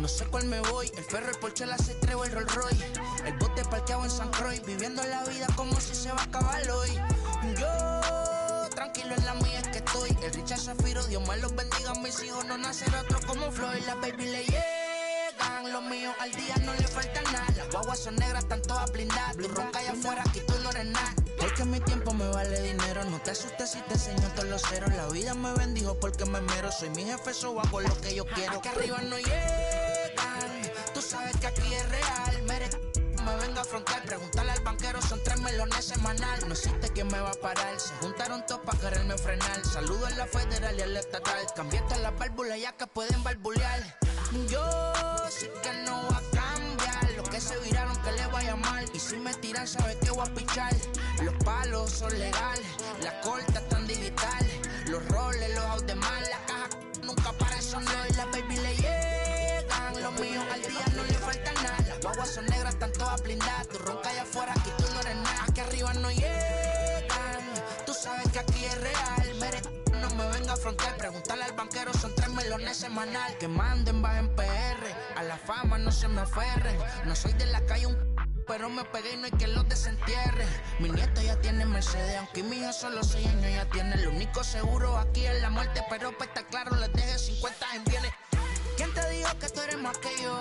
No sé cuál me voy, el ferro, el Porsche, la C3 o el Rolls Royce. El bote parqueado en San Croix, viviendo la vida como si se va a acabar hoy. Yo, tranquilo en la mía es que estoy. El Richard Zafiro, Dios me los bendiga. Mis hijos no nacerá otro como Floyd. Las baby le llegan, los míos al día no le falta nada. Las guaguas son negras, están todas blindadas. Blue ronca allá afuera, aquí tú no eres nada. Es que mi tiempo me vale dinero. No te asustes si te enseño todos los ceros. La vida me bendijo porque me mero. Soy mi jefe, so hago lo que yo quiero. Aquí arriba no llegan, tú sabes que aquí es real. Me vengo a afrontar, preguntarle al banquero, son 3 melones semanal. No existe quien me va a parar, se juntaron todos para quererme frenar. Saludo a la federal y a la estatal, cambié todas las válvulas ya que pueden barbulear. Yo sé que no va a cambiar, los que se viraron que le vaya mal. Y si me tiran sabes que voy a pichar. Los palos son legales, las cortas están digitales. Los roles, los out de mal, la caja nunca para eso no. Y las baby le llegan, los míos al día no le falta nada. Las guaguas son negras, están todas blindadas. Tu ronca allá afuera, aquí tú no eres nada. Aquí arriba no llegan, tú sabes que aquí es real. No me venga a afrontar, preguntarle al banquero, son 3 melones semanal. Que manden, bajen PR, a la fama no se me aferren. No soy de la calle pero me pegué y no hay que los desentierre. Mi nieto ya tiene Mercedes, aunque mi hija solo 6 años ya tiene. Lo único seguro aquí es la muerte, pero para estar claro les deje 50 en bienes. ¿Quién te dijo que tú eres más que yo?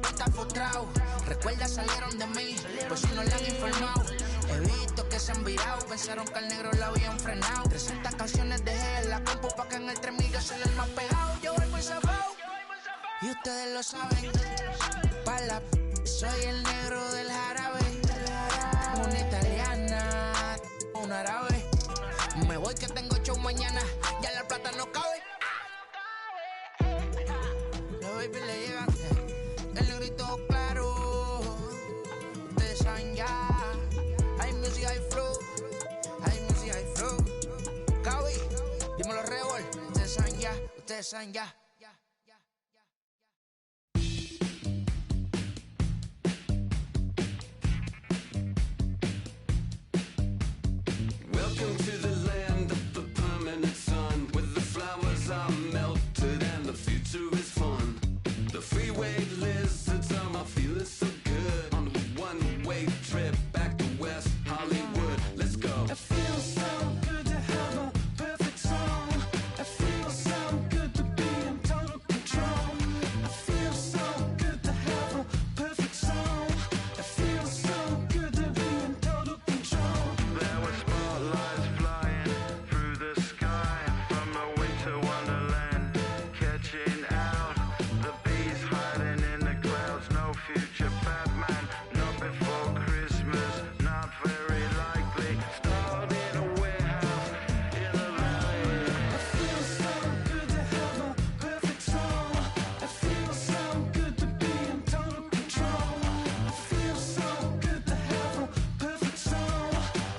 Estás frustrado, recuerda salieron de mí, por si no le han informado. He visto que se han virado, pensaron que al negro lo habían frenado. 300 canciones dejé en la compu pa' que en el 3000 yo soy el más pegado. Yo voy muy zafado, y ustedes lo saben. Pa' la soy el negro del jarabe. Una italiana, un árabe. Me voy que tengo show mañana, ya la plata no cabe. Los baby le llegan, el negrito claro. Ustedes saben ya. Hay music, hay flow. Hay music, hay flow. Cabi, dímelo Rebol. Ustedes saben ya, ustedes saben ya. Welcome to the land of the permanent sun, where the flowers are melted and the future is fun. The freeway lizards are feeling so good on a one-way trip back to West Hollywood. Let's go. It feels so good to have a perfect song. It feels so good to be in total control. It feels so good to have a perfect song. It feels so good to be in total control. There were spotlights flying through the sky from a winter wonderland, catching out the bees hiding in the clouds. No future Batman, not before Christmas, not very likely. Starred in a warehouse in the valley. It feels so good to have a perfect song. It feels so good to be in total control. It feels so good to have a perfect song.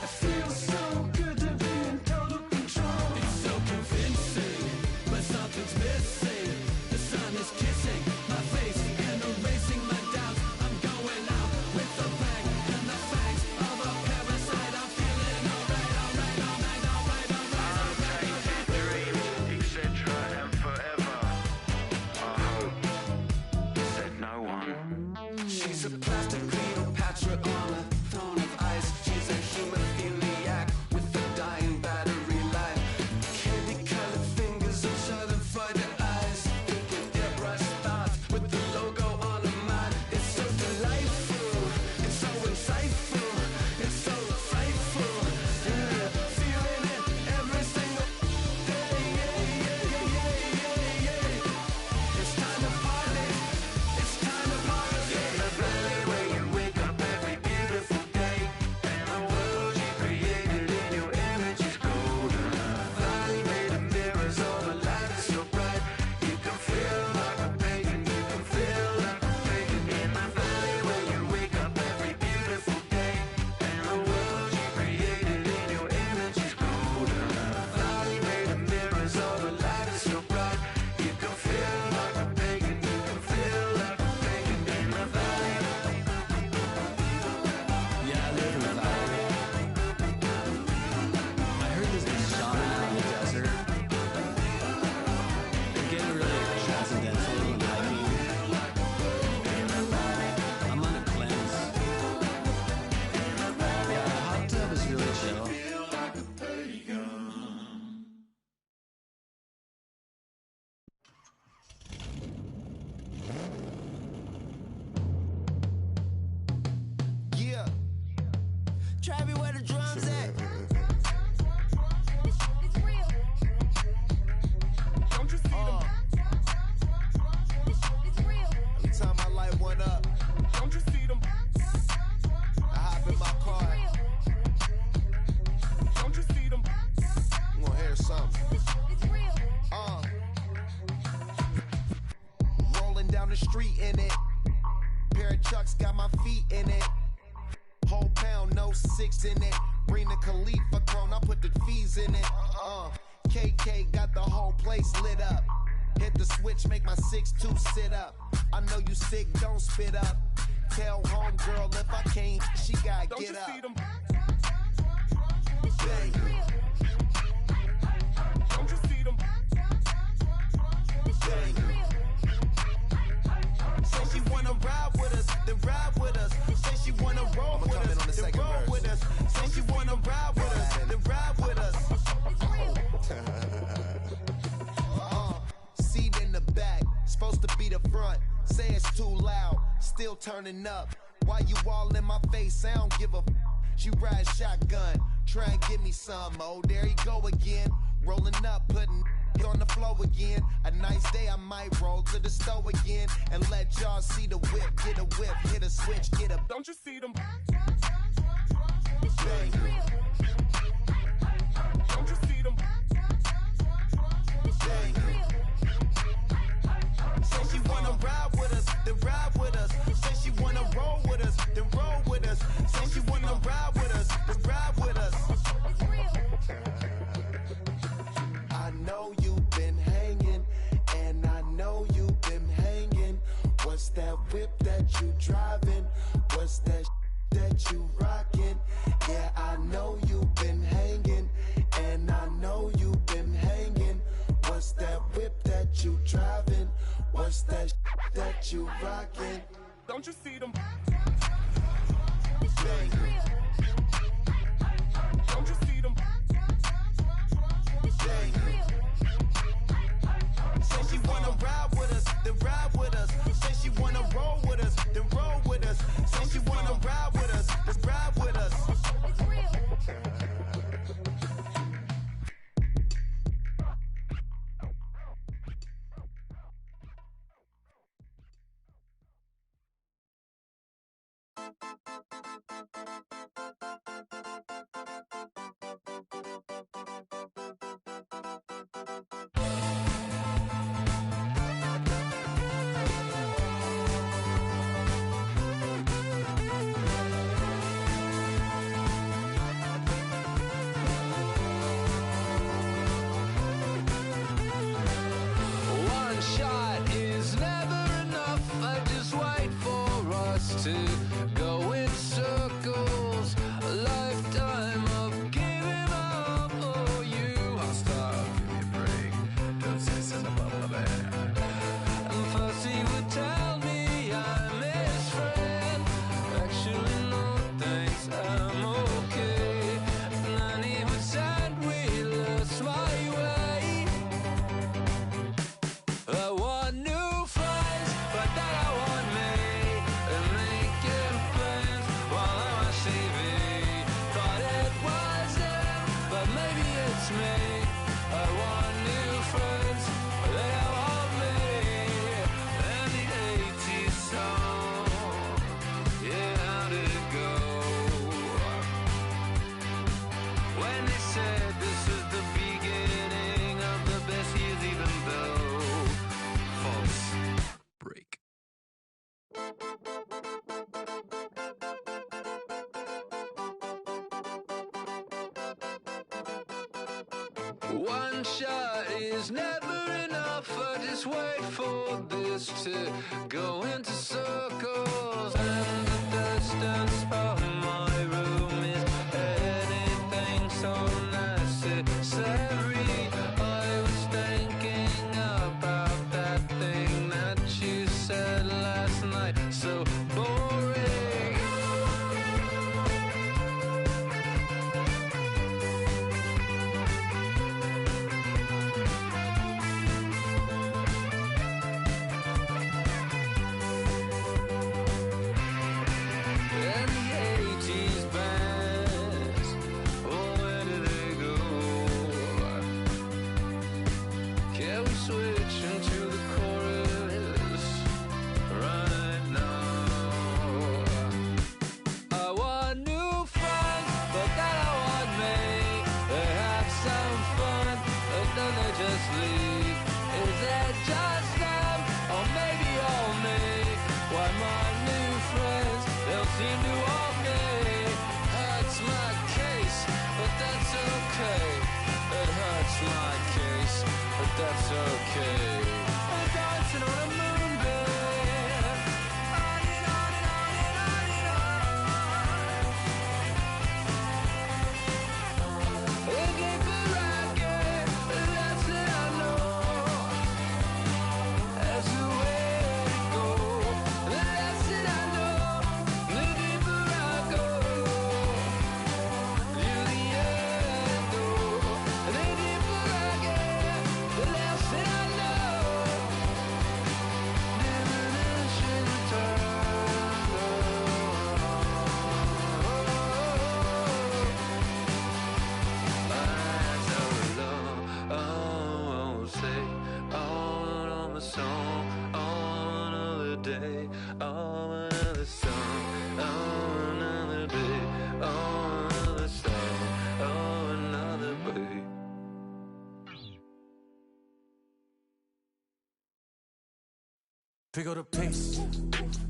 It feels so good to be in total control. It's so convincing, but something's missing. The sun is kissing my face and erasing my doubts. I'm going out with the bang and the fangs of a parasite. I'm feeling alright, alright, alright, alright, alright. Tainted dreams, etc. and forever. I hope, said no one. She's a plastic Cleopatra on a throne of ice. She's a hemophiliac with a dying battery life. Candy-colored fingers and schadenfreude eyes. Travis, where the drums at? It's real. Don't you see them? It's real. Every time I light one up, Don't you see them? I hop in my car. Don't you see them? I'm gonna hear something. It's real. Rolling down the street in it. Pair of Chucks got my feet in it. Whole pound, no 6 in it. Bring the Khalifa chrome, I put the fees in it. KK got the whole place lit up. Hit the switch, make my 6'2" sit up. I know you sick, don't spit up. Tell homegirl if I can't, she gotta Don't get you up. see them? Bang. Don't you see them? Bang. Say she wanna ride with us, then ride with us. Say she wanna roll with us, then roll with us. Say she wanna ride with us, then ride with us. Seat in the back, supposed to be the front. Say it's too loud, still turning up. Why you all in my face? I don't give a f. She ride shotgun, try and give me some. Oh, there he go again. Rolling up, putting on the floor again. A nice day, I might roll to the store again and let y'all see the whip. Get a whip, hit a switch, get a Don't you see them? bang. Don't you see them? Bang. Say she wanna ride with us, then ride with us. Say she wanna roll with us, then roll with us. Say she wanna ride with us, then ride with us. I know you've been hanging, and I know you've been hanging. What's that whip that you driving? What's that that you rocking? Yeah, I know you've been hanging, and I know you've been hanging. What's that whip that you driving? What's that that you rocking? Don't you see them? Bang. Don't you see them? Bang. Say she wanna ride with us, then ride with us. Say she wanna roll with us, then roll with us. Say she wanna ride with us, then ride with us. One shot is never enough. I just wait for us to go in circles. A lifetime of giving up. Oh, you. I'll stop, give me a break. Don't say something about my bed. And first he would tell me I'm his friend. Actually, no thanks, I'm okay. And then he would send me lost my way. I want new friends, but they don't want me. And making plans while I'm on TV. Thought it was them, but maybe it's me. I want new friends, but they don't want me. And the 80s song, yeah, how did it go? When they said this is the beginning of the best years, even though false break. One shot is never enough. I just wait for this to go into circles. And the distance of my room is anything so necessary. I was thinking about that thing that you said last night. So boring. okay. I'm dancing on a moonbed. On and on and on and on and on. Looking for rocket, that's what I know. That's the way to go. That's what I know. Looking for rocket. You're the end, though. Looking for rocket. That's what I know. Never should return. Eyes are alone. Oh, say, on a song, on another day, on another song, on another day, on another song, on another day. Pick up the pace,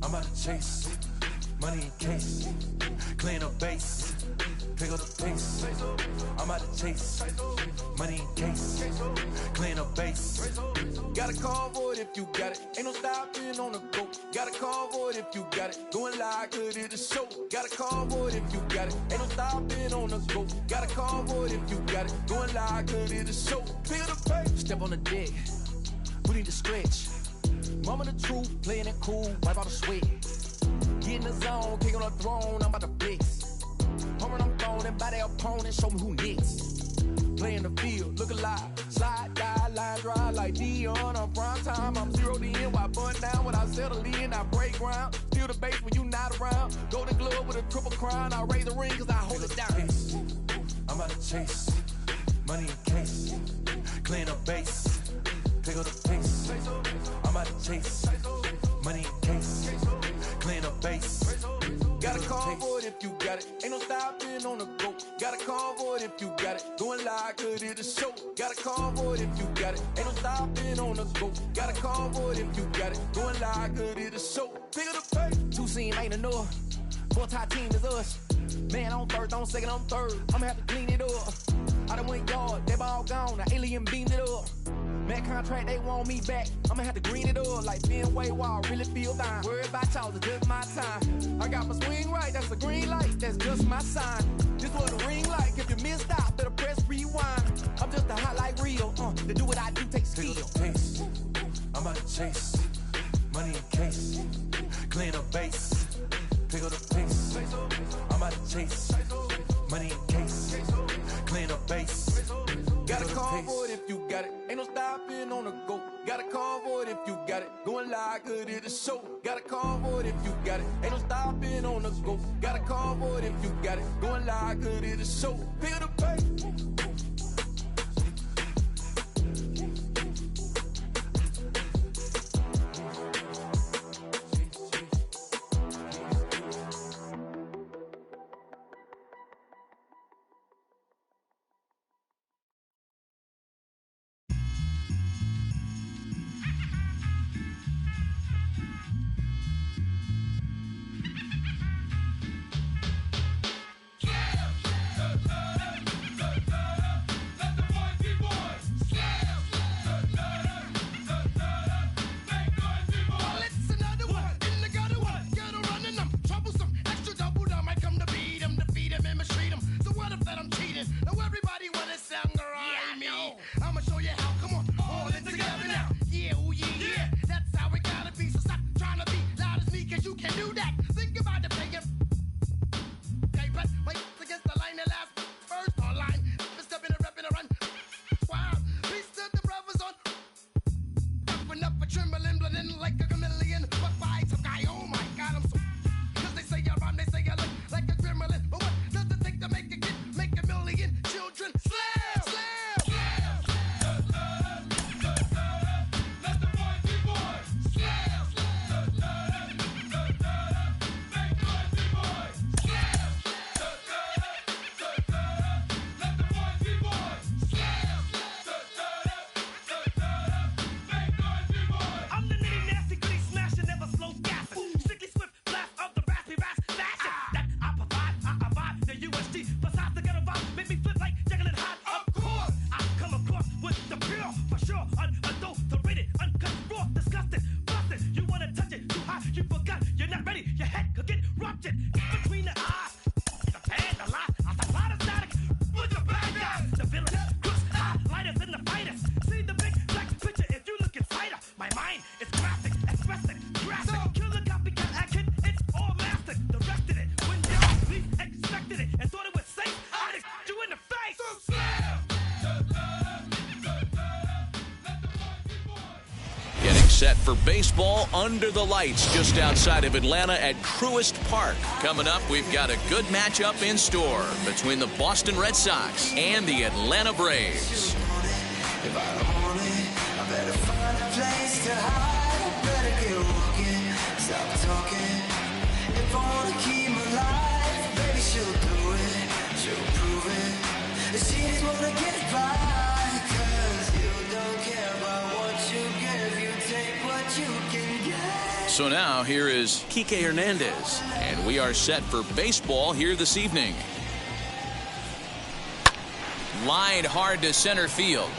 I'm about to chase. Money in case, clean up base. Pick up the pace, I'm about to chase. Money in case, clean up base. Got a convoy if you got it. Ain't no stopping on the go. Got a convoy if you got it. Going live, good at the show. Got a convoy if you got it. Ain't no stopping on the go. Got a convoy if you got it. Going live, good at the show. Pick up the pace. Step on the deck, we need to stretch. Mama the truth, playing it cool, wipe out the sweat. Get in the zone, king on the throne, I'm about to flex. Homing, I'm throwing by their opponent, show me who next. Play in the field, look alive. Slide, die, line drive like Dion on prime time. I'm zeroed in, while bun down when I settle in. I break ground, steal the base when you not around. Golden glove with a triple crown, I raise the ring cause I hold it down. I'm about to chase, money in case, clean up base. Pick up the pace, I'm out to chase. Money in case, clean up base. Got a convoy if you got it. Ain't no stopping on the go. Got a convoy if you got it. Going live, good at the show. Got a convoy if you got it. Ain't no stopping on the go. Got a convoy if you got it. Going live, good at the show. Pick up the pace. Two scene ain't enough. Four tie team is us. Man, on first, on second, on third. I'ma have to clean it up. I done went yard, they ball gone. The alien beamed it up. Man contract, they want me back. I'ma have to green it up like Fenway Wall. Really feel fine. Worry about y'all, it's just my time. I got my swing right, that's a green light. That's just my sign. This was a ring light. If you missed out, better press rewind. I'm just a hot like real. To do what I do takes skill. Pick up the pace, I'm about to chase. Money in case, clean up base. Pick up the pace, I'm about to chase. Money in case, clean up base. Got a convoy if you got it. Ain't no stopping on the go. Got a convoy if you got it. Going live, good at the show. Got a convoy if you got it. Ain't no stopping on the go. Got a convoy if you got it. Going live, good at the show. Pick up the pace. set for baseball under the lights just outside of Atlanta at Truist Park. Coming up, we've got a good matchup in store between the Boston Red Sox and the Atlanta Braves. If I don't want it, I better find a place to hide. Better get walking, stop talking. If I want to keep my life, baby, she'll do it, she'll prove it. She just want to get by, 'cause you don't care about what you give, you take what you can get. So now here is Kike Hernandez, and we are set for baseball here this evening. Lined hard to center field.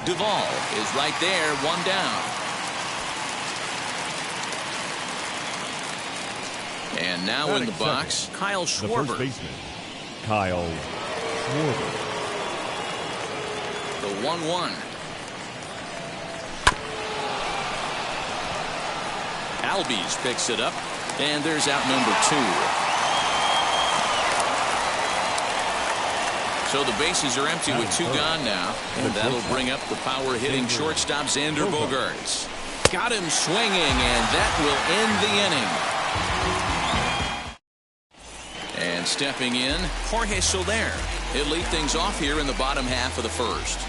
Duvall is right there, one down. And now in the box, Kyle The Schwarber. first baseman, Kyle Schwarber. The 1-1. Albies picks it up, and there's out number 2. So the bases are empty with 2 gone now, and that'll bring up the power-hitting shortstop Xander Bogaerts. Got him swinging, and that will end the inning. And stepping in, Jorge Soler. He'll lead things off here in the bottom half of the first.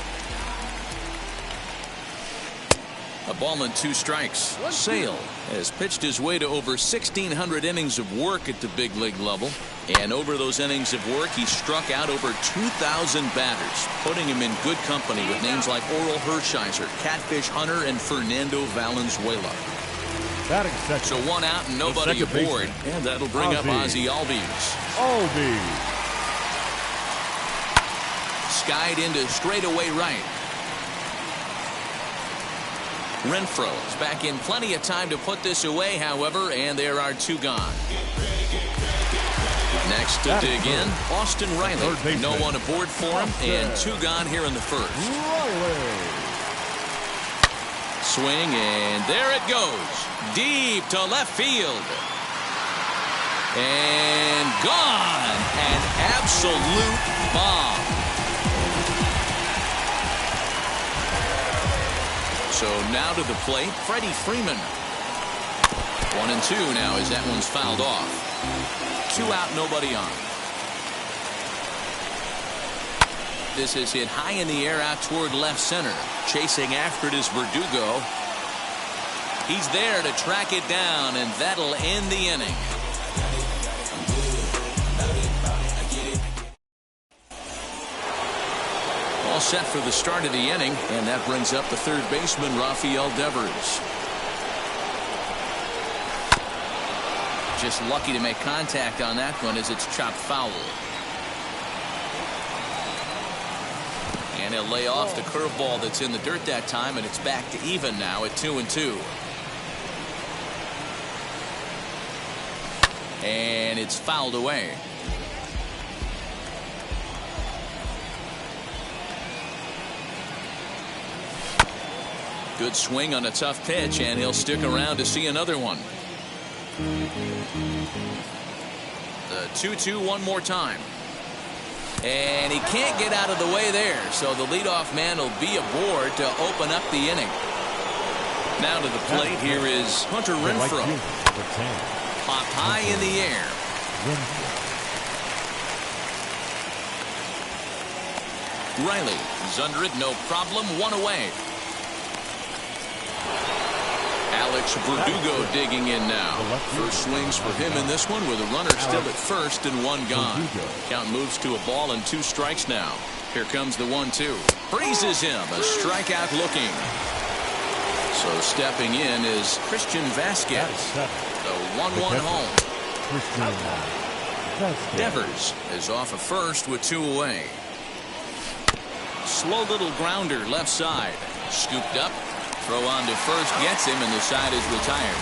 A ball and 2 strikes. Sale has pitched his way to over 1,600 innings of work at the big league level. And over those innings of work, he struck out over 2,000 batters, putting him in good company with names like Oral Hershiser, Catfish Hunter, and Fernando Valenzuela. Batting second. So 1 out and nobody second aboard. baseman, And that'll bring up Ozzie Ozzie Albies. Albies. Skied into straightaway right. Renfroe is back in plenty of time to put this away, however, and there are 2 gone. Next to dig in, Austin Riley. No one aboard for him, and 2 gone here in the first. Swing, and there it goes. Deep to left field. And gone. An absolute bomb. So now to the plate, Freddie Freeman. 1-2 now as that one's fouled off. 2 out, nobody on. This is hit high in the air out toward left center. Chasing after it is Verdugo. He's there to track it down, and that'll end the inning. All set for the start of the inning, and that brings up the third baseman, Rafael Devers. Just lucky to make contact on that one as it's chopped foul. And he'll lay off the curveball that's in the dirt that time, and it's back to even now at 2-2. And it's fouled away. Good swing on a tough pitch, and he'll stick around to see another one. The 2-2 one more time. And he can't get out of the way there, so the leadoff man will be aboard to open up the inning. Now to the plate, here is Hunter Renfroe. Popped high in the air. Riley is under it, no problem, 1 away. Alex Verdugo digging in now. First swings for him in this one with a runner still at first and 1 gone. Count moves to a ball and 2 strikes now. Here comes the 1-2. Freezes him, a strikeout looking. So stepping in is Christian Vasquez. The 1-1 home. Devers is off of first with 2 away. Slow little grounder left side. Scooped up. Throw on to first gets him, and the side is retired.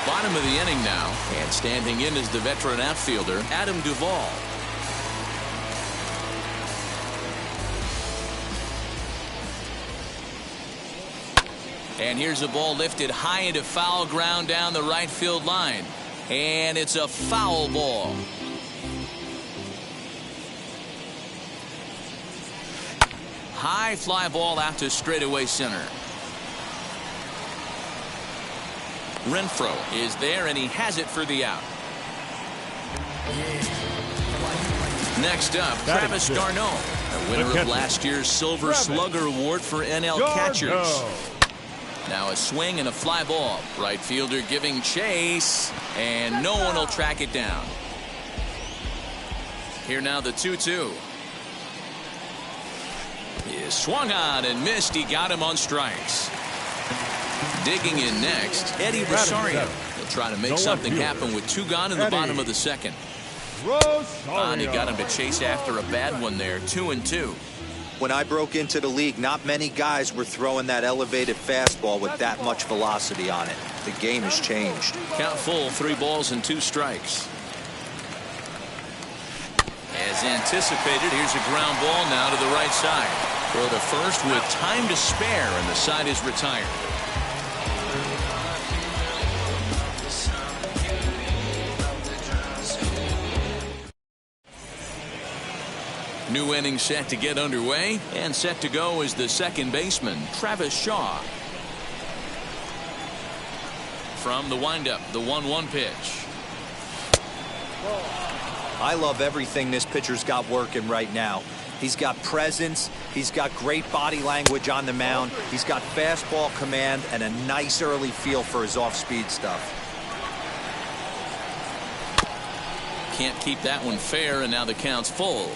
Bottom of the inning now, and standing in is the veteran outfielder, Adam Duvall. And here's a ball lifted high into foul ground down the right field line. And it's a foul ball. High fly ball out to straightaway center. Renfroe is there, and he has it for the out. Next up, Travis d'Arnaud, the winner of last year's Silver Slugger Award for NL catchers. Now a swing and a fly ball. Right fielder giving chase, and no one will track it down. Here now the 2-2. He swung on and missed. He got him on strikes. Digging in next, Eddie Rosario. He'll try to make something happen with 2 gone in the bottom of the second. And he got him to chase after a bad one there. 2-2. When I broke into the league, not many guys were throwing that elevated fastball with that much velocity on it. The game has changed. Count full, 3 balls and 2 strikes. As anticipated, here's a ground ball now to the right side. Throw to first with time to spare, and the side is retired. New inning set to get underway, and set to go is the second baseman, Travis Shaw. From the windup, the 1-1 pitch. I love everything this pitcher's got working right now. He's got presence, he's got great body language on the mound, he's got fastball command, and a nice early feel for his off-speed stuff. Can't keep that one fair, and now the count's full.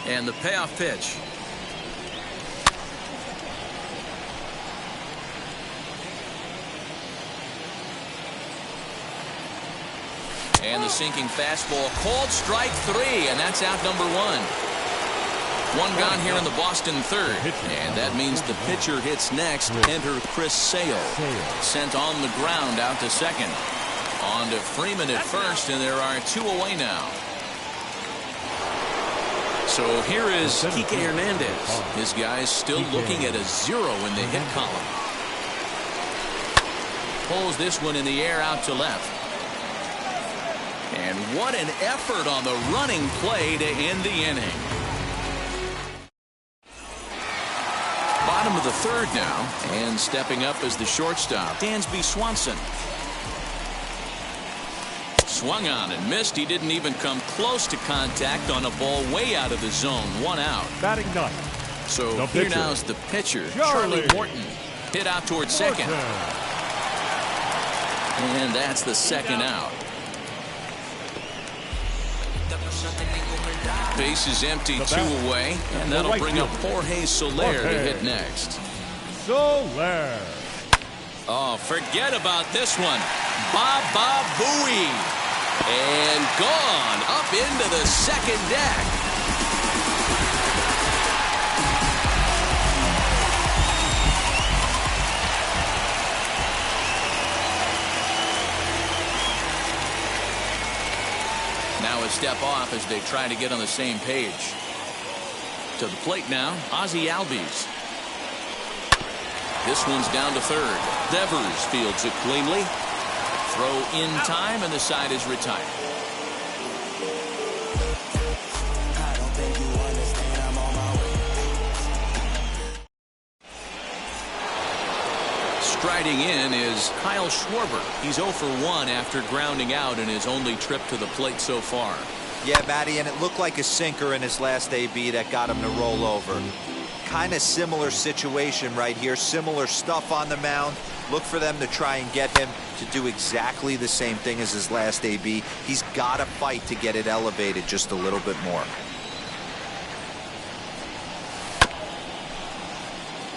And the payoff pitch. And the sinking fastball called strike 3, and that's out number 1. 1 gone here in the Boston third, and that means the pitcher hits next. Enter Chris Sale, sent on the ground out to second. On to Freeman at first, and there are 2 away now. So here is Kike Hernandez. His guys still looking at a 0 in the hit column. Pulls this one in the air out to left. And what an effort on the running play to end the inning. Bottom of the third now, and stepping up as the shortstop, Dansby Swanson. Swung on and missed. He didn't even come close to contact on a ball way out of the zone. 1 out. Batting ninth. So here now's the pitcher, Charlie Morton. Hit out towards second. And that's the second out. Base is empty, 2 away, and that'll bring up Jorge Soler to hit next. Soler. Oh, forget about this one. Baba Booey. And gone up into the second deck. Now a step off as they try to get on the same page. To the plate now, Ozzie Albies. This one's down to third. Devers fields it cleanly. Throw in time, and the side is retired. Striding in is Kyle Schwarber. He's 0 for 1 after grounding out in his only trip to the plate so far. Yeah, Matty, and it looked like a sinker in his last AB that got him to roll over. Kind of similar situation right here. Similar stuff on the mound. Look for them to try and get him to do exactly the same thing as his last AB. He's got to fight to get it elevated just a little bit more.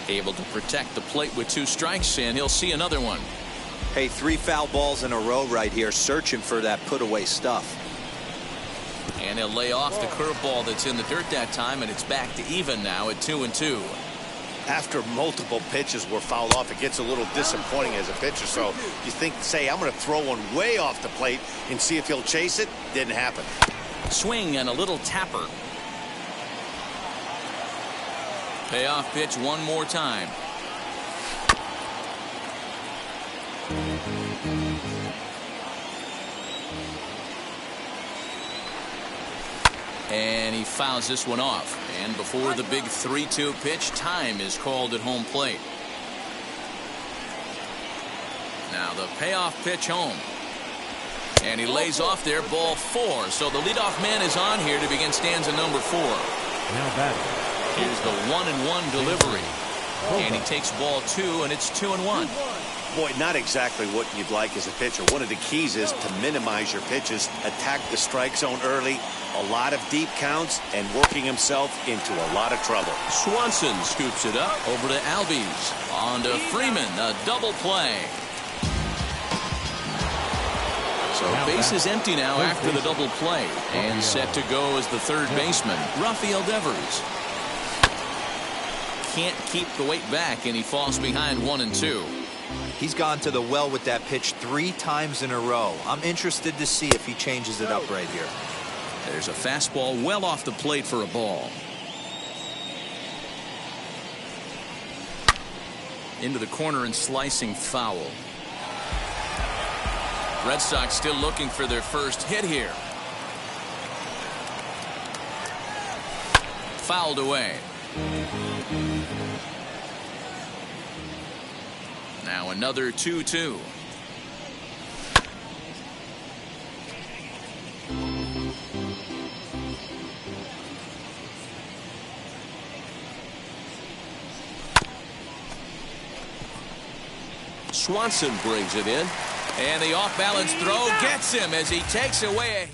Able to protect the plate with 2 strikes, and he'll see another one. Hey, 3 foul balls in a row right here, searching for that put-away stuff. And he'll lay off the curveball that's in the dirt that time, and it's back to even now at 2-2. After multiple pitches were fouled off, it gets a little disappointing as a pitcher. So you think, say, I'm going to throw one way off the plate and see if he'll chase it. Didn't happen. Swing and a little tapper. Payoff pitch one more time. And he fouls this one off. And before the big 3-2 pitch, time is called at home plate. Now the payoff pitch home. And he lays off there, ball 4. So the leadoff man is on here to begin stanza number 4. Now batting. Here's the 1-1 delivery. And he takes ball 2, and it's 2-1. Boy, not exactly what you'd like as a pitcher. One of the keys is to minimize your pitches, attack the strike zone early, a lot of deep counts, and working himself into a lot of trouble. Swanson scoops it up over to Albies. On to Freeman, a double play. So base is empty now after the double play. And set to go as the third baseman, Rafael Devers. Can't keep the weight back, and he falls behind 1-2. He's gone to the well with that pitch 3 times in a row. I'm interested to see if he changes it up right here. There's a fastball well off the plate for a ball. Into the corner and slicing foul. Red Sox still looking for their first hit here. Fouled away. Now another 2-2. Swanson brings it in. And the off-balance throw gets him as he takes away.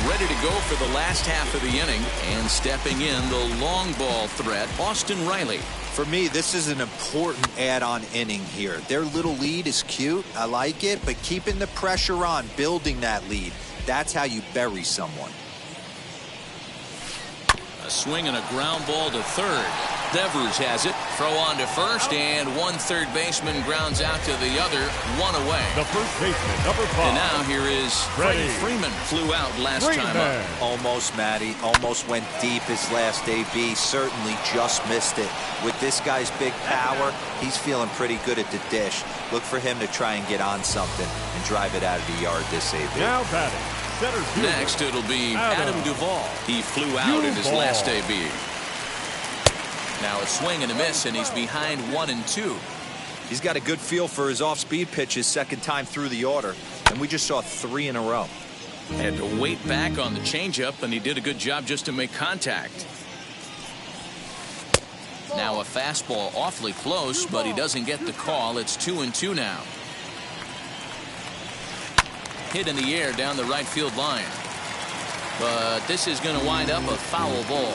Ready to go for the last half of the inning. And stepping in, the long ball threat, Austin Riley. For me, this is an important add-on inning here. Their little lead is cute. I like it. But keeping the pressure on, building that lead, that's how you bury someone. A swing and a ground ball to third. Devers has it. Throw on to first, and one third baseman grounds out to the other. 1 away. The first baseman, number 5. And now here is Freddie Freeman. Flew out last time up. Almost, Matty. Almost went deep his last AB. Certainly just missed it. With this guy's big power, he's feeling pretty good at the dish. Look for him to try and get on something and drive it out of the yard this AB. Now batting. Next, it'll be Adam Duvall. He flew out in his last AB. Now a swing and a miss, and he's behind 1-2. He's got a good feel for his off-speed pitches second time through the order, and we just saw 3 in a row. Had to wait back on the changeup, and he did a good job just to make contact. Now a fastball awfully close, but he doesn't get the call. It's 2-2 now. Hit in the air down the right field line. But this is going to wind up a foul ball.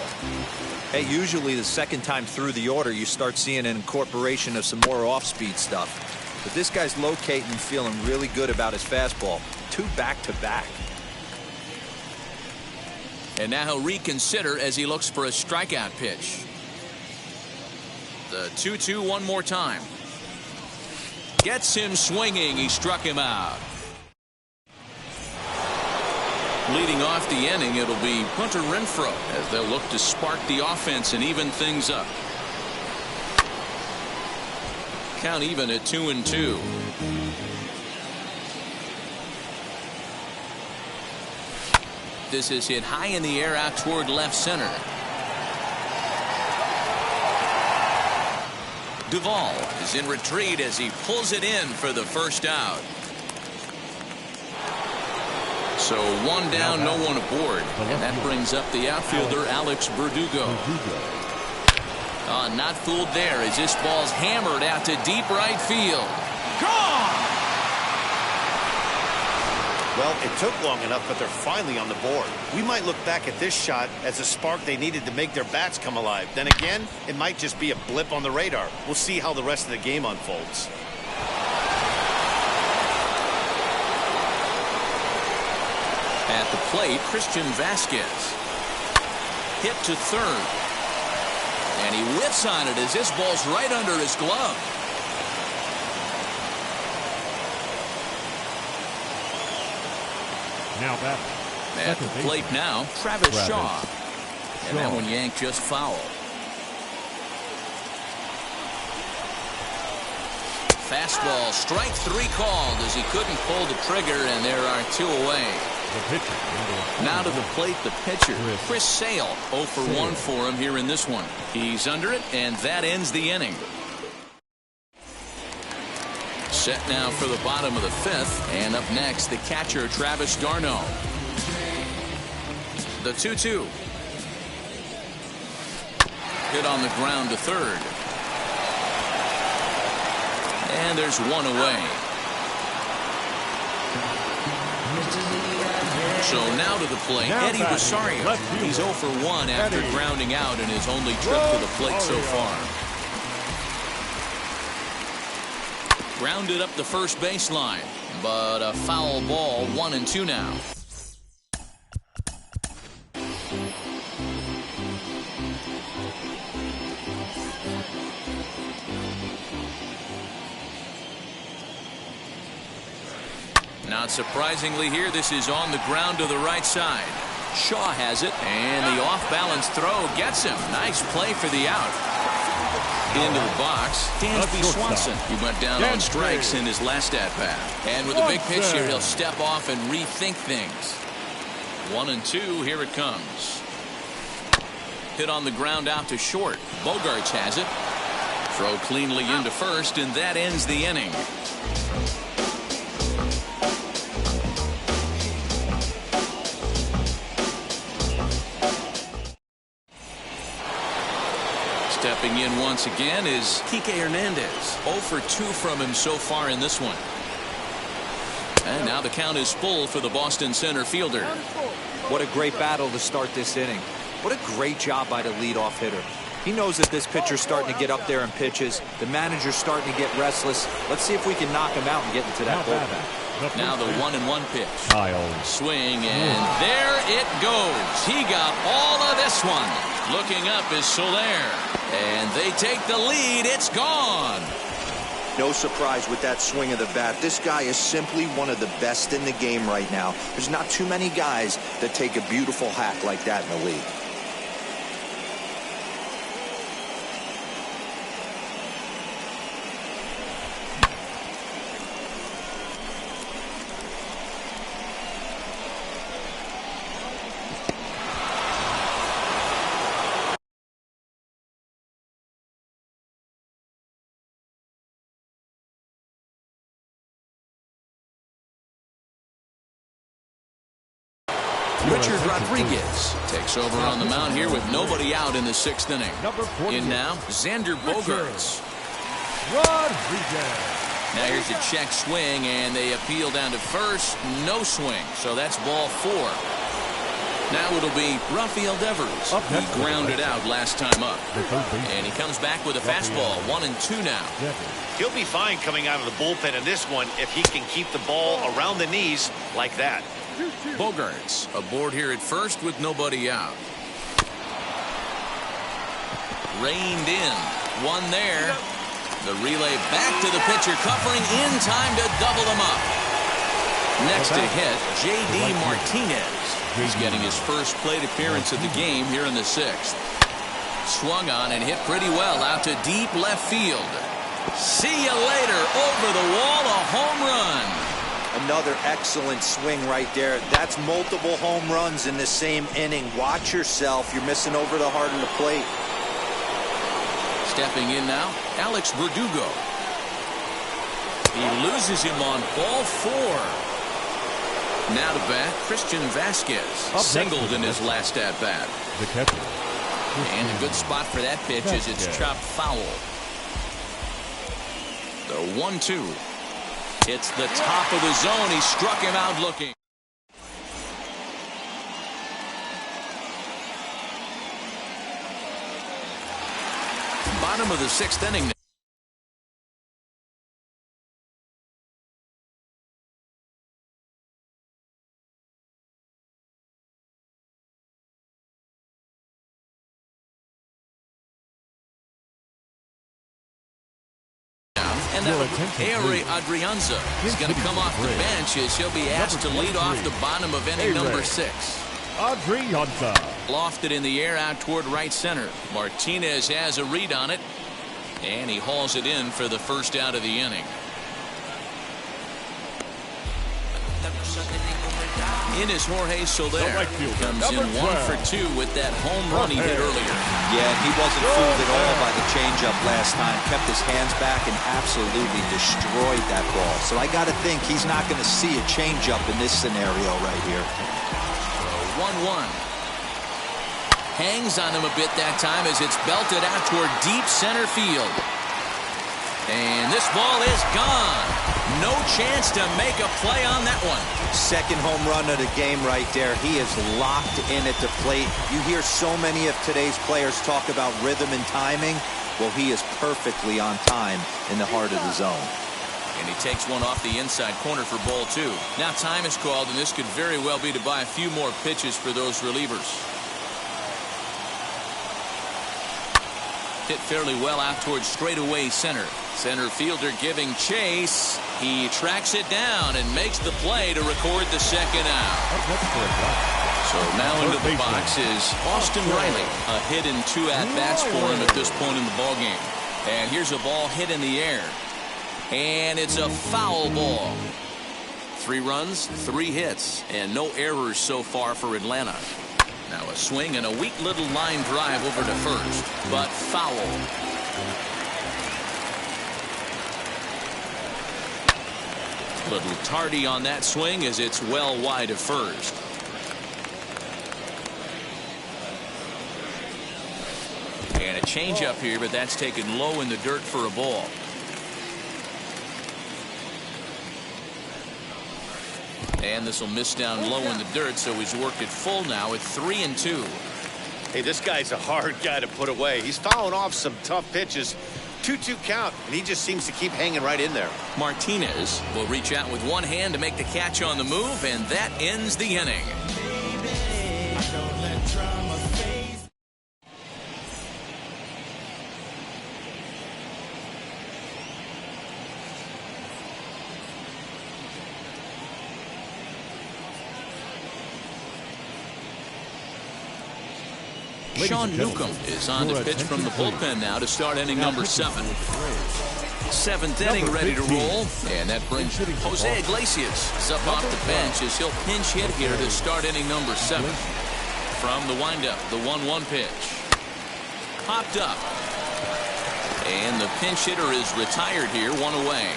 Hey, usually the second time through the order, you start seeing an incorporation of some more off-speed stuff. But this guy's locating and feeling really good about his fastball. 2 back-to-back. And now he'll reconsider as he looks for a strikeout pitch. The 2-2 one more time. Gets him swinging. He struck him out. Leading off the inning, it'll be Hunter Renfroe as they'll look to spark the offense and even things up. Count even at 2-2. This is hit high in the air out toward left center. Duvall is in retreat as he pulls it in for the first out. So 1 down, no one aboard. And that brings up the outfielder, Alex Verdugo. Not fooled there as this ball's hammered out to deep right field. Gone! Well, it took long enough, but they're finally on the board. We might look back at this shot as a spark they needed to make their bats come alive. Then again, it might just be a blip on the radar. We'll see how the rest of the game unfolds. At the plate, Christian Vasquez. Hit to third. And he whiffs on it as this ball's right under his glove. Now batting. At the plate now, Travis Shaw. And that one yanked just foul. Fastball, strike 3 called as he couldn't pull the trigger, and there are 2 away. The pitcher. Now to the plate, the pitcher, Chris Sale. 0 for 1 for him here in this one. He's under it, and that ends the inning. Set now for the bottom of the 5th, and up next, the catcher, Travis d'Arnaud. The 2-2. Hit on the ground to third. And there's one away. So now to the plate, Eddie Rosario. He's 0 for 1 after grounding out in his only trip to the plate so far. Grounded up the first baseline, but a foul ball, 1-2 now. Not surprisingly here, this is on the ground to the right side. Shaw has it, and the off-balance throw gets him. Nice play for the out. Into the box, Dansby Swanson. He went down on strikes in his last at-bat. And with a big pitch here, he'll step off and rethink things. 1-2, here it comes. Hit on the ground out to short. Bogarts has it. Throw cleanly into first, and that ends the inning. Stepping in once again is Kike Hernandez. 0 for 2 from him so far in this one. And now the count is full for the Boston center fielder. What a great battle to start this inning. What a great job by the leadoff hitter. He knows that this pitcher's starting to get up there in pitches. The manager's starting to get restless. Let's see if we can knock him out and get into that bullpen. Now the 1-1 pitch. Swing, and there it goes. He got all of this one. Looking up is Soler. And they take the lead. It's gone. No surprise with that swing of the bat. This guy is simply one of the best in the game right now. There's not too many guys that take a beautiful hack like that in the league. Richard Rodriguez takes over on the mound here with nobody out in the 6th inning. In now, Xander Bogaerts. Rodriguez. Now here's a check swing, and they appeal down to first. No swing, so that's ball 4. Now it'll be Rafael Devers. He grounded out last time up. And he comes back with a fastball. 1-2 now. He'll be fine coming out of the bullpen in this one if he can keep the ball around the knees like that. Bogaerts aboard here at first with nobody out. Reined in. One there. The relay back to the pitcher, covering in time to double them up. Next to hit, J.D. Martinez. He's getting his first plate appearance of the game here in the 6th. Swung on and hit pretty well out to deep left field. See you later. Over the wall, a home run. Another excellent swing right there. That's multiple home runs in the same inning. Watch yourself. You're missing over the heart of the plate. Stepping in now, Alex Verdugo. He loses him on ball 4. Now to bat, Christian Vasquez. Singled in his last at-bat. The catcher. And a good spot for that pitch as it's chopped foul. The 1-2. It's the top of the zone. He struck him out looking. Bottom of the 6th inning. And Ehire Adrianza is going to come off the bench as he'll be asked to lead off the bottom of inning number 6. Adrianza. Lofted in the air out toward right center. Martinez has a read on it, and he hauls it in for the first out of the inning. In is Jorge Soler. right fielder, Comes in number 1 for 12. 2 with that home run he hit earlier. Yeah, and he wasn't fooled at all by the changeup last time. Kept his hands back and absolutely destroyed that ball. So I got to think he's not going to see a changeup in this scenario right here. 1-1. Hangs on him a bit that time as it's belted out toward deep center field. And this ball is gone. No chance to make a play on that one. Second home run of the game right there. He is locked in at the plate. You hear so many of today's players talk about rhythm and timing. Well, he is perfectly on time in the heart of the zone. And he takes one off the inside corner for ball 2. Now time is called, and this could very well be to buy a few more pitches for those relievers. Hit fairly well out towards straightaway center. Center fielder giving chase. He tracks it down and makes the play to record the second out. So now into the box is Austin Riley. A hit and 2 at-bats for him at this point in the ballgame. And here's a ball hit in the air. And it's a foul ball. 3 runs, 3 hits, and no errors so far for Atlanta. Now a swing and a weak little line drive over to first, but foul. Little tardy on that swing as it's well wide of first. And a changeup here, but that's taken low in the dirt for a ball. And this will miss down low in the dirt, so he's worked it full now at 3-2. Hey, this guy's a hard guy to put away. He's fouling off some tough pitches. 2-2 count, and he just seems to keep hanging right in there. Martinez will reach out with one hand to make the catch on the move, and that ends the inning. Sean Newcomb is on to pitch from the bullpen now to start inning number 7. 7th inning ready to roll, and that brings Jose Iglesias up off the bench as he'll pinch hit here to start inning number 7. From the windup, the 1-1 pitch. Popped up. And the pinch hitter is retired here, 1 away.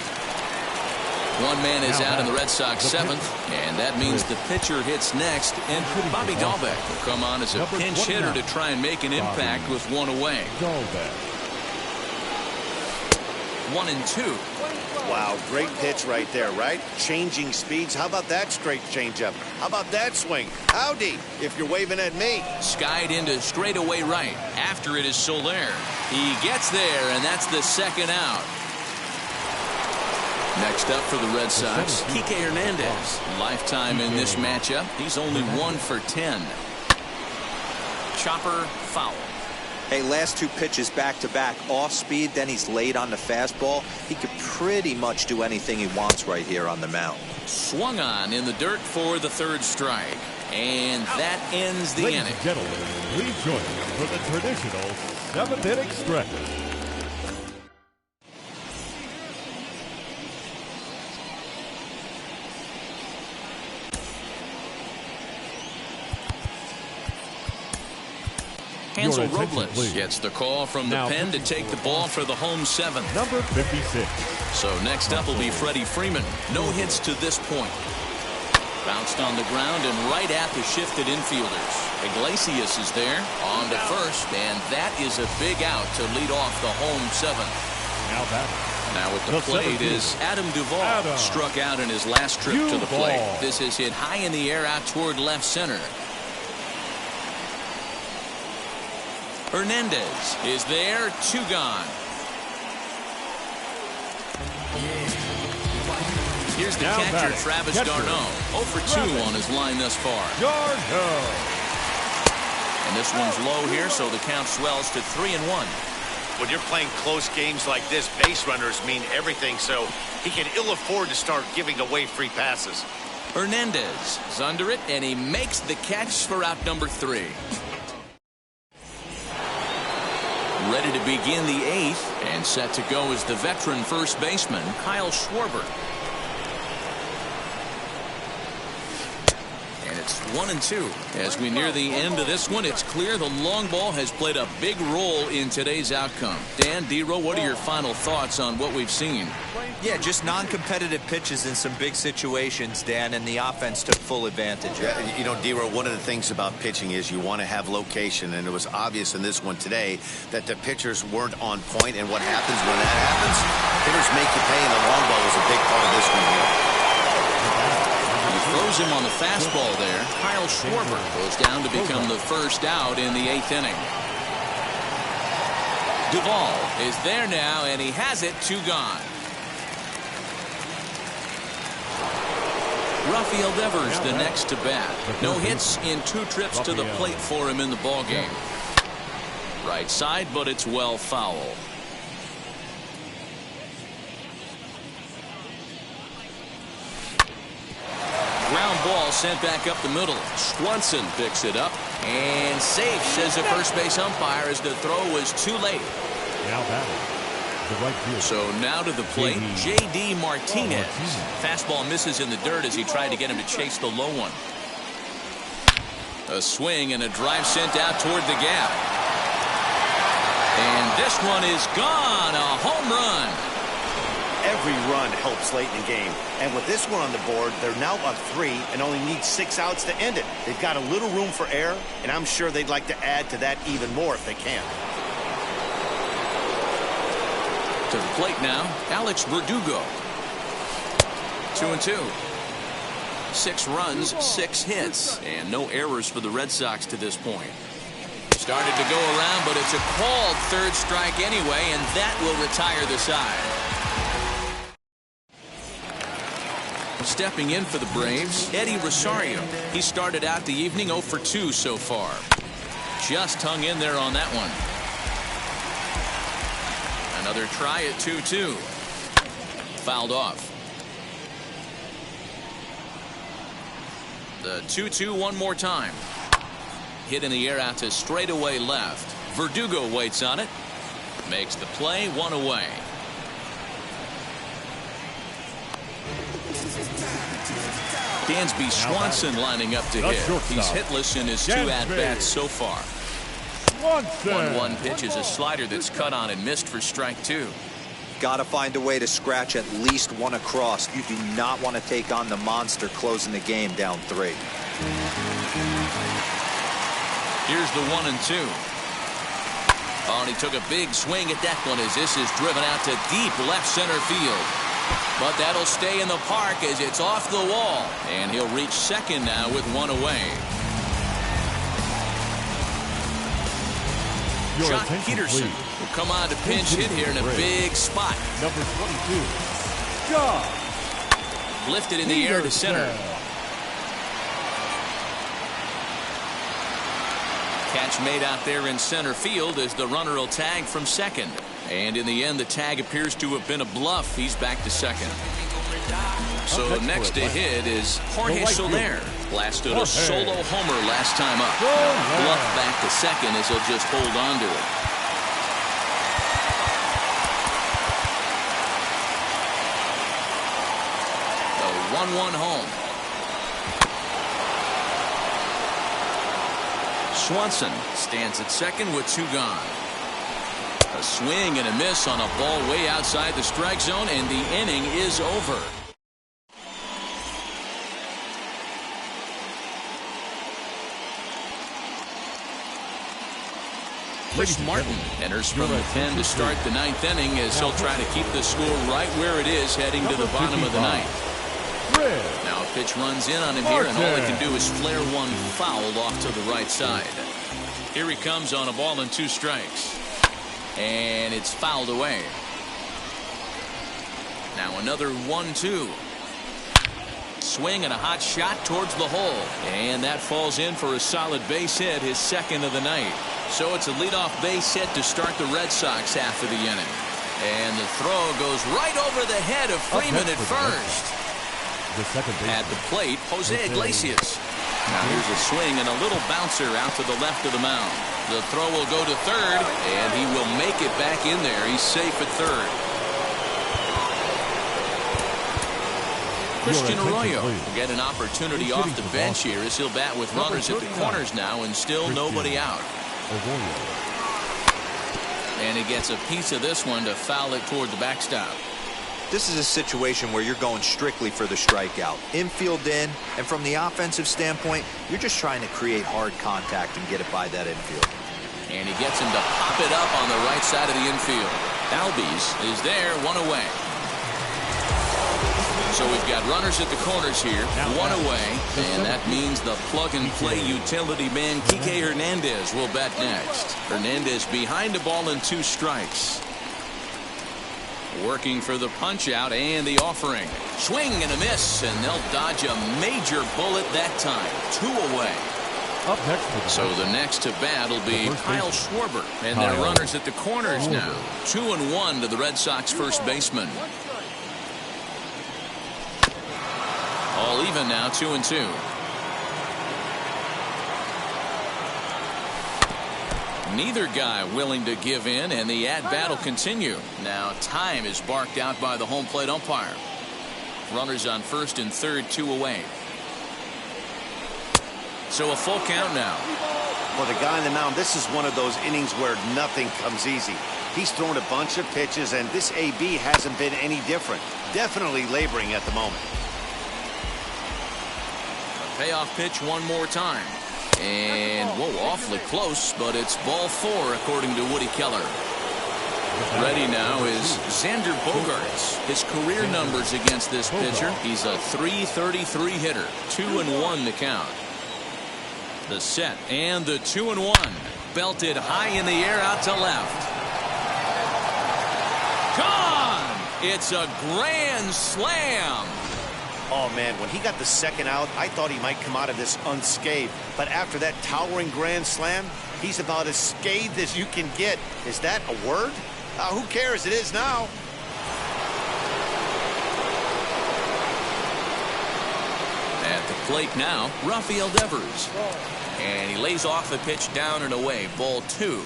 One man is out in the Red Sox 7th, and that means the pitcher hits next, and Bobby Dahlbeck will come on as a pinch hitter to try and make an impact with 1 away. 1-2. Wow, great pitch right there, right? Changing speeds. How about that straight changeup? How about that swing? Howdy, if you're waving at me. Skied into straightaway right. After it is Soler. He gets there, and that's the second out. Next up for the Red Sox, Kike Hernandez. Lifetime in this matchup. He's only 1 for 10. Chopper, foul. Hey, last 2 pitches back-to-back, off speed, then he's late on the fastball. He could pretty much do anything he wants right here on the mound. Swung on in the dirt for the 3rd strike. And that ends the inning. Ladies and gentlemen, please join us for the traditional 7th inning stretch. Hansel Robles gets the call from the pen to take the ball for the home 7th. Number 56. So next up will be Freddie Freeman. No hits to this point. Bounced on the ground and right at the shifted infielders. Iglesias is there on to first, and that is a big out to lead off the home 7th. Now at the plate is Adam Duvall. Struck out in his last trip to the plate. This is hit high in the air out toward left center. Hernandez is there, 2 gone. Here's the catcher, Travis d'Arnaud. 0 for 2 on his line thus far. And this one's low here, so the count swells to 3-1. When you're playing close games like this, base runners mean everything, so he can ill afford to start giving away free passes. Hernandez is under it, and he makes the catch for out number 3. Ready to begin the 8th, and set to go is the veteran first baseman, Kyle Schwarber. It's 1-2. As we near the end of this one, it's clear the long ball has played a big role in today's outcome. Dan, D-Row, what are your final thoughts on what we've seen? Yeah, just non-competitive pitches in some big situations, Dan, and the offense took full advantage. Yeah, you know, D-Row, one of the things about pitching is you want to have location, and it was obvious in this one today that the pitchers weren't on point, and what happens when that happens? Hitters make you pay, and the long ball was a big part of this one here. He throws him on the fastball there. Kyle Schwarber goes down to become the first out in the 8th inning. Duvall is there now, and he has it. 2 gone. Rafael Devers the next to bat. No hits in 2 trips to the plate for him in the ballgame. Right side, but it's well foul. Ground ball sent back up the middle. Swanson picks it up and safe, says the first base umpire, as the throw was too late. Now batting. So now to the plate, J.D. Martinez. Fastball misses in the dirt as he tried to get him to chase the low one. A swing and a drive sent out toward the gap. And this one is gone. A home run. Every run helps late in the game. And with this one on the board, they're now up 3 and only need 6 outs to end it. They've got a little room for error, and I'm sure they'd like to add to that even more if they can. To the plate now, Alex Verdugo. 2-2. 6 runs, 6 hits, and no errors for the Red Sox to this point. Started to go around, but it's a called 3rd strike anyway, and that will retire the side. Stepping in for the Braves, Eddie Rosario. He started out the evening 0 for 2 so far. Just hung in there on that one. Another try at 2-2. Fouled off. The 2-2 one more time. Hit in the air out to straightaway left. Verdugo waits on it. Makes the play, 1 away. Dansby Swanson lining up to hit. He's hitless in his 2 at-bats so far. 1-1 pitch is a slider that's cut on and missed for strike 2. Got to find a way to scratch at least 1 across. You do not want to take on the monster closing the game down 3. Here's the 1-2. Oh, and he took a big swing at that one as this is driven out to deep left center field. But that'll stay in the park as it's off the wall. And he'll reach second now with 1 away. Jock Peterson will come on to pinch hit here in a big spot. Number 22, Jock. Lifted in the air to center. Catch made out there in center field as the runner will tag from second. And in the end, the tag appears to have been a bluff. He's back to second. So next to hit is Jorge Soler. Blasted a solo homer last time up. Now bluff back to second as he'll just hold on to it. The 1-1 home. Swanson stands at second with 2 gone. A swing and a miss on a ball way outside the strike zone, and the inning is over. Chris Martin enters from the 10 to start the 9th inning as he'll try to keep the score right where it is heading to the bottom of the 9th. Now a pitch runs in on him here, and all he can do is flare one foul off to the right side. Here he comes on a ball and 2 strikes. And it's fouled away. Now another 1-2. Swing and a hot shot towards the hole. And that falls in for a solid base hit, his 2nd of the night. So it's a leadoff base hit to start the Red Sox half of the inning. And the throw goes right over the head of Freeman at first. At the plate, Jose Iglesias. Now here's a swing and a little bouncer out to the left of the mound. The throw will go to third, and he will make it back in there. He's safe at third. Christian Arroyo will get an opportunity off the bench here as he'll bat with runners at the corners now and still nobody out. And he gets a piece of this one to foul it toward the backstop. This is a situation where you're going strictly for the strikeout. Infield in, and from the offensive standpoint, you're just trying to create hard contact and get it by that infield. And he gets him to pop it up on the right side of the infield. Albies is there, one away. So we've got runners at the corners here, one away, and that means the plug-and-play utility man Kike Hernandez will bat next. Hernandez behind the ball and 2 strikes. Working for the punch-out and the offering. Swing and a miss, and they'll dodge a major bullet that time. 2 away. Up next so the next to bat will be Kyle Schwarber, and they're runners at the corners now. 2-1 to the Red Sox first baseman. All even now, 2-2. Neither guy willing to give in, and the at-bat will continue. Now time is barked out by the home plate umpire. Runners on first and third, 2 away. So a full count now. For the guy on the mound, this is one of those innings where nothing comes easy. He's thrown a bunch of pitches, and this AB hasn't been any different. Definitely laboring at the moment. A payoff pitch one more time. And, whoa, awfully close, but it's ball 4 according to Woody Keller. Ready now is Xander Bogaerts. His career numbers against this pitcher, he's a .333 hitter. 2-1 to count. The set and the 2-1. Belted high in the air out to left. Gone! It's a grand slam. Oh, man, when he got the second out, I thought he might come out of this unscathed. But after that towering grand slam, he's about as scathed as you can get. Is that a word? Who cares? It is now. At the plate now, Rafael Devers. And he lays off the pitch down and away. Ball 2.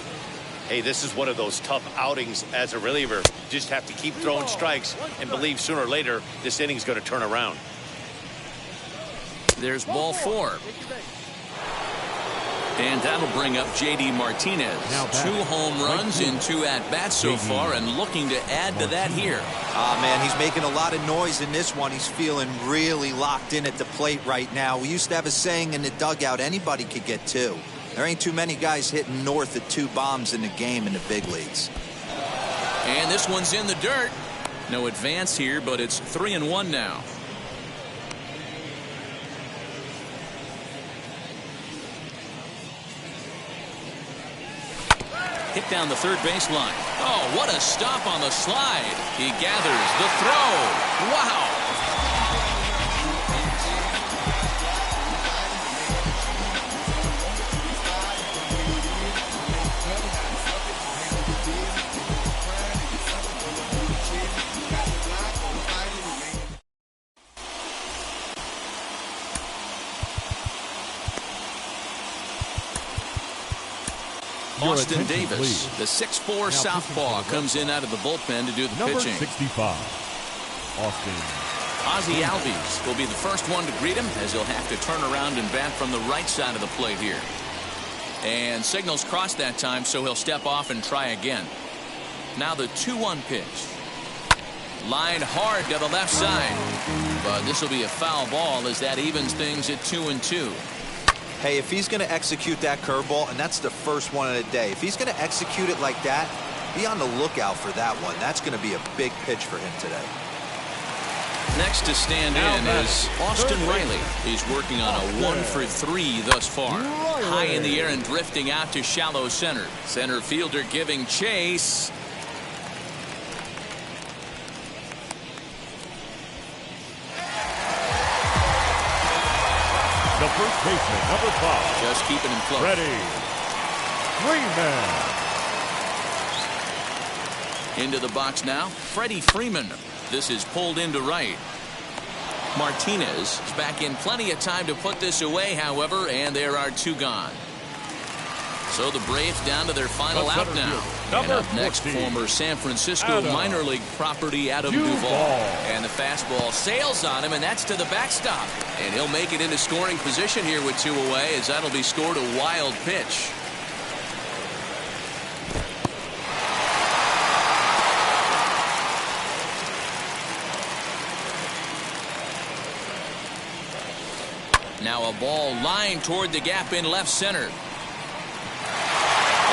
Hey, this is one of those tough outings as a reliever. Just have to keep throwing strikes and believe sooner or later this inning's going to turn around. There's ball 4. And that'll bring up J.D. Martinez. 2 home runs in 2 at-bats so far, and looking to add to that here. Man, he's making a lot of noise in this one. He's feeling really locked in at the plate right now. We used to have a saying in the dugout, anybody could get 2. There ain't too many guys hitting north of 2 bombs in the game in the big leagues. And this one's in the dirt. No advance here, but it's 3-1 now. Hit down the third baseline. Oh, what a stop on the slide. He gathers the throw. Wow. Austin Davis, the 6'4" southpaw, comes in out of the bullpen to do the Number pitching. 65, Austin. Ozzie Albies will be the first one to greet him, as he'll have to turn around and bat from the right side of the plate here. And signals crossed that time, so he'll step off and try again. Now the 2-1 pitch. Lined hard to the left side. But this will be a foul ball as that evens things at 2-2. Hey, if he's going to execute that curveball, and that's the first one of the day, if he's going to execute it like that, be on the lookout for that one. That's going to be a big pitch for him today. Next to stand in is Austin Riley. He's working on a 1-for-3 thus far. High in the air and drifting out to shallow center. Center fielder giving chase. The first baseman, number 5. Just keeping him close. Ready. Freeman. Into the box now, Freddie Freeman. This is pulled into right. Martinez is back in plenty of time to put this away, however, and there are 2 gone. So the Braves down to their final out now. And up next, former San Francisco minor league property Adam Duvall. And the fastball sails on him, and that's to the backstop. And he'll make it into scoring position here with 2 away, as that'll be scored a wild pitch. Now a ball lined toward the gap in left center.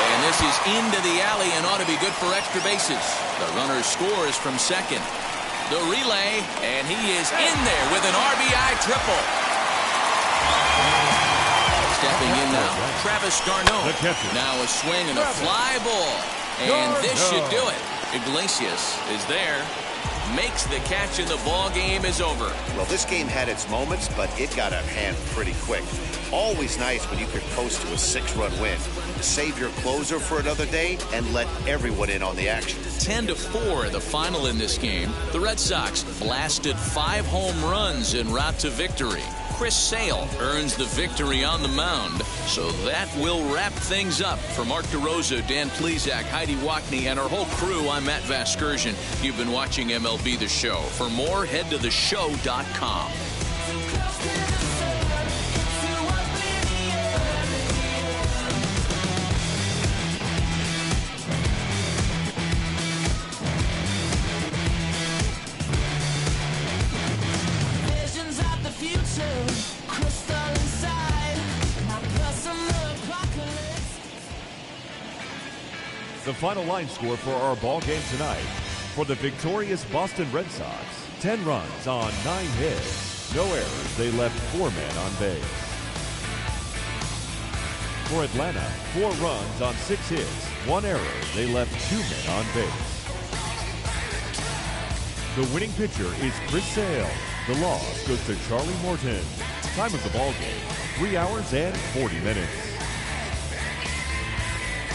And this is into the alley and ought to be good for extra bases. The runner scores from second. The relay, and he is in there with an RBI triple. Stepping in now, Travis Garneau. Now a swing and a fly ball. And this should do it. Iglesias is there. Makes the catch, and the ball game is over. Well, this game had its moments, but it got out of hand pretty quick. Always nice when you could coast to a 6-run win. Save your closer for another day and let everyone in on the action. 10-4 the final in this game. The Red Sox blasted 5 home runs en route to victory. Chris Sale earns the victory on the mound. So that will wrap things up. For Mark DeRosa, Dan Plesac, Heidi Wackney, and our whole crew, I'm Matt Vasgersian. You've been watching MLB The Show. For more, head to theshow.com. The final line score for our ball game tonight. For the victorious Boston Red Sox, 10 runs on 9 hits. No errors. They left 4 men on base. For Atlanta, 4 runs on 6 hits. 1 error. They left 2 men on base. The winning pitcher is Chris Sale. The loss goes to Charlie Morton. Time of the ball game, 3 hours and 40 minutes.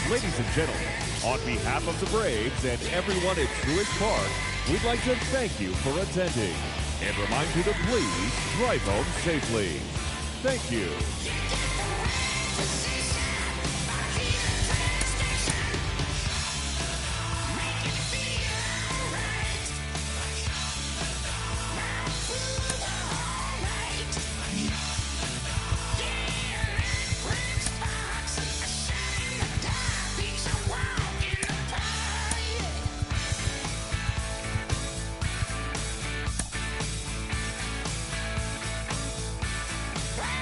Ladies and gentlemen, on behalf of the Braves and everyone at Truist Park, we'd like to thank you for attending and remind you to please drive home safely. Thank you.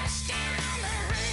Stand on the ring.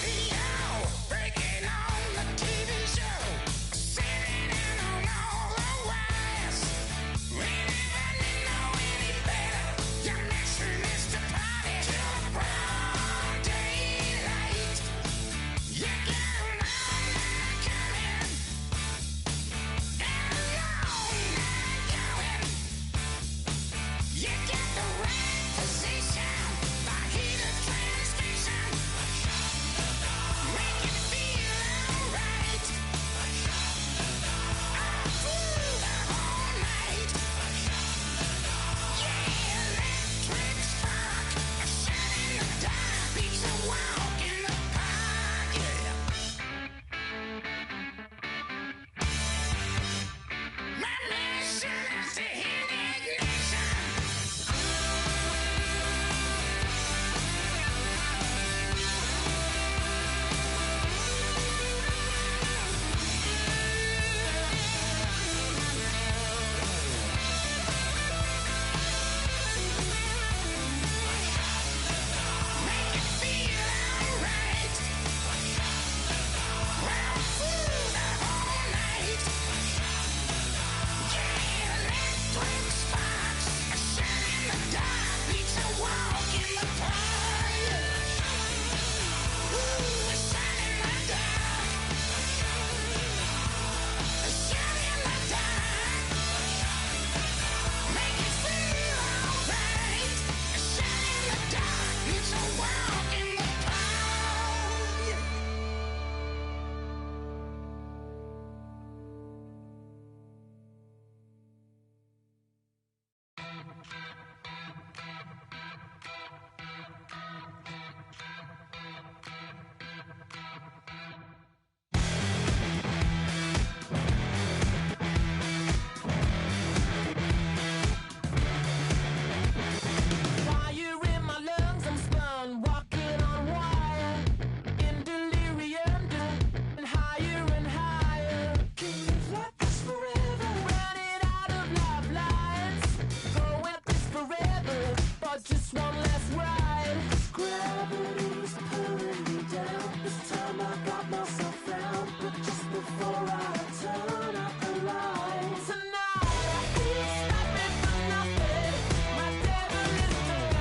let's ride. Gravity's pulling me down. This time I got myself found, but just before I turn out the lights tonight, I ain't stopping for nothing. My devil is turned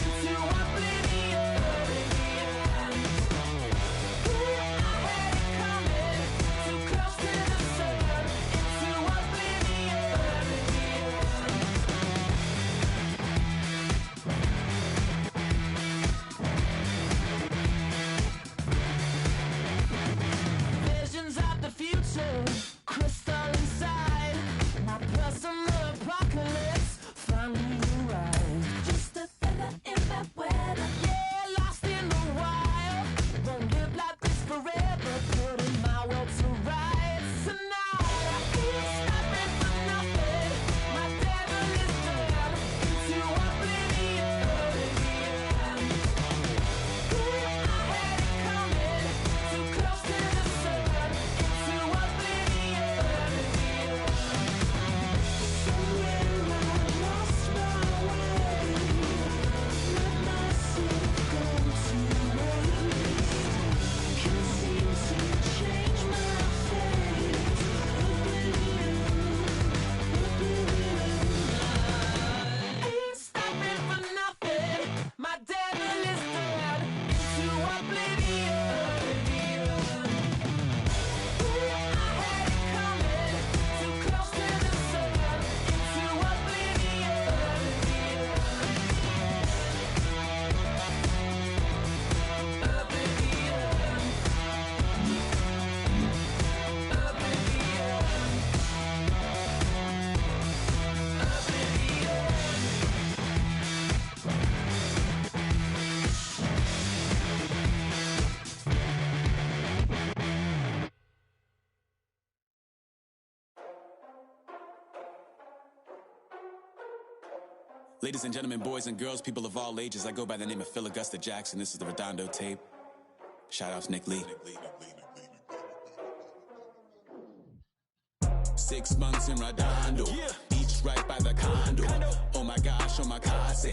into oblivion. I had it coming, too close to the sun, into oblivion. Visions of the future, crystal inside. My personal apocalypse finally arrived. Just a feather in that weather. Yeah, lost in the wild. Won't live like this forever. Putting my will to rights tonight. I ain't stopping for nothing. My devil is turned into oblivion. I had it coming, too close to the sun, into oblivion. Somewhere I lost my way, let myself go to waste. Can't seem to change my fate. Ain't stopping for nothing. My devil is turned into oblivion. I had it coming, too close to the sun, into Ladies and gentlemen, boys and girls, people of all ages, I go by the name of Phil Augusta Jackson. This is the Redondo tape. Shout outs Nick Lee. 6 months in Redondo, beach right by the condo. Oh my gosh, oh my case,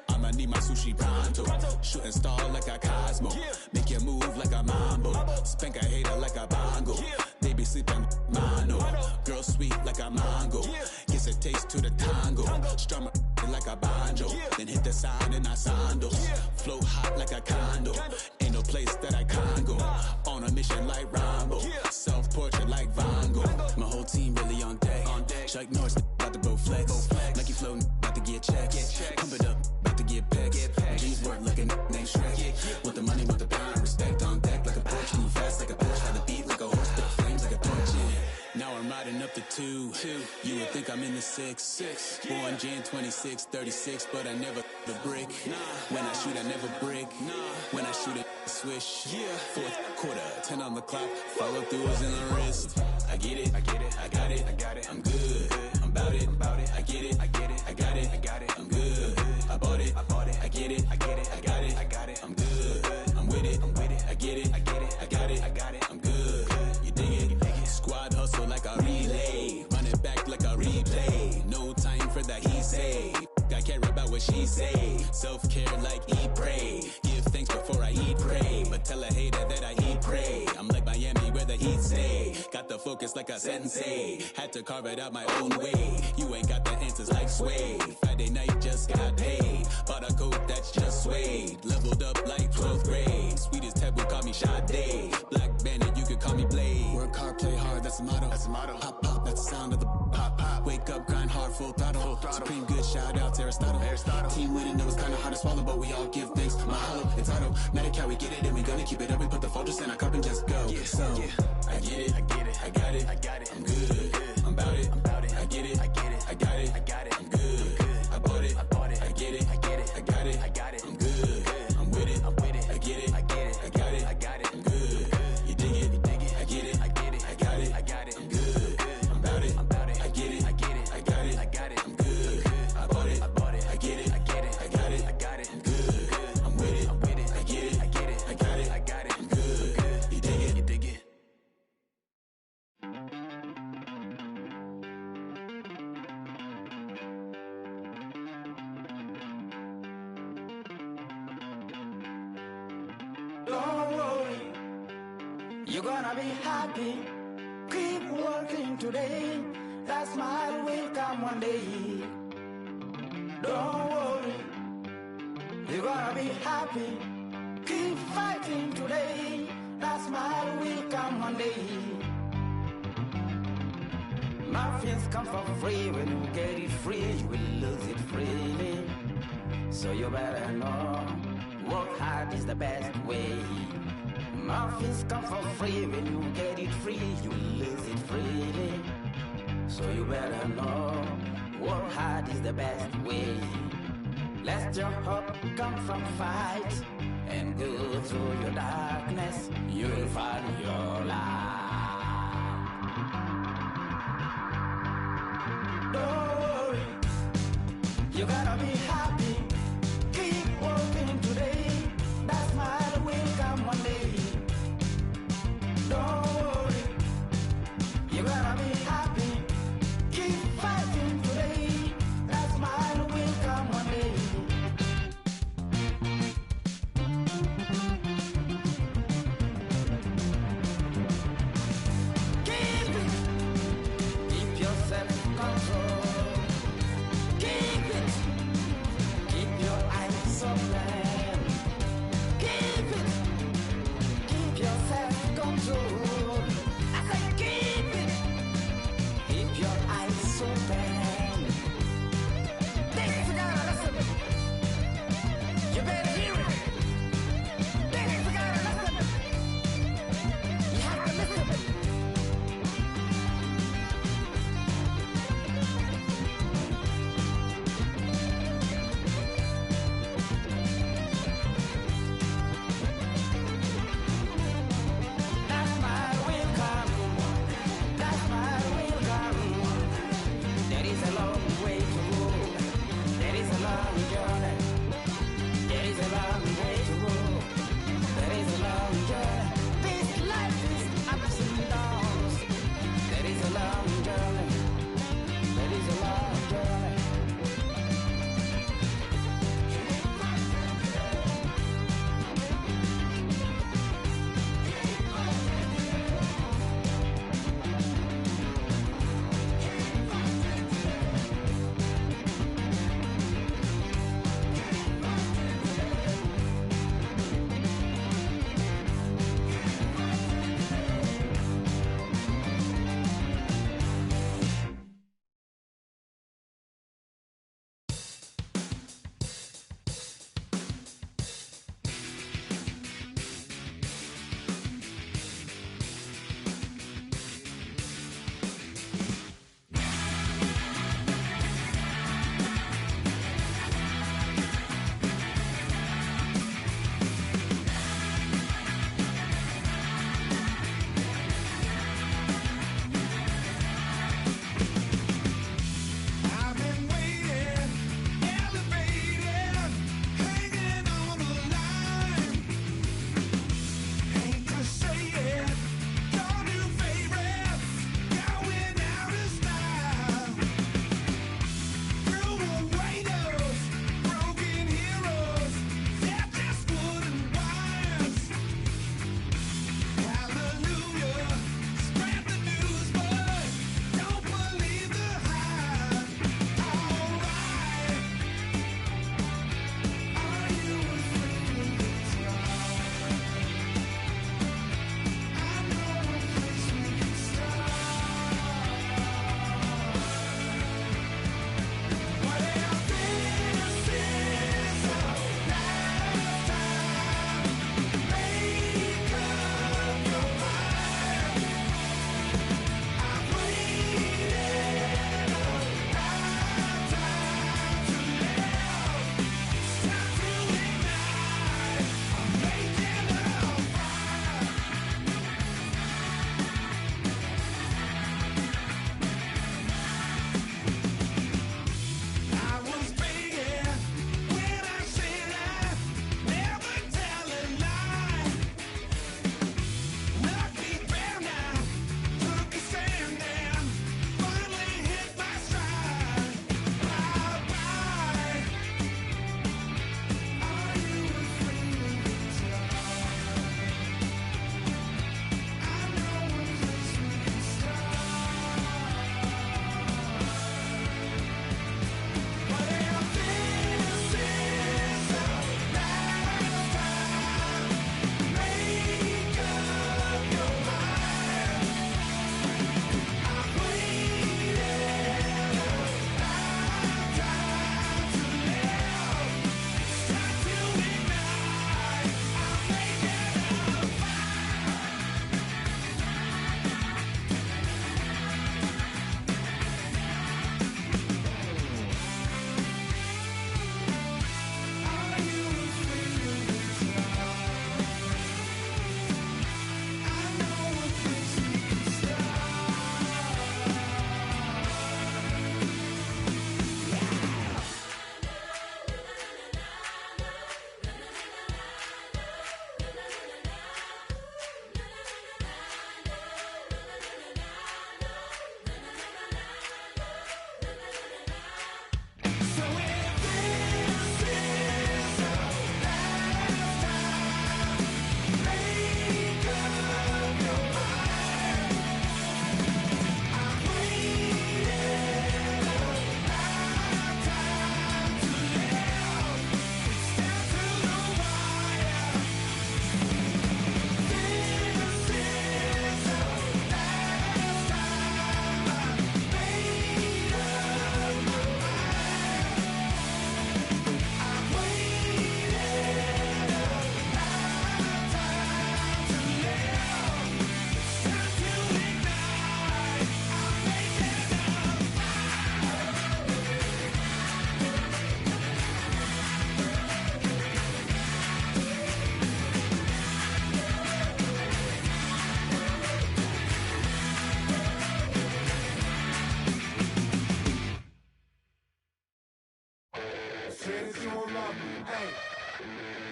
I'ma need my sushi pronto. Shooting star like a Cosmo, make you move like a mambo. Spank a hater like a bongo. They be sleeping mano. Girl sweet like a mango. Gets a taste to the tango. Strum like a banjo. Then hit the sound in our sandals. Flow hot like a condo. Ain't no place that I can't go. On a mission like Rambo. Self-portrait like Van Gogh. My whole team really on deck. Chuck Norris about to bow flex. Nike flow about to get checks. Pump it up, about to get pecs. My jeans work like a named Shrek. Want the money, want the pound. Respect on deck like a Porsche. Move fast like a Porsche. By the beat like a horse. Spit flames like a torch. Now I'm riding up the 2. You would think I'm in the 6. Born Jan 26, 36, but I never the brick. When I shoot, I never break. When I shoot it, swish. Fourth quarter, 10 on the clock. Follow throughs in the wrist. I get it, I got it. I'm good, I'm about it. I get it, I got it. I'm good, I bought it. I get it, I got it. I'm good, I'm with it. I get it, I got it. I'm good, you dig it. Squad hustle like a relay, run it back like a replay. No time for that he say. I care about what she say. Self-care like eat, pray. Give thanks before I eat, pray. But tell a hater that I eat, pray. I'm like Miami where the heat stay. Got the focus like a sensei. Had to carve it out my own way. You ain't got the answers like Sway. Friday night just got paid. Bought a coat that's just suede. Leveled up like 12th grade. Sweetest taboo, call me Sade. Black Bandit, you could call me Blade. Work hard, play hard, that's the motto. Pop, pop, that's the sound of the pop, pop. Wake up, grind hard, full throttle. Supreme good, shout out to Aristotle. Team winning, it was kinda hard to swallow, but we all give thanks. Mahalo, it's auto. Medical, we get it, and we gonna keep it up. We put the fortress in our cup and just go. So, I get it, I got it. I'm good, I'm about it. I get it, I got it. I'm good, I bought it. I get it, I got it. I'm good, I'm with it. I get it, I got it. I'm good, you dig it. I get it, I got it. I'm good, I'm about it. I get it, I got it. I'm good, I bought it. I get it, I got it. I'm good, I'm with it. I get it, I got it. I'm good, you dig it. You're gonna be happy. Keep working today. That smile will come one day. Don't worry. You're gonna be happy. Keep fighting today. That smile will come one day. Muffins come for free. When you get it free, you will lose it freely. So you better know, work hard is the best way. Muffins come for free. When you get it free, you will lose it freely. So you better know, work hard is the best way. Let your hope come from fight and go through your darkness. You will find your light. Don't worry, you gotta be happy. Keep working today. That smile will come one day. Don't worry, you gotta be happy. Keep fighting today. That smile will come one day. Keep it. Keep your self-control. Keep it.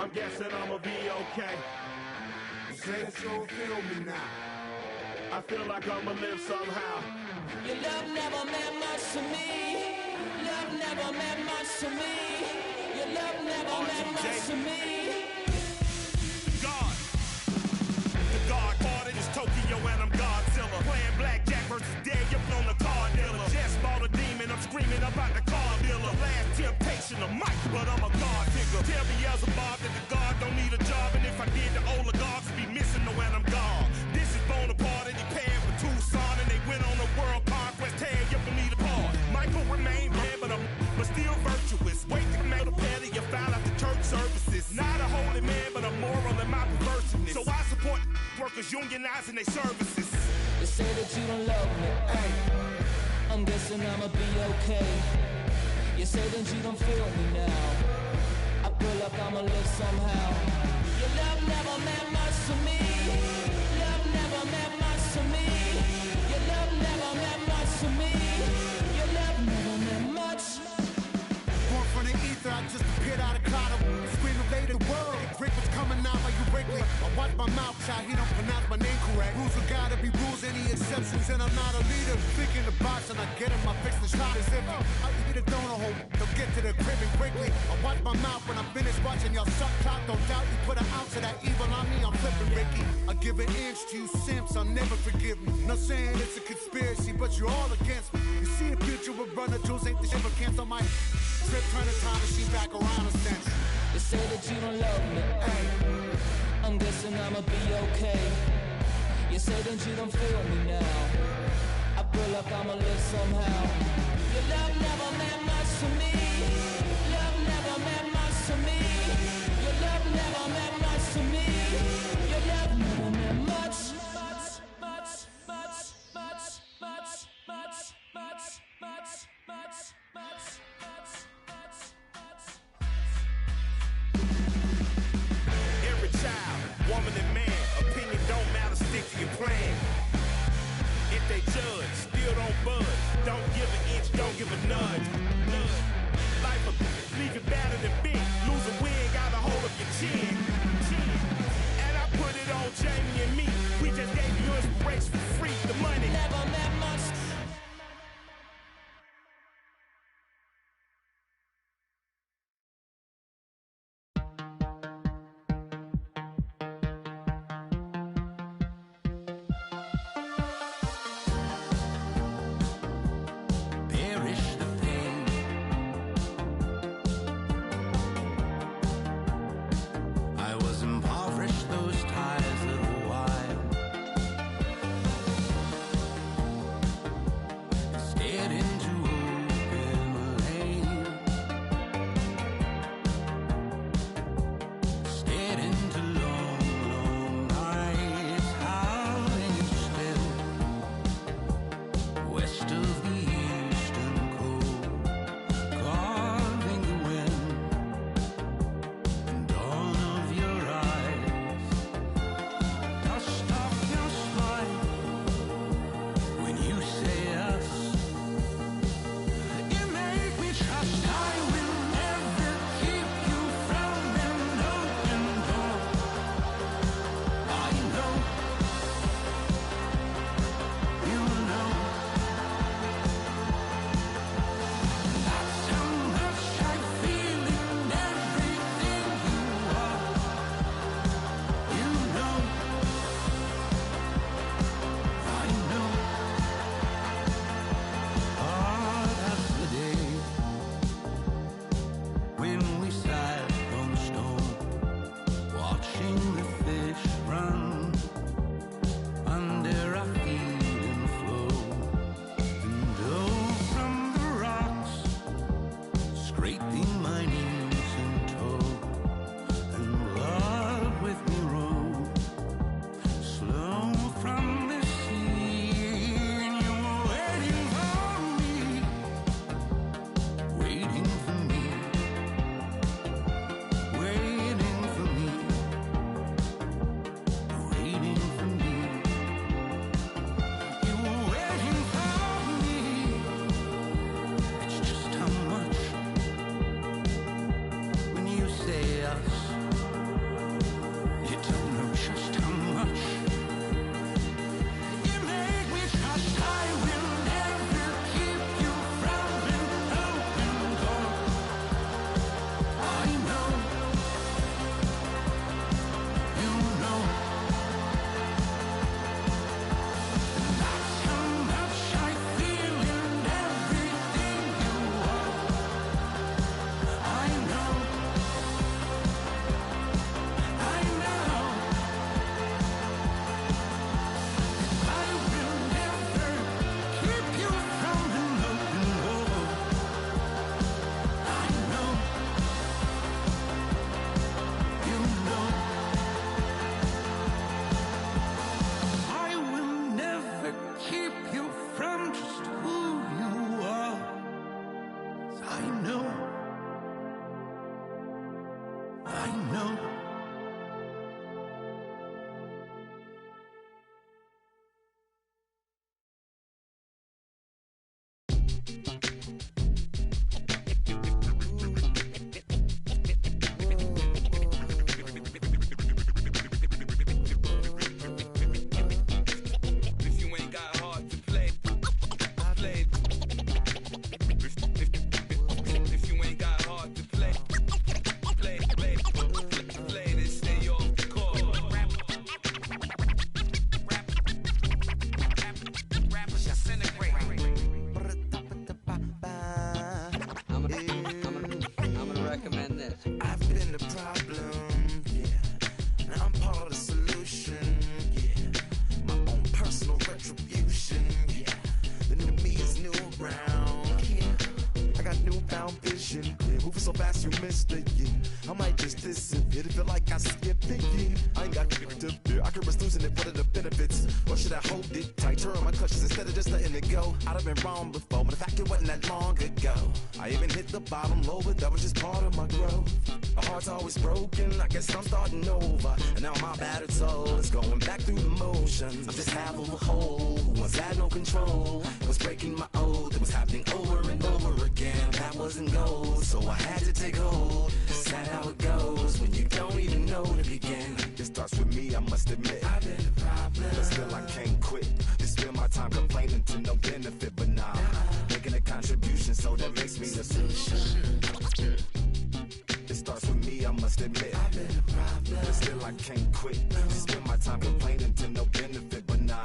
I'm guessing I'ma be okay. You say that you don't feel me now. I feel like I'ma live somehow. Your love never meant much to me. Love never meant much to me. Your love never meant much to me. God. The God parted is Tokyo and I'm Godzilla. Playing blackjack versus Daniel on the car dealer. Just bought a demon, I'm screaming about the car dealer. Last temptation of Mike, but I'm a God digger. Tell me as a Bob that the God don't need a job. And if I did, the oligarchs would be missing no when I'm gone. This is Bonaparte and he paired with Tucson. And they went on a world conquest, tear you for me to part. Michael remained red, but still virtuous. Wait to make a petty, you found out the church services. Not a holy man, but a moral in my perverseness. So I support workers unionizing their services. They say that you don't love me. Hey, I'm guessing I'ma be okay. You say that you don't feel me now. I feel like I'ma live somehow. Your love never meant much to me. Love never meant much to me. Your love never meant much to me. Your love never meant much. Born from the ether, I just appeared out of cloud. Screaming late the world. Drink was coming out like you Wrigley. I watch my mouth child, he don't pronounce my name correct. Rules will gotta be rules, any exceptions, and I'm not a leader. Think in the box and I get in my fix the shot as if I eat a donut hole. Don't get to the crib and quickly. I watch my mouth when I finish watching y'all suck clock. Don't doubt you put an ounce of that evil on me, I'm flipping Ricky. I give an inch to you simps, I'll never forgive me. Not saying it's a conspiracy, but you're all against me. You see a future with runner jewels, ain't the shit but cancel my trip, turn the time machine back around a sense. They say that you don't love me. Hey, I'm guessing I'ma be okay. You say that you don't feel me now. I feel like I'ma live somehow. Your love never meant much to me. Love never meant much to me. Your love never meant much to me. Your love never meant much. Every child, woman and man, opinion don't matter, stick to your plan. If they judge, still don't budge. Don't give an inch, don't give a nudge. I know. Bottom low, but that was just part of my growth. My heart's always broken, I guess I'm starting over. And now my battered soul is going back through the motions. I'm just half of a whole who once had no control. Was breaking my oath, it was happening over and over again. That wasn't gold, so I had to take hold. Is that how it goes when you don't even know to begin? It starts with me, I must admit. I've been a problem, but still I can't quit. Just spend my time complaining to no benefit, but nah. Making a contribution, so that makes me the solution. It starts with me, I must admit. I've been a problem, but still I can't quit. Just spend my time complaining to no benefit, but nah.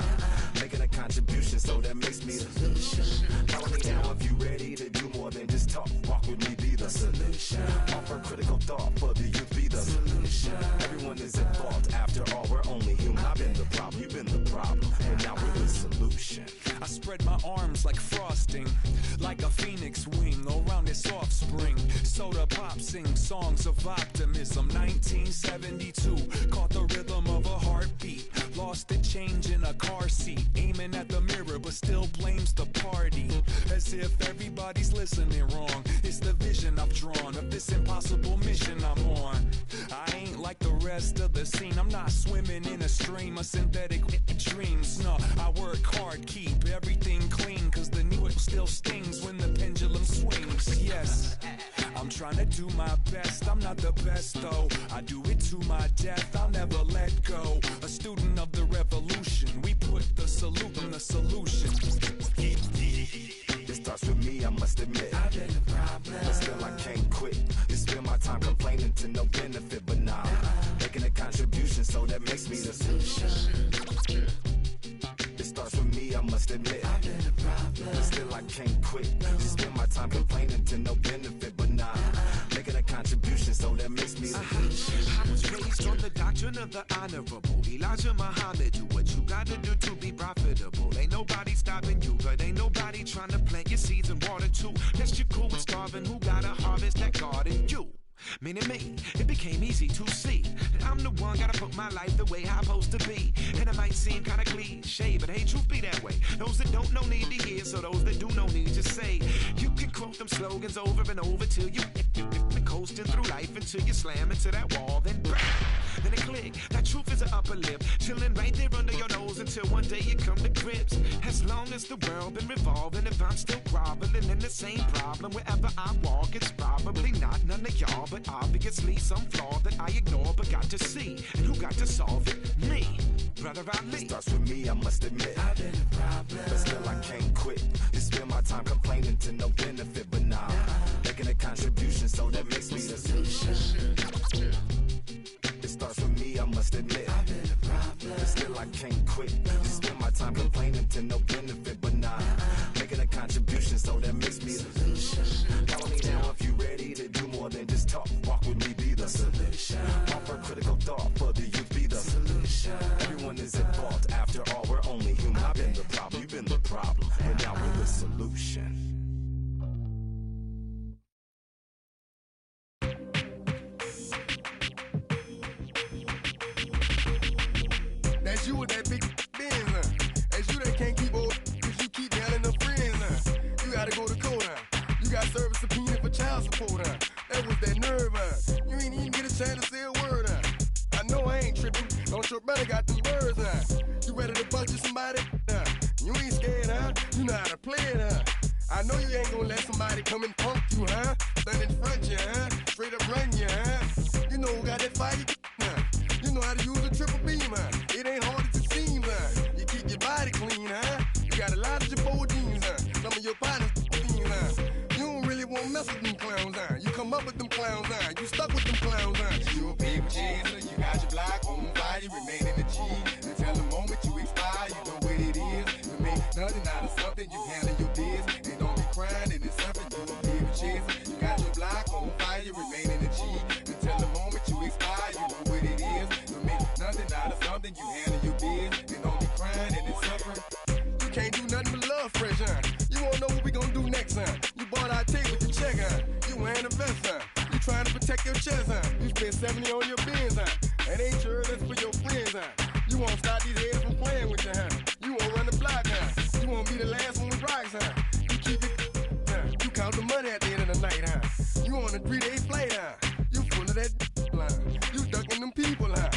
Making a contribution, so that makes me the solution. Follow me now if you ready to do more than just talk. Walk with me, be the solution. Offer critical thought for the youth, be the solution. Everyone is at fault, after all, we're only human. I've been the problem, you've been the problem, and now we're the solution. I spread my arms like frosting, like a phoenix wing around its offspring. Soda pop sing songs of optimism. 1972, caught the rhythm of a heartbeat. Lost the change in a car seat, aiming at the mirror but still blames the party. As if everybody's listening wrong. It's the vision I've drawn of this impossible mission I'm on. I ain't like the rest of the scene. I'm not swimming in a stream of synthetic dreams. No, I work hard, keep everything clean, cause the new still stings when the pendulum swings. Yes, I'm trying to do my best. I'm not the best though, I do it to my death. I'll never let go. A student of the revolution, we put the salute in the solution. It starts with me, I must admit. I've been a problem, but still I can't quit. Just spend my time complaining to no benefit, but nah. Making a contribution, so that makes me the solution. It starts with me, I must admit. I've been a problem, but still I can't quit. Just spend my time complaining to no benefit, but nah. Making a contribution, so that makes me the solution. I was raised on the doctrine of the honorable Elijah Muhammad. Do what you gotta do to be profitable. Ain't nobody stopping you, but ain't nobody trying to plant your seeds and water too. Unless you're cool with starving, who gotta harvest that garden? You. Meaning me, it became easy to see that I'm the one, gotta put my life the way I'm supposed to be. And it might seem kinda cliche, but hey, truth be that way. Those that don't know need to hear, so those that do know need to say. You can quote them slogans over and over till you coasting through life until you slam into that wall, then bang, then it click. That truth is an upper lip, chilling right there under your nose until one day you come to grips. As long as the world been revolving, if I'm still groveling in the same problem wherever I walk, it's probably not none of y'all, but obviously some flaw that I ignore but got to see. And who got to solve it? Me, brother Ali. It starts with me, I must admit. I've been a problem, but still I can't quit. Just spend my time complaining to no benefit, but nah. Making a contribution, so that makes me the solution. It starts with me, I must admit. I've been a problem, but still I can't quit. Just spend my time complaining to no benefit, but nah. Making a contribution, so that makes me the solution. Follow me now if you ready to do more than just talk. Walk with me, be the solution. Offer critical thought for the youth, be the solution. Everyone is at fault, after all, we're only human. I've been the problem, you've been the problem, and now we're the solution. That's you with that big Benz, huh? That's you that can't keep old, cause you keep nailing the friends, huh? You gotta go to court, huh? You got service subpoena for child support, huh? That was that nerve, huh? You ain't even get a chance had to say a word, huh? I know I ain't tripping. Don't your brother got them birds, huh? You ready to bust you somebody, huh? You ain't scared, huh? You know how to play it, huh? I know you ain't gonna let somebody come and punk you, huh? Stand in front you, huh? Straight up run you, huh? You know who got that fire, huh? You know how to use a triple beam, huh? It ain't hard as it seems, huh? You keep your body clean, huh? You got a lot of your bold jeans, huh? Some of your partners, huh? You don't really want to mess with them clowns, huh? You come up with them clowns, huh? You stuck with them clowns, huh? You a paper chaser, you got your block on fire, you remain in the G. Until the moment you expire, you know what it is. You make nothing out of something, you handle your biz. And don't be crying, and it's something you a paper chaser. You got your block on fire, you remain in the G. Until the moment you expire, you know what it is. You make nothing out of something, you handle your biz. And don't be crying, and it's suffering. You can't do nothing but love fresh, huh? You won't know what we gonna do next, huh? You bought our tape with your check, huh? You wearing a vest, huh? You trying to protect your chest, huh? You spent 70 on your bins, huh? That ain't sure that's for your friends, huh? You won't stop these heads from playing with you, huh? You won't run the block, huh? You won't be the last one with rocks, huh? You keep it, huh? You count the money at the end of the night, huh? You on a 3-day flight, huh? You full of that, huh? You ducking them people, huh?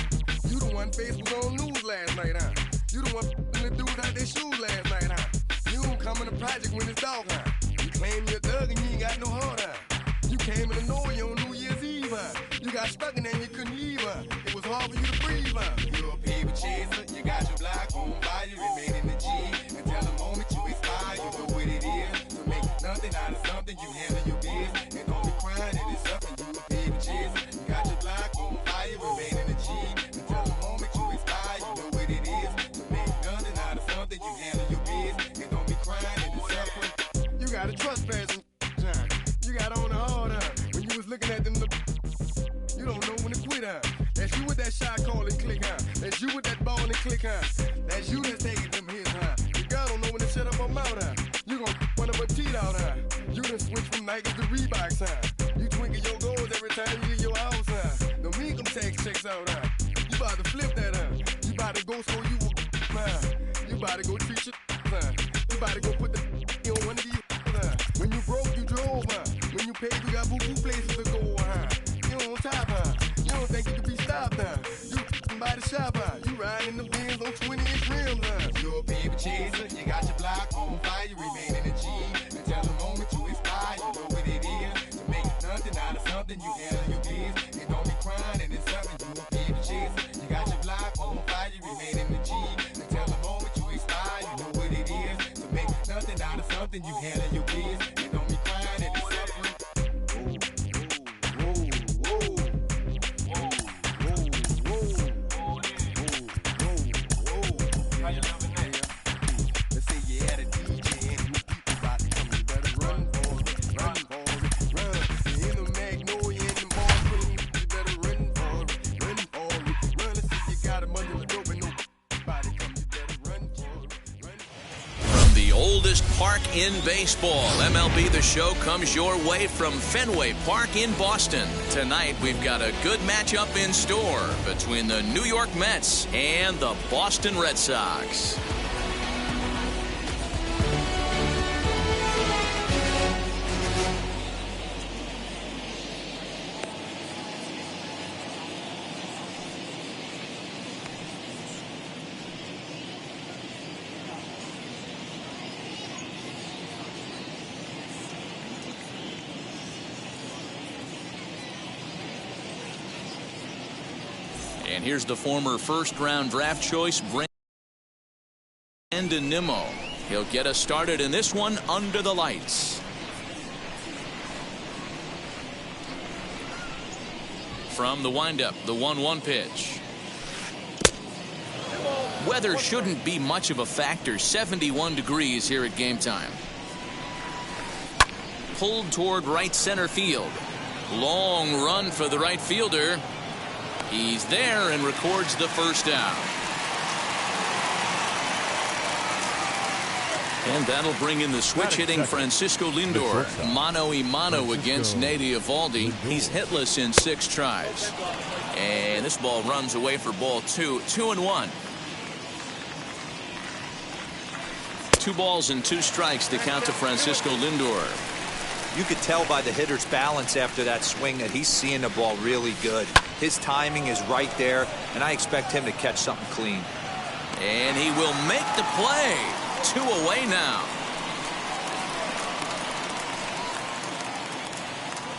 You the one face was on news last night, huh? You the one the dudes out their shoes last night, huh? You don't come in the project when it's dark, huh? You claim you're a thug and you ain't got no heart, huh? You came in the North on New Year's Eve, huh? You got stuck and then you couldn't leave, huh? It was hard for you to breathe, huh? You're a paper chaser, you got your block on fire, you remain in the G. Until the moment you expire, you know what it is. To make nothing out of something, you handle your biz. And don't be crying, and it's something, you a paper chaser. You got your block on fire, you remain in the G. Until the moment you expire, you know what it is. To make nothing out of something, you handle your biz. And don't be crying, and it's suffering. You got a trespassing, John. You got on the hard, huh? When you was looking at them, you don't know when to quit, huh? That's you with that shot call and click, huh? That's you with that ball and click, huh? That's you that's taking them hits, huh? The girl don't know when to shut up her mouth, huh? You gon' one of her teeth out, huh? You done switch from Nike to Reeboks, huh? You twinkle your goals every time you leave your house, huh? Don't make them tax checks out, huh? You about to flip that, huh? You about to go so you will, huh? You about to go treat your, huh? You about to go put the on one of these, huh? When you broke, you drove, huh? When you paid, you got boo-boo places to go, huh? You on top, huh? You don't think you can be stopped, huh? You by the shop, huh? You riding the Benz on 20-inch rims, huh? You're a paper chaser, you got your block on fire, you remain in the G. Until the moment you expire, you know what it is. To make nothing out of something, you handle your biz. And don't be crying, and it's something, you a paper chaser. You got your block on fire, you remain in the G. Until the moment you expire, you know what it is. To make nothing out of something, you handle your biz. And don't be crying, and it's suffering. Park in baseball. MLB The Show comes your way from Fenway Park in Boston. Tonight, we've got a good matchup in store between the New York Mets and the Boston Red Sox. And here's the former first-round draft choice, Brandon Nimmo. He'll get us started in this one under the lights. From the windup, the 1-1 pitch. Weather shouldn't be much of a factor. 71 degrees here at game time. Pulled toward right center field. Long run for the right fielder. He's there and records the first down. And that'll bring in the switch hitting Francisco Lindor. Mano y mano against Nate Eovaldi. He's hitless in 6 tries. And this ball runs away for ball 2. 2-1. 2 balls and 2 strikes to count to Francisco Lindor. You could tell by the hitter's balance after that swing that he's seeing the ball really good. His timing is right there, and I expect him to catch something clean. And he will make the play. 2 away now.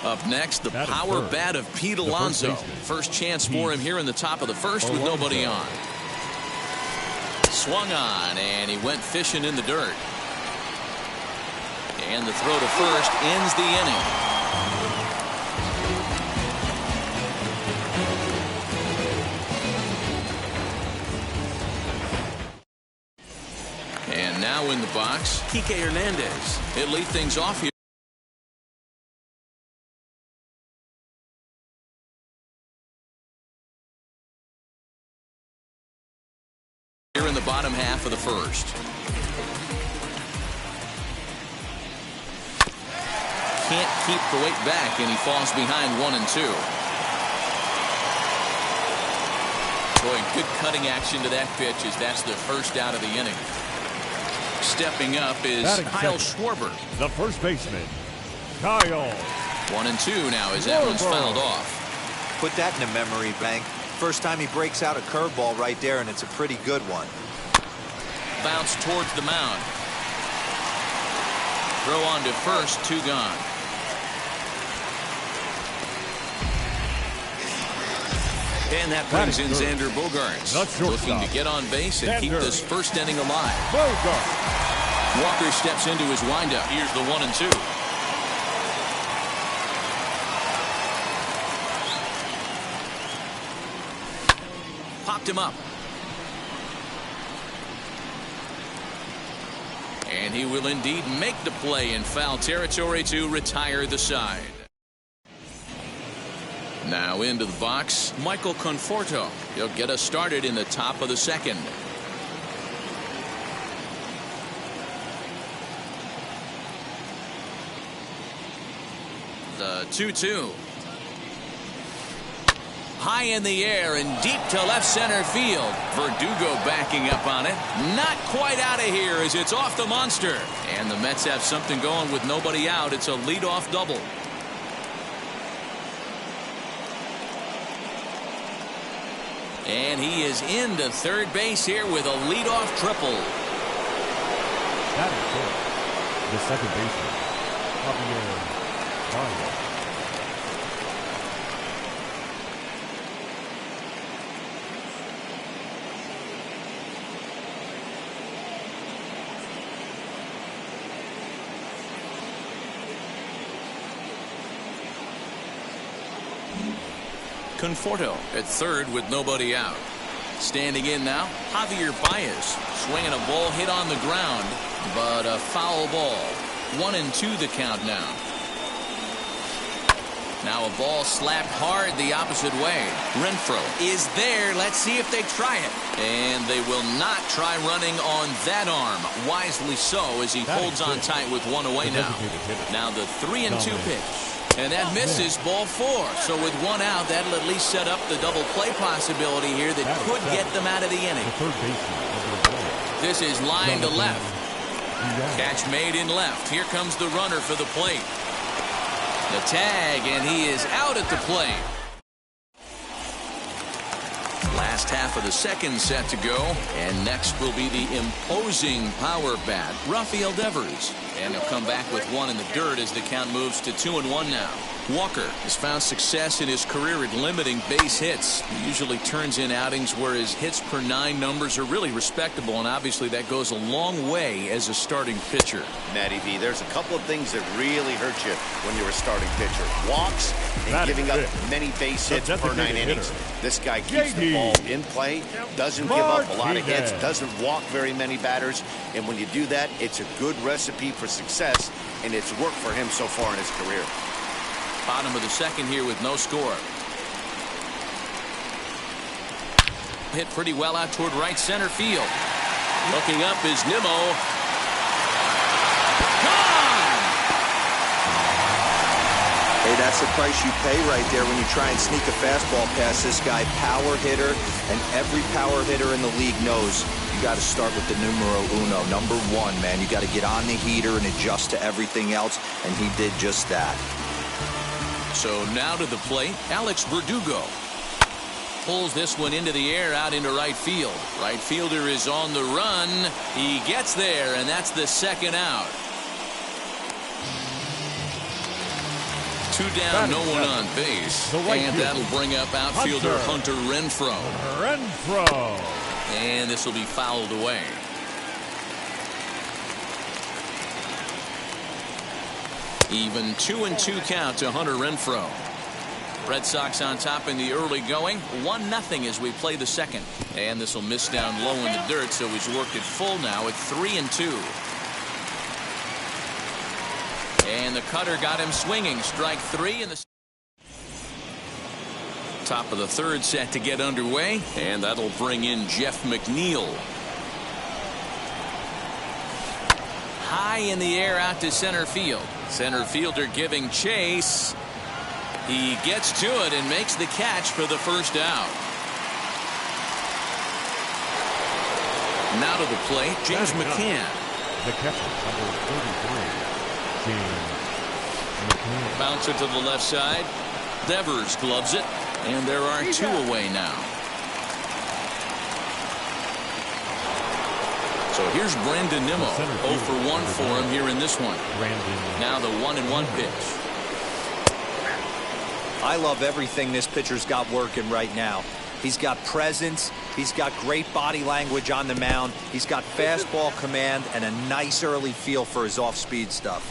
Up next, the power bat of Pete Alonso. First chance for him here in the top of the first with nobody on. Swung on, and he went fishing in the dirt. And the throw to first ends the inning. And now in the box, Kike Hernandez. He'll lead things off here. Here in the bottom half of the first. Can't keep the weight back, and he falls behind 1 and 2. Boy, good cutting action to that pitch as that's the first out of the inning. Stepping up is Kyle Schwarber. The first baseman, Kyle. 1 and 2 now as that one's fouled off. Put that in the memory bank. First time he breaks out a curveball right there, and it's a pretty good one. Bounce towards the mound. Throw on to first, 2 gone. And that brings in Xander Bogaerts, looking to get on base and keep this first inning alive. Walker steps into his windup. Here's the 1 and 2. Popped him up. And he will indeed make the play in foul territory to retire the side. Now into the box, Michael Conforto. He'll get us started in the top of the second. The 2-2. High in the air and deep to left center field. Verdugo backing up on it. Not quite out of here as it's off the monster. And the Mets have something going with nobody out. It's a leadoff double. And he is into third base here with a leadoff triple. That is good. The second baseman, Javier Baez. Conforto at third with nobody out. Standing in now, Javier Baez. Swinging a ball hit on the ground, but a foul ball. 1 and 2 the count now. Now a ball slapped hard the opposite way. Renfroe is there. Let's see if they try it. And they will not try running on that arm. Wisely so as he holds on tight with 1 away now. Now the 3 and 2 pitch. And that misses, ball 4. So with 1 out, that'll at least set up the double play possibility here that could get them out of the inning. This is line to left. Catch made in left. Here comes the runner for the plate. The tag, and he is out at the plate. Last half of the second set to go, and next will be the imposing power bat, Rafael Devers. And he'll come back with 1 in the dirt as the count moves to 2 and 1 now. Walker has found success in his career at limiting base hits. He usually turns in outings where his hits per 9 numbers are really respectable, and obviously that goes a long way as a starting pitcher. Matty V, there's a couple of things that really hurt you when you're a starting pitcher. Walks and giving up many base hits per 9 innings. This guy keeps the ball in play, doesn't give up a lot of hits, doesn't walk very many batters, and when you do that, it's a good recipe for success, and it's worked for him so far in his career. Bottom of the second here with no score. Hit pretty well out toward right center field. Looking up is Nimmo. Hey, that's the price you pay right there when you try and sneak a fastball past this guy. Power hitter, and every power hitter in the league knows you got to start with the numero uno, number one, man. You got to get on the heater and adjust to everything else, and he did just that. So now to the plate, Alex Verdugo. Pulls this one into the air out into right field. Right fielder is on the run. He gets there, and that's the second out. 2 down, no one on base. And that'll bring up outfielder Hunter Renfroe. And this will be fouled away. Even 2-2 count to Hunter Renfroe. Red Sox on top in the early going. 1-0 as we play the second. And this will miss down low in the dirt, so he's worked it full now at 3-2. And the cutter got him swinging. Strike 3 in the top of the third set to get underway. And that'll bring in Jeff McNeil. High in the air out to center field. Center fielder giving chase. He gets to it and makes the catch for the first out. Now to the plate, James McCann. The catcher, number 33, James McCann. Bouncer to the left side. Devers gloves it, and there are 2 away now. So here's Brandon Nimmo. 0 for 1 for him here in this one. Now the 1-1 pitch. I love everything this pitcher's got working right now. He's got presence. He's got great body language on the mound. He's got fastball command and a nice early feel for his off-speed stuff.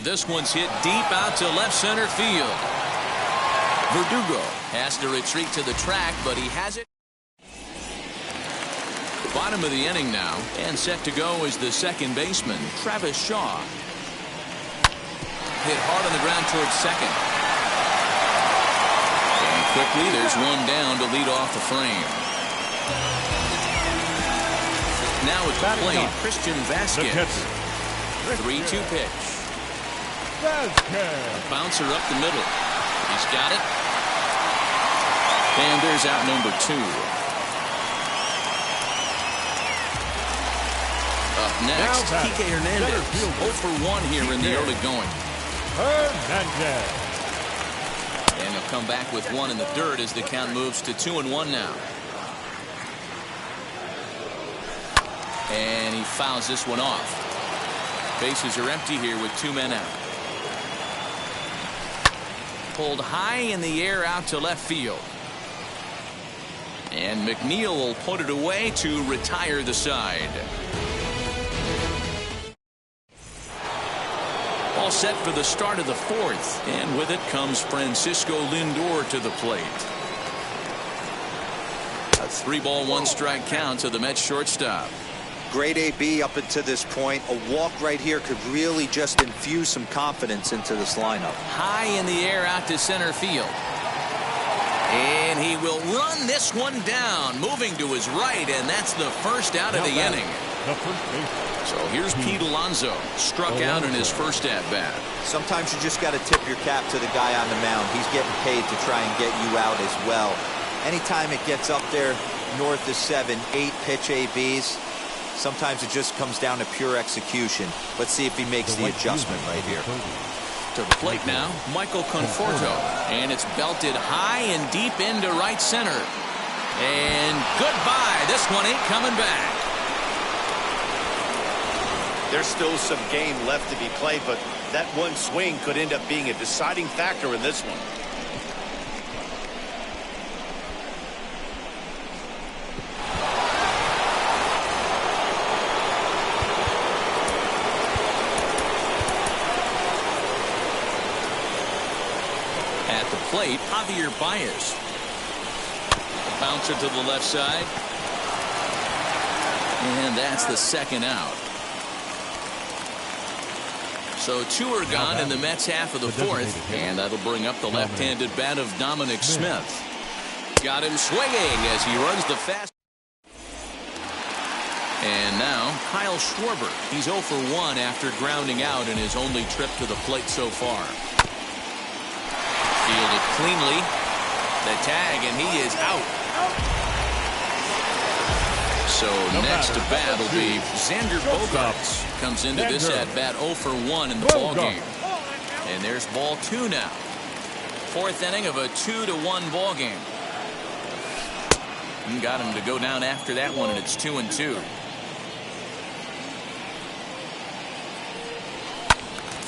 This one's hit deep out to left center field. Verdugo has to retreat to the track, but he has it. Bottom of the inning now, and set to go is the second baseman, Travis Shaw. Hit hard on the ground towards second. And quickly, there's one down to lead off the frame. Now at the plate, Christian Vasquez. 3-2 pitch. A bouncer up the middle. He's got it. And there's out number 2. Up next, Kike Hernandez. 0 for 1 here in the early going. And he'll come back with 1 in the dirt as the count moves to 2-1 now. And he fouls this one off. Bases are empty here with 2 men out. Pulled high in the air out to left field. And McNeil will put it away to retire the side. All set for the start of the 4th, and with it comes Francisco Lindor to the plate. A 3-ball 1-strike count to the Mets shortstop. Great AB up until this point. A walk right here could really just infuse some confidence into this lineup. High in the air out to center field. And he will run this one down, moving to his right, and that's the first out of the inning. So here's Pete Alonso, struck out in his first at-bat. Sometimes you just got to tip your cap to the guy on the mound. He's getting paid to try and get you out as well. Anytime it gets up there north of 7, 8 pitch ABs, sometimes it just comes down to pure execution. Let's see if he makes the adjustment right here. To the plate now, Michael Conforto. And it's belted high and deep into right center. And goodbye. This one ain't coming back. There's still some game left to be played, but that one swing could end up being a deciding factor in this one. At the plate, Javier Baez. A bouncer to the left side. And that's the second out. So 2 are gone in the Mets half of the 4th, and that'll bring up the left-handed bat of Dominic Smith. Got him swinging as he runs the fast. And now Kyle Schwarber. He's 0 for 1 after grounding out in his only trip to the plate so far. Fielded cleanly. The tag, and he is out. So next to bat will be Xander Bogaerts. Comes into this at bat 0 for 1 in the ball game. And there's ball 2 now. Fourth inning of a 2-1 ball game. And got him to go down after that one, and it's 2-2.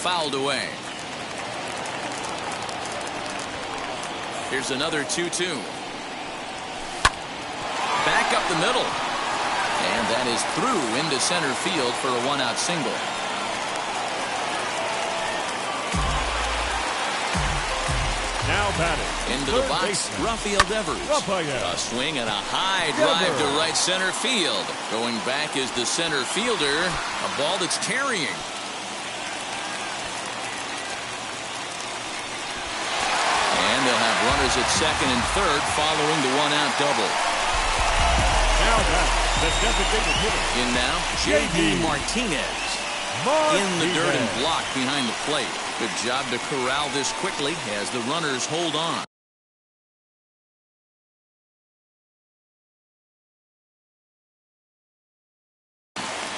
Fouled away. Here's another 2-2. Back up the middle. And that is through into center field for a 1-out single. Now batting. Into the box, Rafael Devers. A swing and a high drive to right center field. Going back is the center fielder. A ball that's carrying. And they'll have runners at second and third following the 1-out double. Now batting. The designated hitter. In now, J.D. Martinez. In the dirt and blocked behind the plate. Good job to corral this quickly as the runners hold on.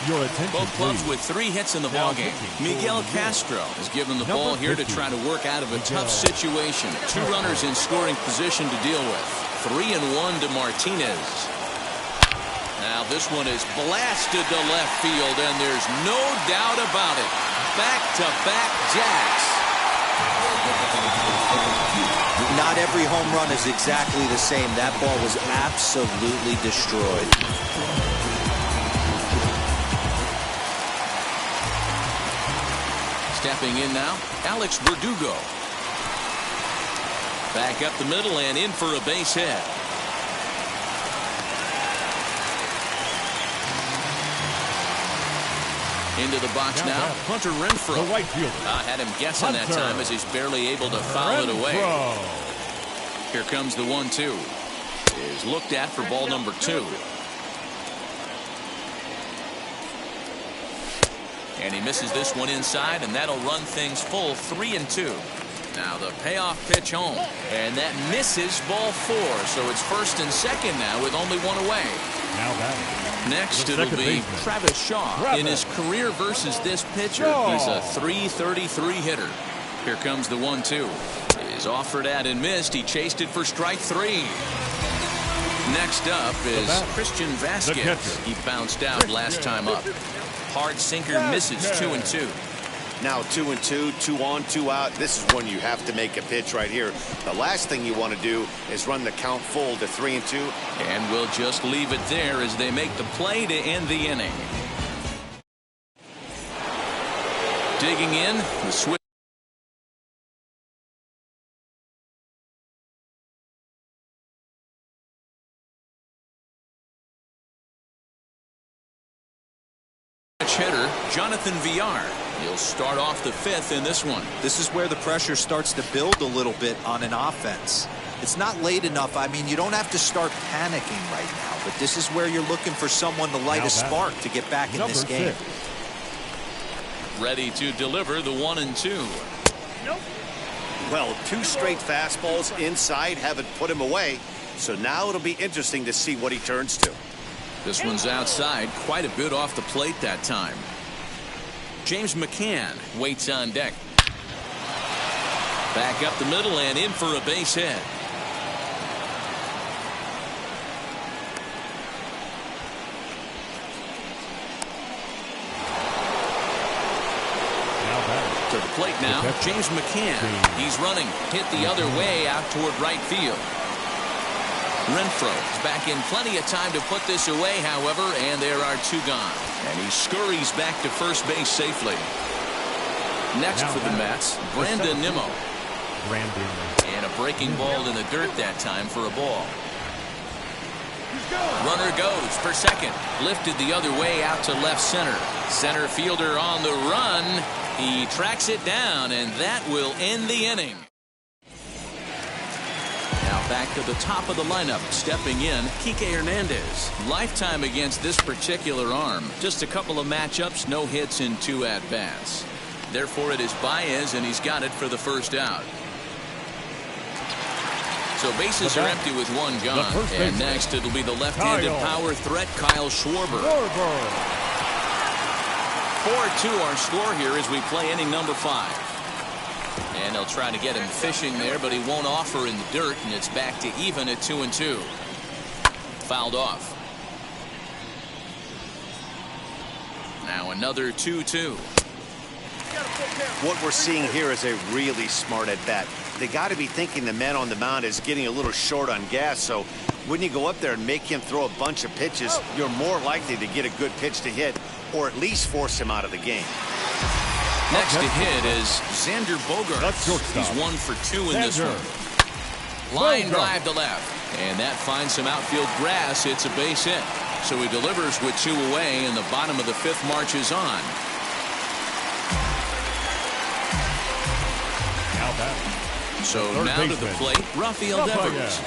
Your attention, both clubs please. with 3 hits in the ballgame. Miguel Castro is given the ball here to try to work out of a tough situation. 2 runners in scoring position to deal with. 3-1 to Martinez. Now this one is blasted to left field, and there's no doubt about it. Back-to-back jacks. Not every home run is exactly the same. That ball was absolutely destroyed. Stepping in now, Alex Verdugo. Back up the middle and in for a base hit. Into the box now, Hunter Renfroe. The right fielder. I had him guessing that time as he's barely able to foul it away. Here comes the 1-2. Is looked at for ball number 2. And he misses this one inside, and that'll run things full 3-2. Now the payoff pitch home, and that misses ball 4. So it's first and second now with only 1 away. Now batting. Next, it'll be Travis Shaw. In his career versus this pitcher, he's a .333 hitter. Here comes the 1-2. Is offered at and missed. He chased it for strike 3. Next up is Christian Vasquez. He bounced out last time up. Hard sinker misses 2-2. Now 2-2, 2 on, 2 out. This is when you have to make a pitch right here. The last thing you want to do is run the count full to 3-2. And we'll just leave it there as they make the play to end the inning. Digging in, the switch hitter, Jonathan Villar. He'll start off the 5th in this one. This is where the pressure starts to build a little bit on an offense. It's not late enough. I mean, you don't have to start panicking right now, but this is where you're looking for someone to light a spark to get back in this game. Ready to deliver the 1-2. Nope. Well, 2 straight fastballs inside haven't put him away, so now it'll be interesting to see what he turns to. This one's outside, quite a bit off the plate that time. James McCann waits on deck. Back up the middle and in for a base hit. To the plate now, James McCann. He's running, hit the other way out toward right field. Renfroe is back in plenty of time to put this away, however, and there are 2 gone. And he scurries back to first base safely. Next for the Mets, Brandon Nimmo. And a breaking ball in the dirt that time for a ball. Runner goes for second. Lifted the other way out to left center. Center fielder on the run. He tracks it down, and that will end the inning. Now Back to the top of the lineup, stepping in, Kike Hernandez. Lifetime against this particular arm. Just a couple of matchups, no hits in 2 at-bats. Therefore, it is Baez, and he's got it for the first out. So bases are empty with 1 gone. And next, it'll be the left-handed power threat, Kyle Schwarber. 4-2 our score here as we play inning number 5. And they'll try to get him fishing there, but he won't offer in the dirt, and it's back to even at 2-2. Fouled off. Now another 2-2. What we're seeing here is a really smart at bat. They got to be thinking the man on the mound is getting a little short on gas, so when you go up there and make him throw a bunch of pitches, you're more likely to get a good pitch to hit, or at least force him out of the game. Next to hit is Xander Bogaerts. He's 1 for 2 in this one. Line drive to left, and that finds some outfield grass. It's a base hit. So he delivers with 2 away, and the bottom of the 5th marches on. So now to the plate, Rafael Devers.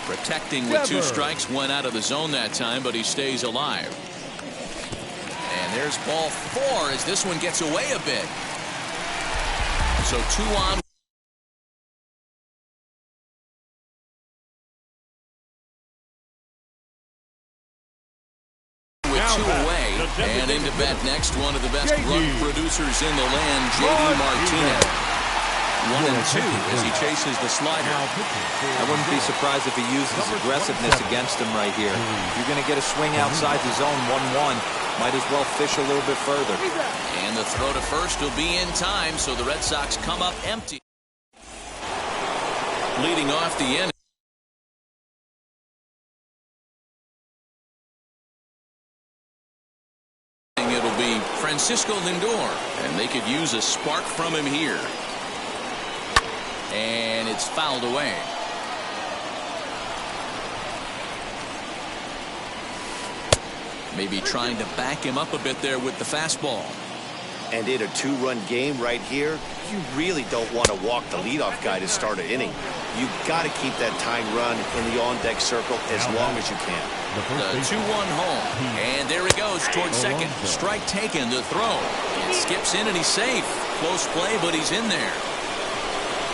Protecting with 2 strikes, went out of the zone that time, but he stays alive. And there's ball 4 as this one gets away a bit. So 2 on. With 2 away. And into bat next, one of the best run producers in the land, J.D. Martinez. 1 and 2 as he chases the slider. I wouldn't be surprised if he used his aggressiveness against him right here. You're going to get a swing outside the zone 1-1. Might as well fish a little bit further. And the throw to first will be in time, so the Red Sox come up empty. Leading off the inning. It'll be Francisco Lindor, and they could use a spark from him here. And it's fouled away. Maybe trying to back him up a bit there with the fastball. And in a 2-run game right here, you really don't want to walk the leadoff guy to start an inning. You've got to keep that tying run in the on-deck circle as long as you can. The 2-1 home. And there he goes towards second. Strike taken, the throw. It skips in and he's safe. Close play, but he's in there.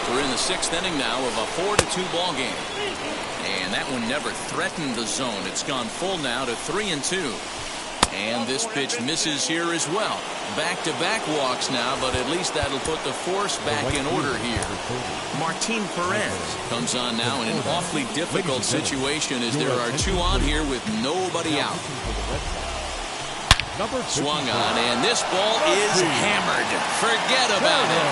We're in the 6th inning now of a 4-2 ball game. And that one never threatened the zone. It's gone full now to 3-2. And this pitch misses here as well. Back-to-back walks now, but at least that'll put the force back in order here. Martin Perez comes on now in an awfully difficult situation as there are 2 on here with nobody out. Swung on, and this ball is hammered. Forget about it.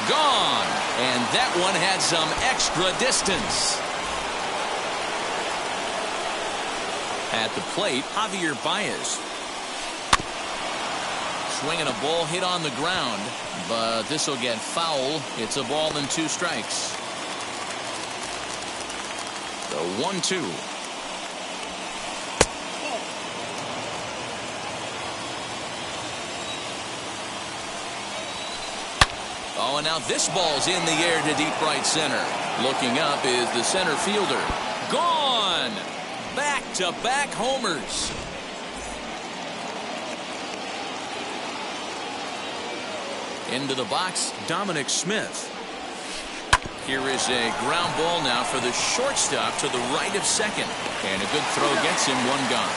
Gone. And that one had some extra distance. At the plate, Javier Baez. Swinging a ball hit on the ground, but this will get foul. It's a ball and 2 strikes. The 1-2. Oh, and now this ball's in the air to deep right center. Looking up is the center fielder. Gone! Back-to-back homers. Into the box, Dominic Smith. Here is a ground ball now for the shortstop to the right of second. And a good throw gets him 1 gone.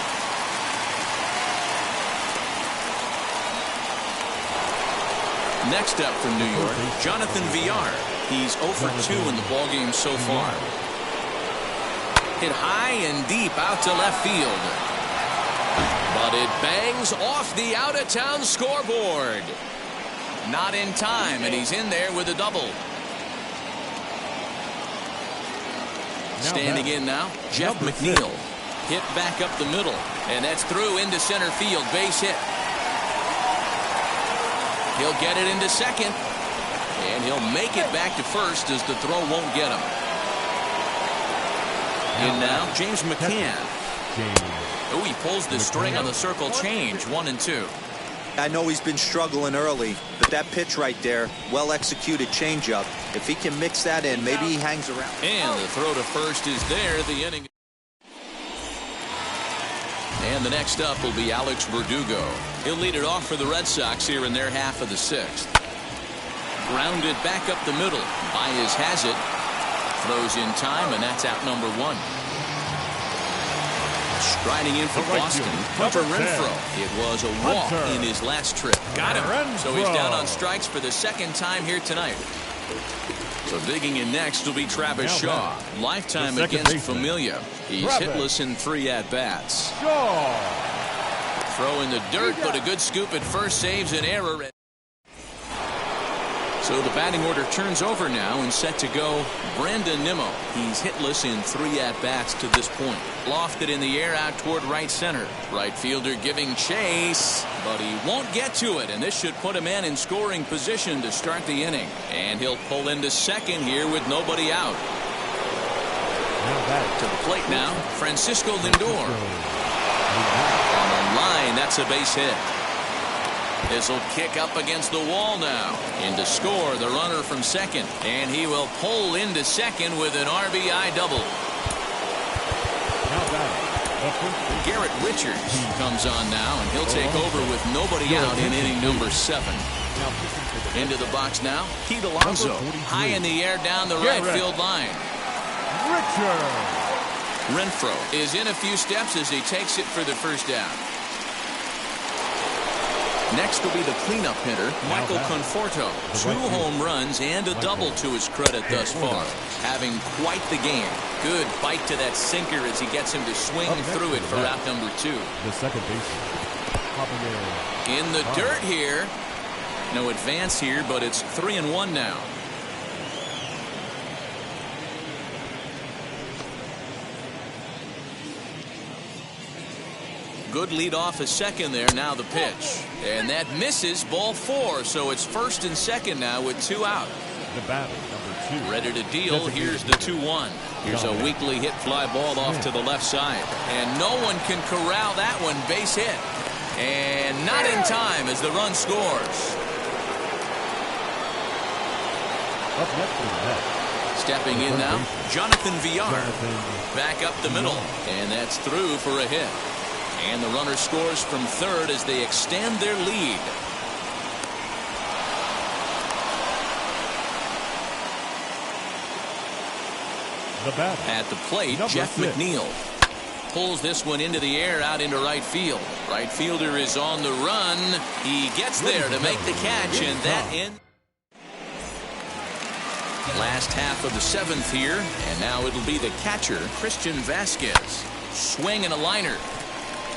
Next up from New York, Jonathan Villar. He's 0 for 2 in the ballgame so far. Hit high and deep out to left field. But it bangs off the out-of-town scoreboard. Not in time, and he's in there with a double. Standing in now, Jeff McNeil. Hit back up the middle, and that's through into center field. Base hit. He'll get it into second, and he'll make it back to first as the throw won't get him. In now, James McCann. Oh, he pulls the string on the circle change. 1 and 2. I know he's been struggling early, but that pitch right there, well-executed changeup. If he can mix that in, maybe he hangs around. And the throw to first is there. The inning. And the next up will be Alex Verdugo. He'll lead it off for the Red Sox here in their half of the sixth. Grounded back up the middle. Baez has it. Throws in time, and that's out number one. Striding in for Boston, Hunter Renfroe. It was a walk in his last trip. Got him. So he's down on strikes for the second time here tonight. So digging in next will be Travis Shaw. Lifetime against Familia. He's hitless in 3 at-bats. Throw in the dirt, but a good scoop at first saves an error. So the batting order turns over now and set to go Brandon Nimmo. He's hitless in 3 at-bats to this point. Lofted in the air out toward right center. Right fielder giving chase, but he won't get to it, and this should put a man in scoring position to start the inning. And he'll pull into second here with nobody out. To the plate now, Francisco Lindor. On the line, that's a base hit. This will kick up against the wall now. In to score the runner from second. And he will pull into second with an RBI double. Garrett Richards comes on now, and he'll take over with nobody out in inning number 7. Into the box now, Pete Alonso. High in the air down the right field line. Renfroe is in a few steps as he takes it for the first down. Next will be the cleanup hitter, Michael Conforto. 2 home runs and a double to his credit thus far. Having quite the game. Good bite to that sinker as he gets him to swing through it for out number 2. The second baseman. In the dirt here. No advance here, but it's 3-1 now. Good lead off a second there. Now the pitch. And that misses, ball 4. So it's first and second now with 2 out. The batter, number 2. Ready to deal. Here's the 2-1. Here's a weakly hit fly ball off to the left side. And no one can corral that one. Base hit. And not in time as the run scores. Stepping in now, Jonathan Villar. Back up the middle. And that's through for a hit. And the runner scores from third as they extend their lead. At the plate, Jeff McNeil pulls this one into the air out into right field. Right fielder is on the run. He gets there to make the catch, and that ends. Last half of the 7th here, and now it'll be the catcher, Christian Vasquez. Swing and a liner.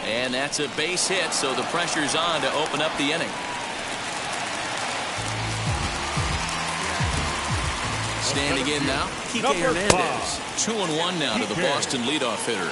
And that's a base hit, so the pressure's on to open up the inning. Standing in now, Kike Hernandez. 2-1 now to the Boston leadoff hitter.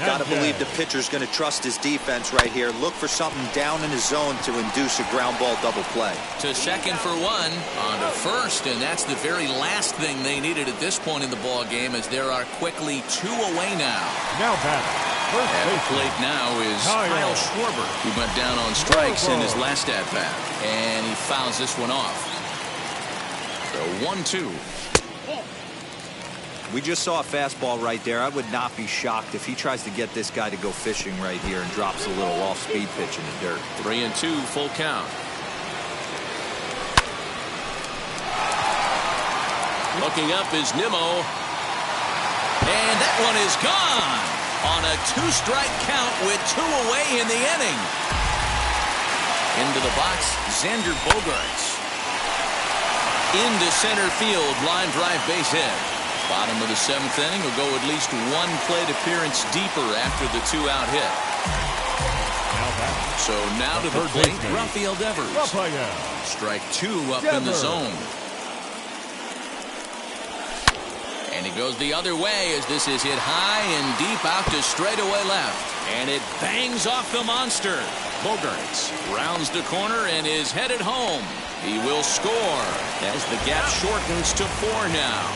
Got to believe the pitcher's going to trust his defense right here. Look for something down in his zone to induce a ground ball double play. To second for 1, on to first, and that's the very last thing they needed at this point in the ball game, as there are quickly 2 away now. Now batting. At the plate now is Kyle Schwarber, who went down on strikes in his last at-bat, and he fouls this one off. So 1-2. We just saw a fastball right there. I would not be shocked if he tries to get this guy to go fishing right here and drops a little off-speed pitch in the dirt. 3-2, full count. Looking up is Nimmo. And that one is gone on a 2-strike count with 2 away in the inning. Into the box, Xander Bogaerts. Into center field, line drive base hit. Bottom of the 7th inning will go at least 1 plate appearance deeper after the 2-out hit. So now to the plate, Rafael Devers. Strike 2 up in the zone. And he goes the other way as this is hit high and deep out to straightaway left. And it bangs off the monster. Bogaerts rounds the corner and is headed home. He will score as the gap shortens to 4 now.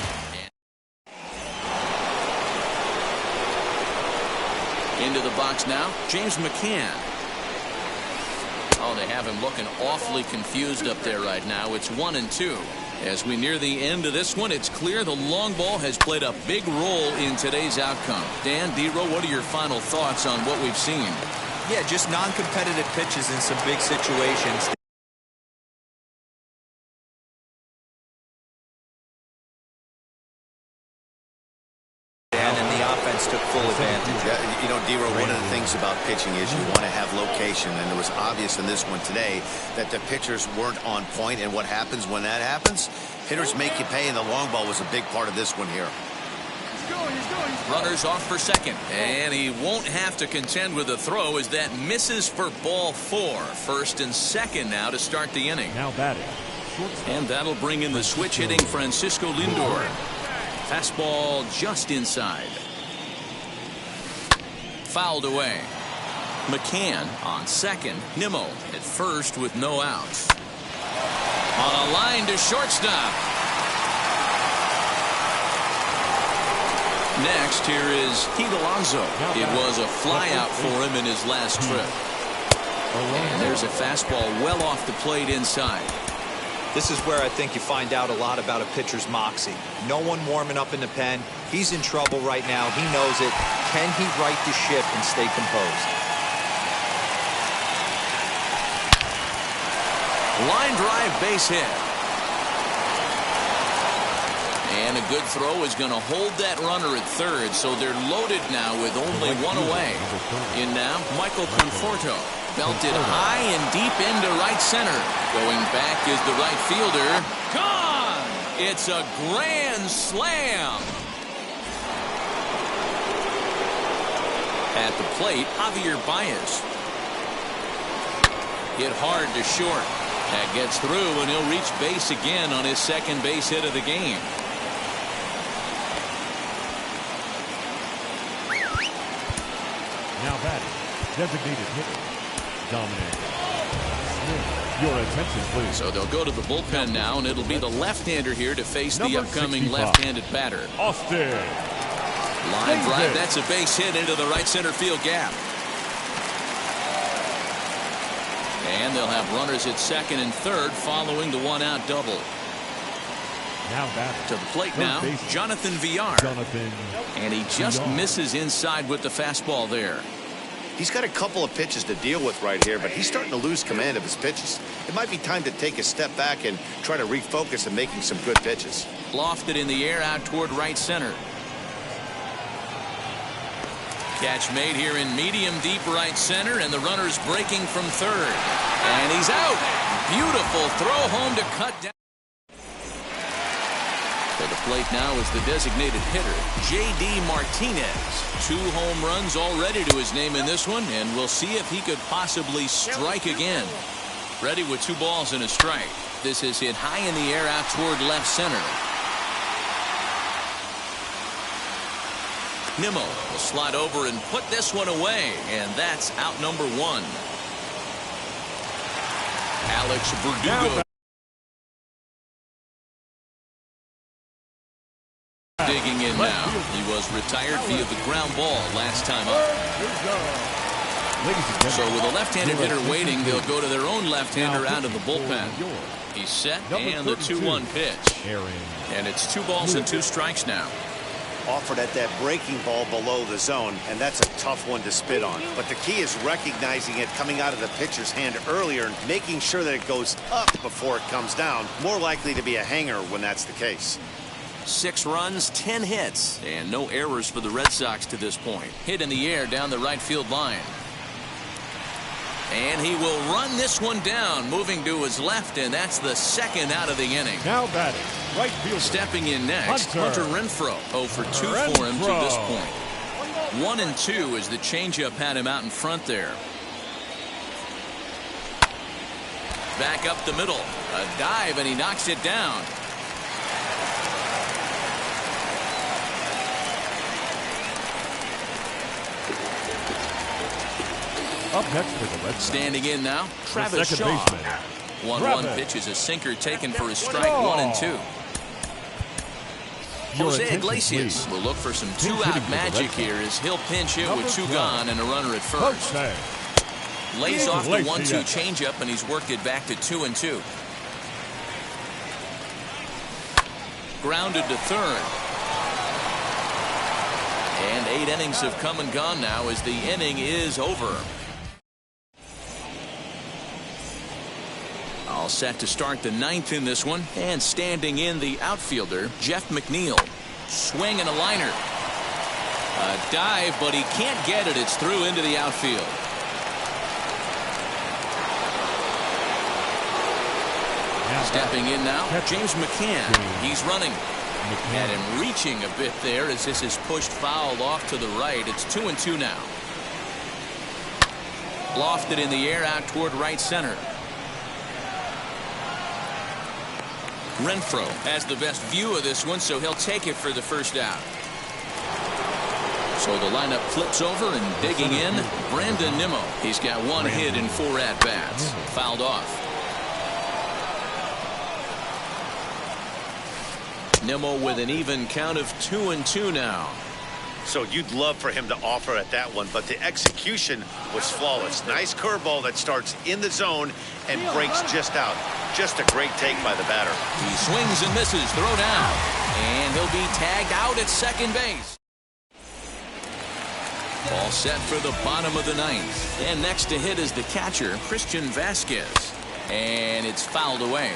Into the box now, James McCann. Oh, they have him looking awfully confused up there right now. It's 1-2. As we near the end of this one, it's clear the long ball has played a big role in today's outcome. Dan, D-Row, what are your final thoughts on what we've seen? Yeah, just non-competitive pitches in some big situations. Took full advantage. Yeah, you know, D-Row, one of the things about pitching is you want to have location, and it was obvious in this one today that the pitchers weren't on point, and what happens when that happens? Hitters make you pay, and the long ball was a big part of this one here. Runners off for second, and he won't have to contend with a throw as that misses for ball 4. First and second now to start the inning. Now batting. And that'll bring in the switch hitting Francisco Lindor. Fastball just inside. Fouled away. McCann on second. Nimmo at first with no outs. On a line to shortstop. Next, here is Pete Alonso. It was a flyout for him in his last trip. And there's a fastball well off the plate inside. This is where I think you find out a lot about a pitcher's moxie. No one warming up in the pen. He's in trouble right now. He knows it. Can he right the ship and stay composed? Line drive base hit. And a good throw is going to hold that runner at third, so they're loaded now with only one away. In now, Michael Conforto. Belted high and deep into right center. Going back is the right fielder. Gone! It's a grand slam. At the plate, Javier Baez. Hit hard to short. That gets through, and he'll reach base again on his second base hit of the game. Now batting, designated hitter, Dominic. Your attention, please. So they'll go to the bullpen now, and it'll be the left-hander here to face the upcoming 65. left-handed batter. Austin. Line drive, that's a base hit into the right center field gap. And they'll have runners at second and third following the one-out double. Now batting. To the plate now, Jonathan Villar. And he just misses inside with the fastball there. He's got a couple of pitches to deal with right here, but he's starting to lose command of his pitches. It might be time to take a step back and try to refocus on making some good pitches. Lofted in the air out toward right center. Catch made here in medium deep right center, and the runner's breaking from third. And he's out. Beautiful throw home to cut down. To the plate now is the designated hitter, J.D. Martinez. 2 home runs already to his name in this one, and we'll see if he could possibly strike again. Ready with 2 balls and a strike. This is hit high in the air out toward left center. Nimmo will slide over and put this one away, and that's out number 1. Alex Verdugo digging in now. He was retired via the ground ball last time up. So with a left-handed hitter waiting, they'll go to their own left-hander out of the bullpen. He's set, and the 2-1 pitch. And it's 2 balls and 2 strikes now. Offered at that breaking ball below the zone, and that's a tough one to spit on. But the key is recognizing it coming out of the pitcher's hand earlier and making sure that it goes up before it comes down. More likely to be a hanger when that's the case. 6 runs, 10 hits, and no errors for the Red Sox to this point. Hit in the air down the right field line. And he will run this one down, moving to his left, and that's the second out of the inning. Now batting, right fielder. Stepping in next, Hunter Renfroe. 0 for 2 for him to this point. 1 and 2 as the changeup had him out in front there. Back up the middle. A dive, and he knocks it down. Up next for the Red Sox. Standing in now, Travis Shaw. 1-1 pitch is a sinker taken for a strike. 1 and 2. Jose Iglesias will look for some 2-out magic here as he'll pinch hit with 2 gone and a runner at first. Lays off the 1-2 changeup, and he's worked it back to 2-2. Grounded to third. And 8 innings have come and gone now as the inning is over. All set to start the 9th in this one. And standing in the outfielder, Jeff McNeil. Swing and a liner. A dive, but he can't get it. It's through into the outfield. Stepping in now, James McCann. He's running. And reaching a bit there as this is pushed foul off to the right. It's 2-2 now. Lofted in the air out toward right center. Renfroe has the best view of this one, so he'll take it for the first out. So the lineup flips over and digging in, Brandon Nimmo. He's got 1 hit in 4 at-bats. Fouled off. Nimmo with an even count of 2-2 now. So you'd love for him to offer at that one, but the execution was flawless. Nice curveball that starts in the zone and breaks just out. Just a great take by the batter. He swings and misses, throw down, and he'll be tagged out at second base. All set for the bottom of the 9th. And next to hit is the catcher, Christian Vasquez. And it's fouled away.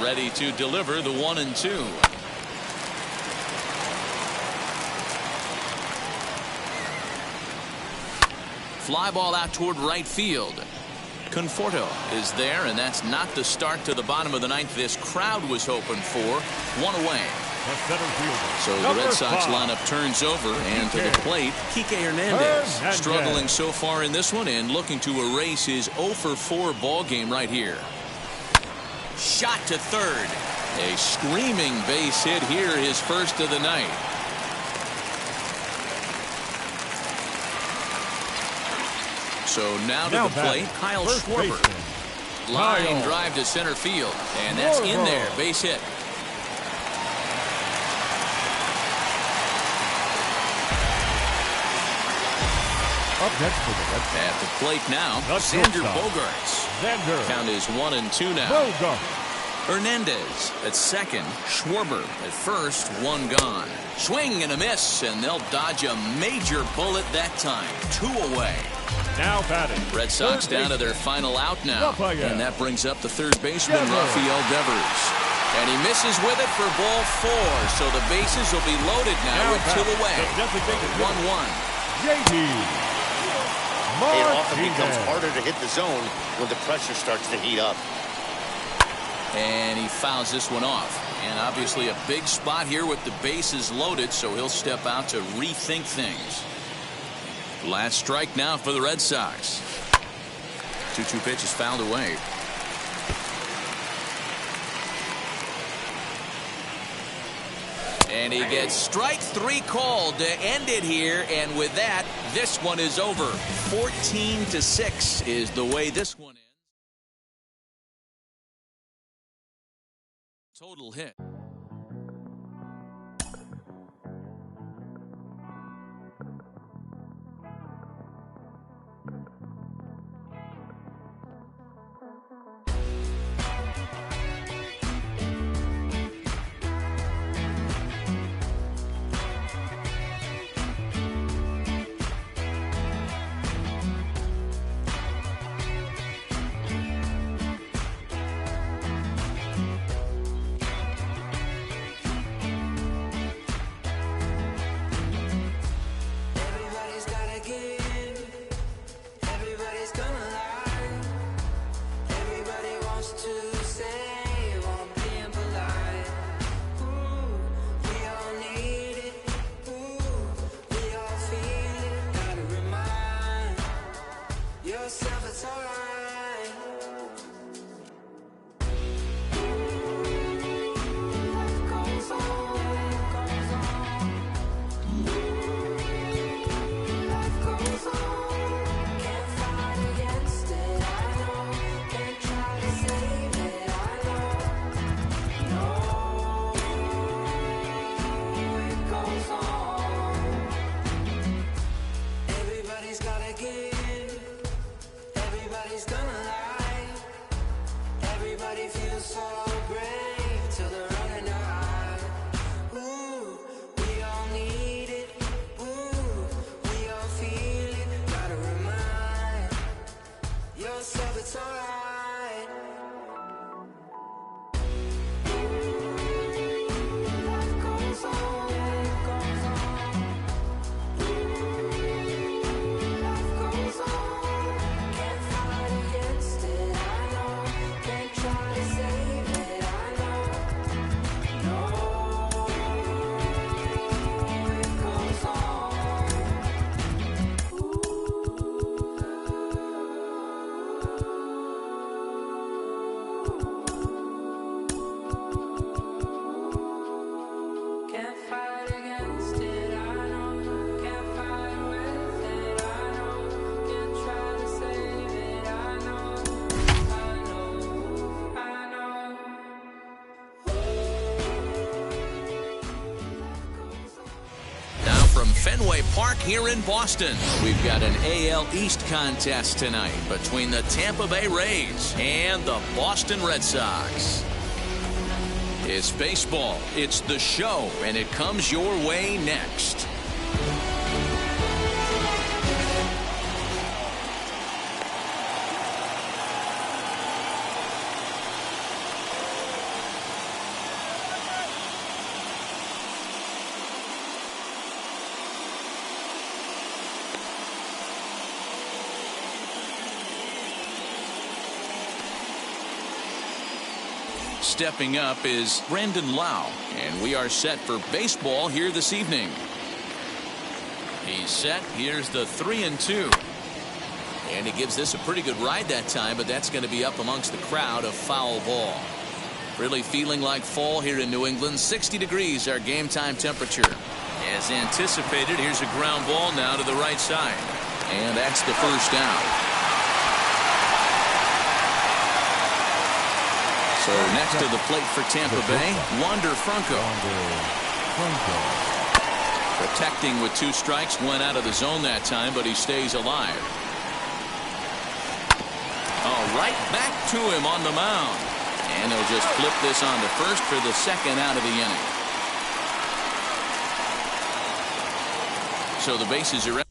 Ready to deliver the 1-2. Fly ball out toward right field. Conforto is there, and that's not the start to the bottom of the 9th this crowd was hoping for. 1 away. So the Red Sox lineup turns over, and to the plate, Kike Hernandez. Struggling so far in this one and looking to erase his 0-for-4 ball game right here. Shot to third. A screaming base hit here, his first of the night. So now to the plate, Kyle Schwarber. Line drive to center field, and that's in there, base hit. Up next for the Red Sox. At the plate now, Xander Bogaerts. Count is 1-2 now. Hernandez at second. Schwarber at first. 1 gone. Swing and a miss, and they'll dodge a major bullet that time. 2 away. Now batting. Red Sox down to their final out now. And that brings up the third baseman, Rafael Devers. And he misses with it for ball 4. So the bases will be loaded now with 2 away. 1-1. JD. It often becomes harder to hit the zone when the pressure starts to heat up. And he fouls this one off. And obviously a big spot here with the bases loaded, so he'll step out to rethink things. Last strike now for the Red Sox. 2-2 pitch is fouled away. And he gets strike 3 called to end it here, and with that, this one is over. 14-6 is the way this one ends. Total hit. Fenway Park here in Boston. We've got an AL East contest tonight between the Tampa Bay Rays and the Boston Red Sox. It's baseball, it's the show, and it comes your way next. Stepping up is Brandon Lau, and we are set for baseball here this evening. He's set. Here's the 3-2. And he gives this a pretty good ride that time, but that's going to be up amongst the crowd, a foul ball. Really feeling like fall here in New England. 60 degrees our game time temperature. As anticipated, here's a ground ball now to the right side. And that's the first down. So next to the plate for Tampa Bay, Wander Franco. Protecting with 2 strikes, went out of the zone that time, but he stays alive. Oh, right back to him on the mound. And he'll just flip this on to first for the second out of the inning. So the bases are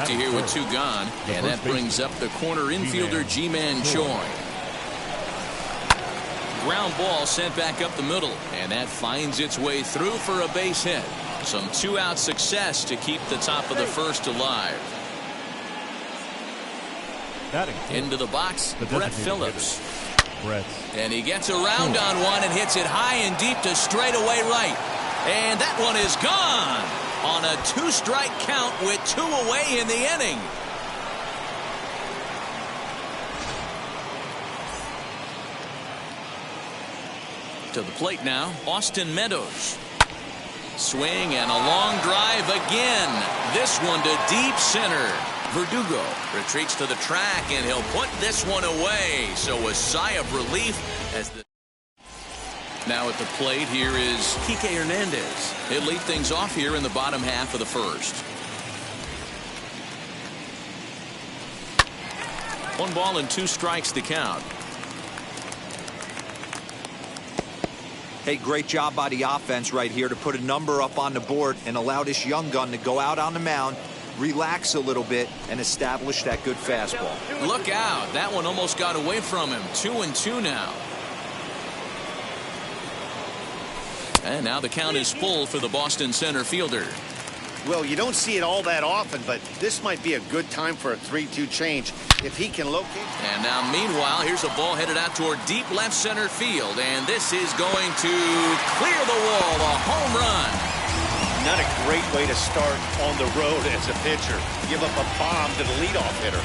to here with 2 gone, and that brings up the corner infielder Ji-Man Choi. Ground ball sent back up the middle, and that finds its way through for a base hit. Some 2-out success to keep the top of the first alive. Into the box, Brett Phillips. And he gets around on one and hits it high and deep to straightaway right. And that one is gone on a 2-strike count with 2 away in the inning. To the plate now, Austin Meadows. Swing and a long drive again. This one to deep center. Verdugo retreats to the track, and he'll put this one away. So a sigh of relief as the... Now at the plate, here is Kike Hernandez. He'll lead things off here in the bottom half of the first. 1 ball and 2 strikes to count. Hey, great job by the offense right here to put a number up on the board and allow this young gun to go out on the mound, relax a little bit, and establish that good fastball. Look out. That one almost got away from him. 2-2 now. And now the count is full for the Boston center fielder. Well, you don't see it all that often, but this might be a good time for a 3-2 change if he can locate. And now, meanwhile, here's a ball headed out toward deep left center field, and this is going to clear the wall, a home run. Not a great way to start on the road as a pitcher. Give up a bomb to the leadoff hitter.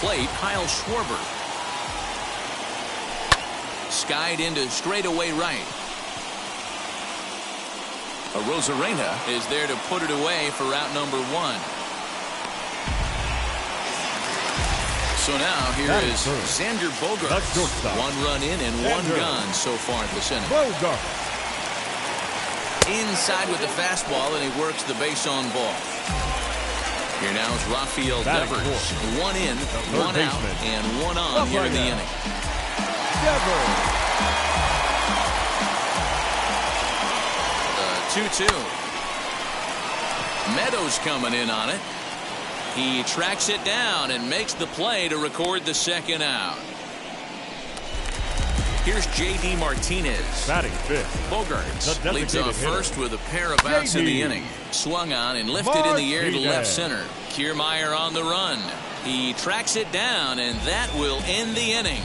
Plate, Kyle Schwarber. Skied into straightaway right. Rosarena is there to put it away for out number 1. So now here is Xander Bogaerts. 1 run in and 1 gone so far this inning. Inside with the fastball, and he works the base on ball. Here now is Rafael Devers. One in, one out, and one on here in the inning. 2-2. Meadows coming in on it. He tracks it down and makes the play to record the second out. Here's J.D. Martinez. Batting fifth. Bogarts leads off first with a pair of outs in the inning. Swung on and lifted in the air to left center. Kiermaier on the run. He tracks it down, and that will end the inning.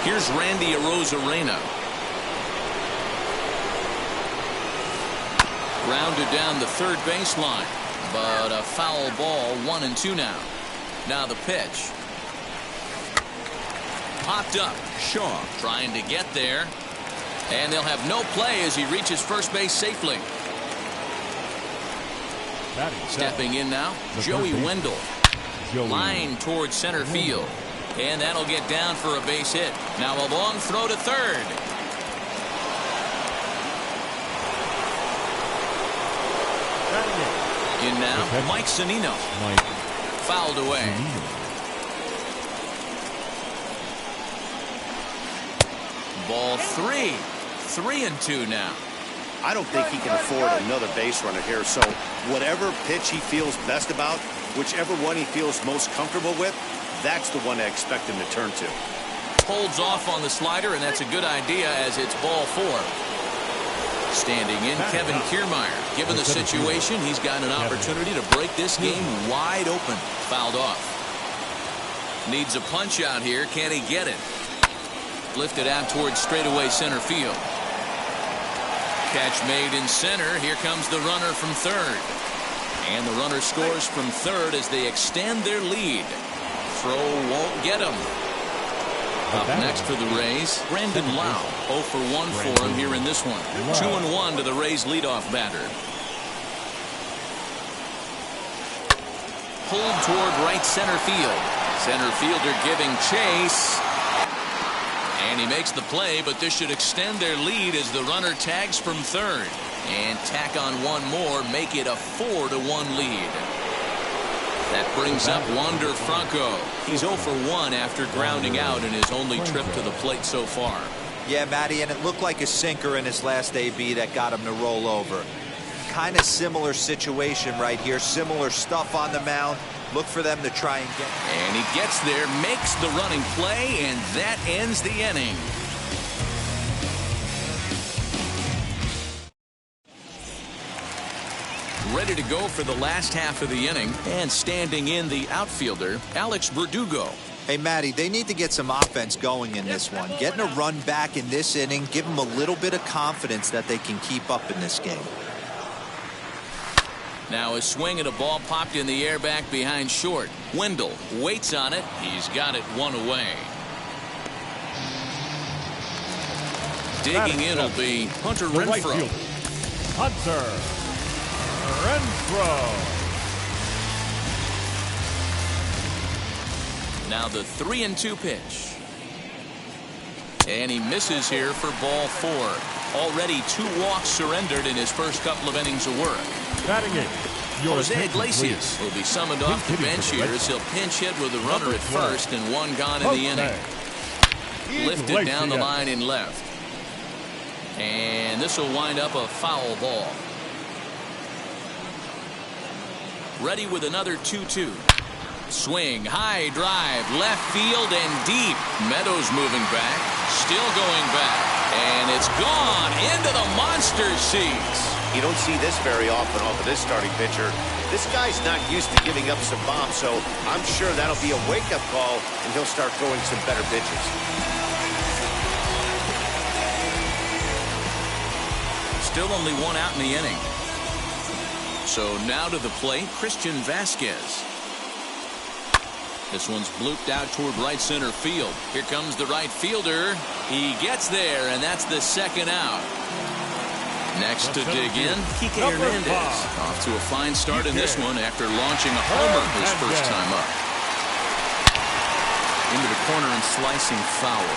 Here's Randy Arozarena. Grounded down the third baseline, but a foul ball, 1-2 now. Now the pitch. Popped up. Shaw trying to get there. And they'll have no play as he reaches first base safely. Stepping in now, Joey Wendell. Line towards center field. And that'll get down for a base hit. Now a long throw to third. In now, Mike Zunino. Fouled away. Ball 3. 3-2 now. I don't think he can afford another base runner here, so whatever pitch he feels best about, whichever one he feels most comfortable with, that's the one I expect him to turn to. Holds off on the slider, and that's a good idea as it's ball 4. Standing in, Kevin Kiermaier. Given the situation, he's got an opportunity to break this game wide open. Fouled off. Needs a punch out here. Can he get it? Lifted out towards straightaway center field. Catch made in center. Here comes the runner from third. And the runner scores from third as they extend their lead. Throw won't get him. Up next for the Rays, Brandon Lau. 0 for 1 for him here in this one. 2-1 to the Rays leadoff batter. Pulled toward right center field. Center fielder giving chase. And he makes the play, but this should extend their lead as the runner tags from third. And tack on one more, make it a 4-1 lead. That brings up Wander Franco. He's 0 for 1 after grounding out in his only trip to the plate so far. Yeah, Matty, and it looked like a sinker in his last AB that got him to roll over. Kind of similar situation right here. Similar stuff on the mound. Look for them to try and get. And he gets there, makes the running play, and that ends the inning. Ready to go for the last half of the inning, and standing in the outfielder, Alex Verdugo. Hey, Matty, they need to get some offense going in this one. Getting a run back in this inning, give them a little bit of confidence that they can keep up in this game. Now a swing and a ball popped in the air back behind short. Wendell waits on it. He's got it one away. Digging in will be Hunter Renfroe. Hunter Renfroe. Now the 3-2 pitch. And he misses here for ball 4. Already 2 walks surrendered in his first couple of innings of work. Batting it. Jose Iglesias will be summoned off the bench here as he'll pinch hit with a runner at first and 1 gone in the inning. Lifted down the line in left. And this will wind up a foul ball. Ready with another 2-2. Swing, high drive, left field and deep. Meadows moving back, still going back, and it's gone into the monster seats. You don't see this very often off of this starting pitcher. This guy's not used to giving up some bombs, so I'm sure that'll be a wake-up call, and he'll start throwing some better pitches. Still only 1 out in the inning. So now to the plate, Christian Vasquez. This one's blooped out toward right center field. Here comes the right fielder. He gets there, and that's the second out. Next to dig in, Kike Hernandez. Off to a fine start in this one after launching a homer his first time up. Into the corner and slicing foul.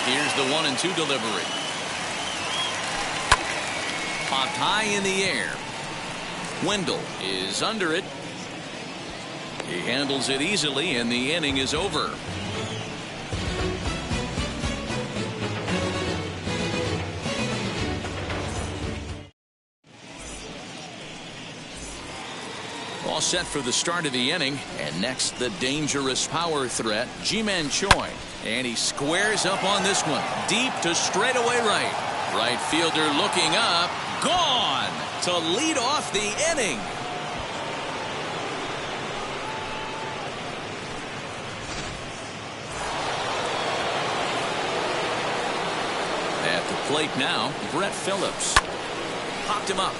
Here's the 1-2 delivery. Popped high in the air. Wendell is under it. He handles it easily, and the inning is over. All set for the start of the inning, and next the dangerous power threat, Ji-Man Choi, and he squares up on this one, deep to straightaway right. Right fielder looking up, gone to lead off the inning. At the plate now, Brett Phillips popped him up.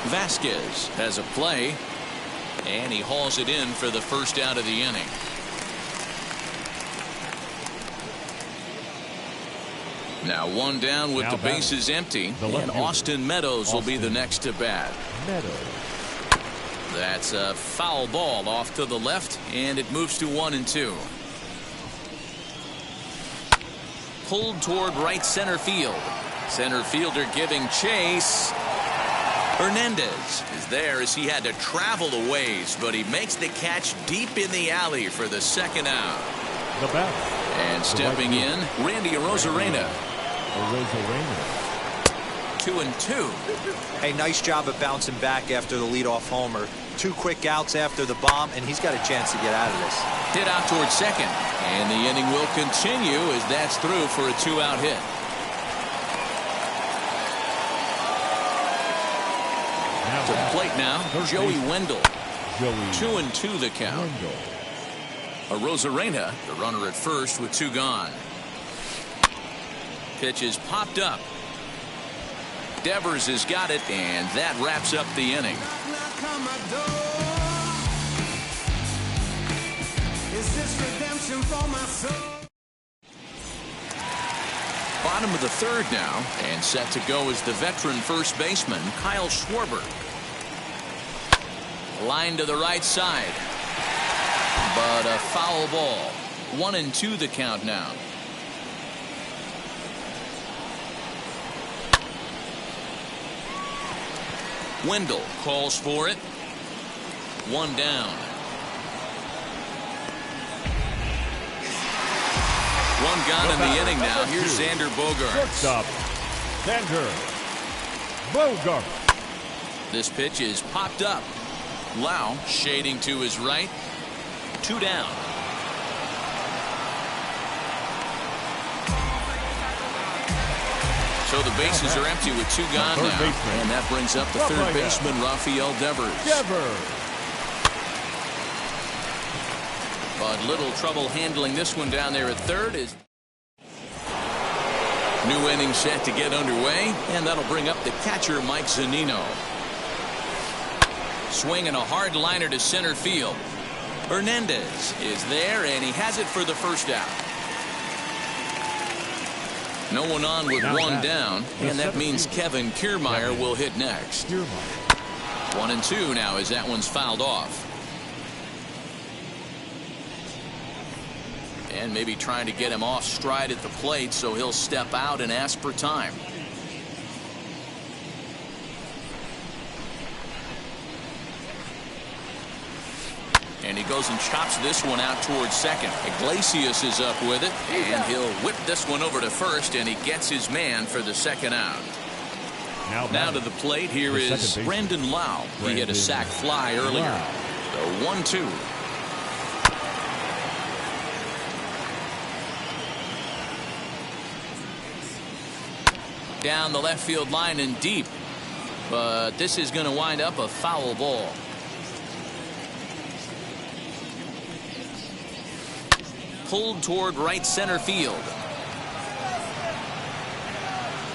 Vasquez has a play, and he hauls it in for the first out of the inning. Now one down with the bases empty, and Austin Meadows will be the next to bat. That's a foul ball off to the left, and it moves to 1-2. Pulled toward right center field. Center fielder giving chase. Hernandez is there as he had to travel a ways, but he makes the catch deep in the alley for the second out. The bat. And stepping in, Randy Arozarena. 2-2. Hey, nice job of bouncing back after the leadoff homer. 2 quick outs after the bomb, and he's got a chance to get out of this. Hit out towards second, and the inning will continue as that's through for a 2-out hit. To the plate now, Joey Wendell. 2-2 the count. Arozarena, the runner at first with 2 gone. Pitch is popped up. Devers has got it, and that wraps up the inning. Bottom of the third now, and set to go is the veteran first baseman, Kyle Schwarber. Line to the right side, but a foul ball. 1-2 the count now. Wendell calls for it. 1 down. 1 gone in the inning now. Here's Xander Bogaerts. Shortstop, Xander Bogaerts. This pitch is popped up. Lau shading to his right. 2 down. So the bases are empty with 2 gone now. And that brings up the third baseman, Rafael Devers. But little trouble handling this one down there at third. Is new inning set to get underway, and that'll bring up the catcher, Mike Zunino. Swinging a hard liner to center field. Hernandez is there, and he has it for the first out. No one on with 1 down, and that means Kevin Kiermaier will hit next. 1-2 now as that one's fouled off. And maybe trying to get him off stride at the plate, so he'll step out and ask for time. And he goes and chops this one out towards second. Iglesias is up with it, and he'll whip this one over to first, and he gets his man for the second out. Now to the plate, here is Brandon Lau. He hit a sac fly earlier. The 1-2. Down the left field line and deep, but this is going to wind up a foul ball. Pulled toward right center field.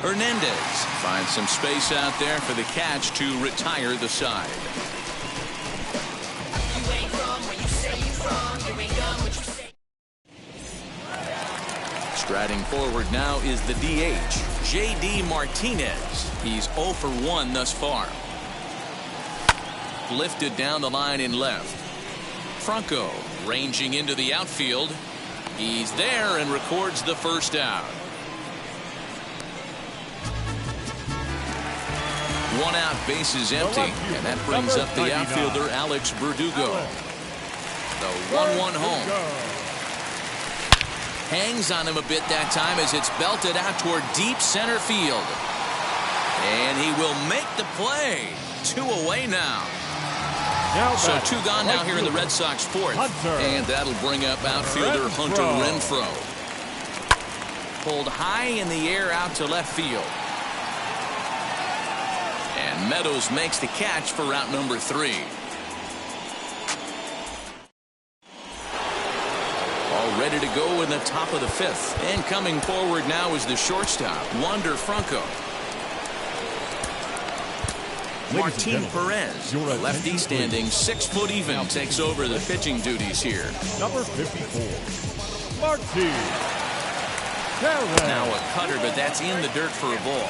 Hernandez finds some space out there for the catch to retire the side. You ain't from where you say you from. You ain't done what you say. Striding forward now is the DH, J.D. Martinez. He's 0 for 1 thus far. Lifted down the line in left. Franco ranging into the outfield. He's there and records the first out. One out, bases empty, and that brings up the outfielder Alex Verdugo. The 1-1 home. Hangs on him a bit that time as it's belted out toward deep center field. And he will make the play. 2 away now. So 2 gone now here in the Red Sox fourth. And that'll bring up outfielder Hunter Renfroe. Pulled high in the air out to left field. And Meadows makes the catch for route number 3. All ready to go in the top of the 5th. And coming forward now is the shortstop, Wander Franco. Martin Perez, lefty standing 6 foot even, takes over the pitching duties here. Number 54, Martin Perez. Now a cutter, but that's in the dirt for a ball.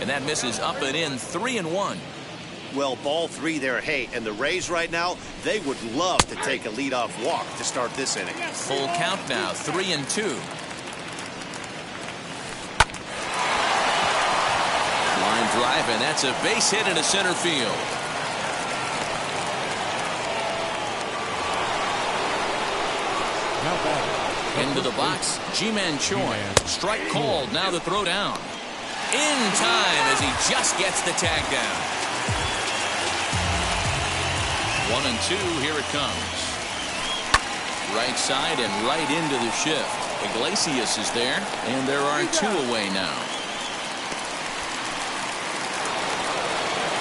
And that misses up and in. 3-1. Well, ball 3 there. Hey, and the Rays right now, they would love to take a leadoff walk to start this inning. Full count now, 3-2. Line drive, and that's a base hit into center field. Into the box, Ji-Man Choi. Strike called, now the throw down. In time as he just gets the tag down. 1-2, here it comes. Right side and right into the shift. Iglesias is there, and there are 2 away now.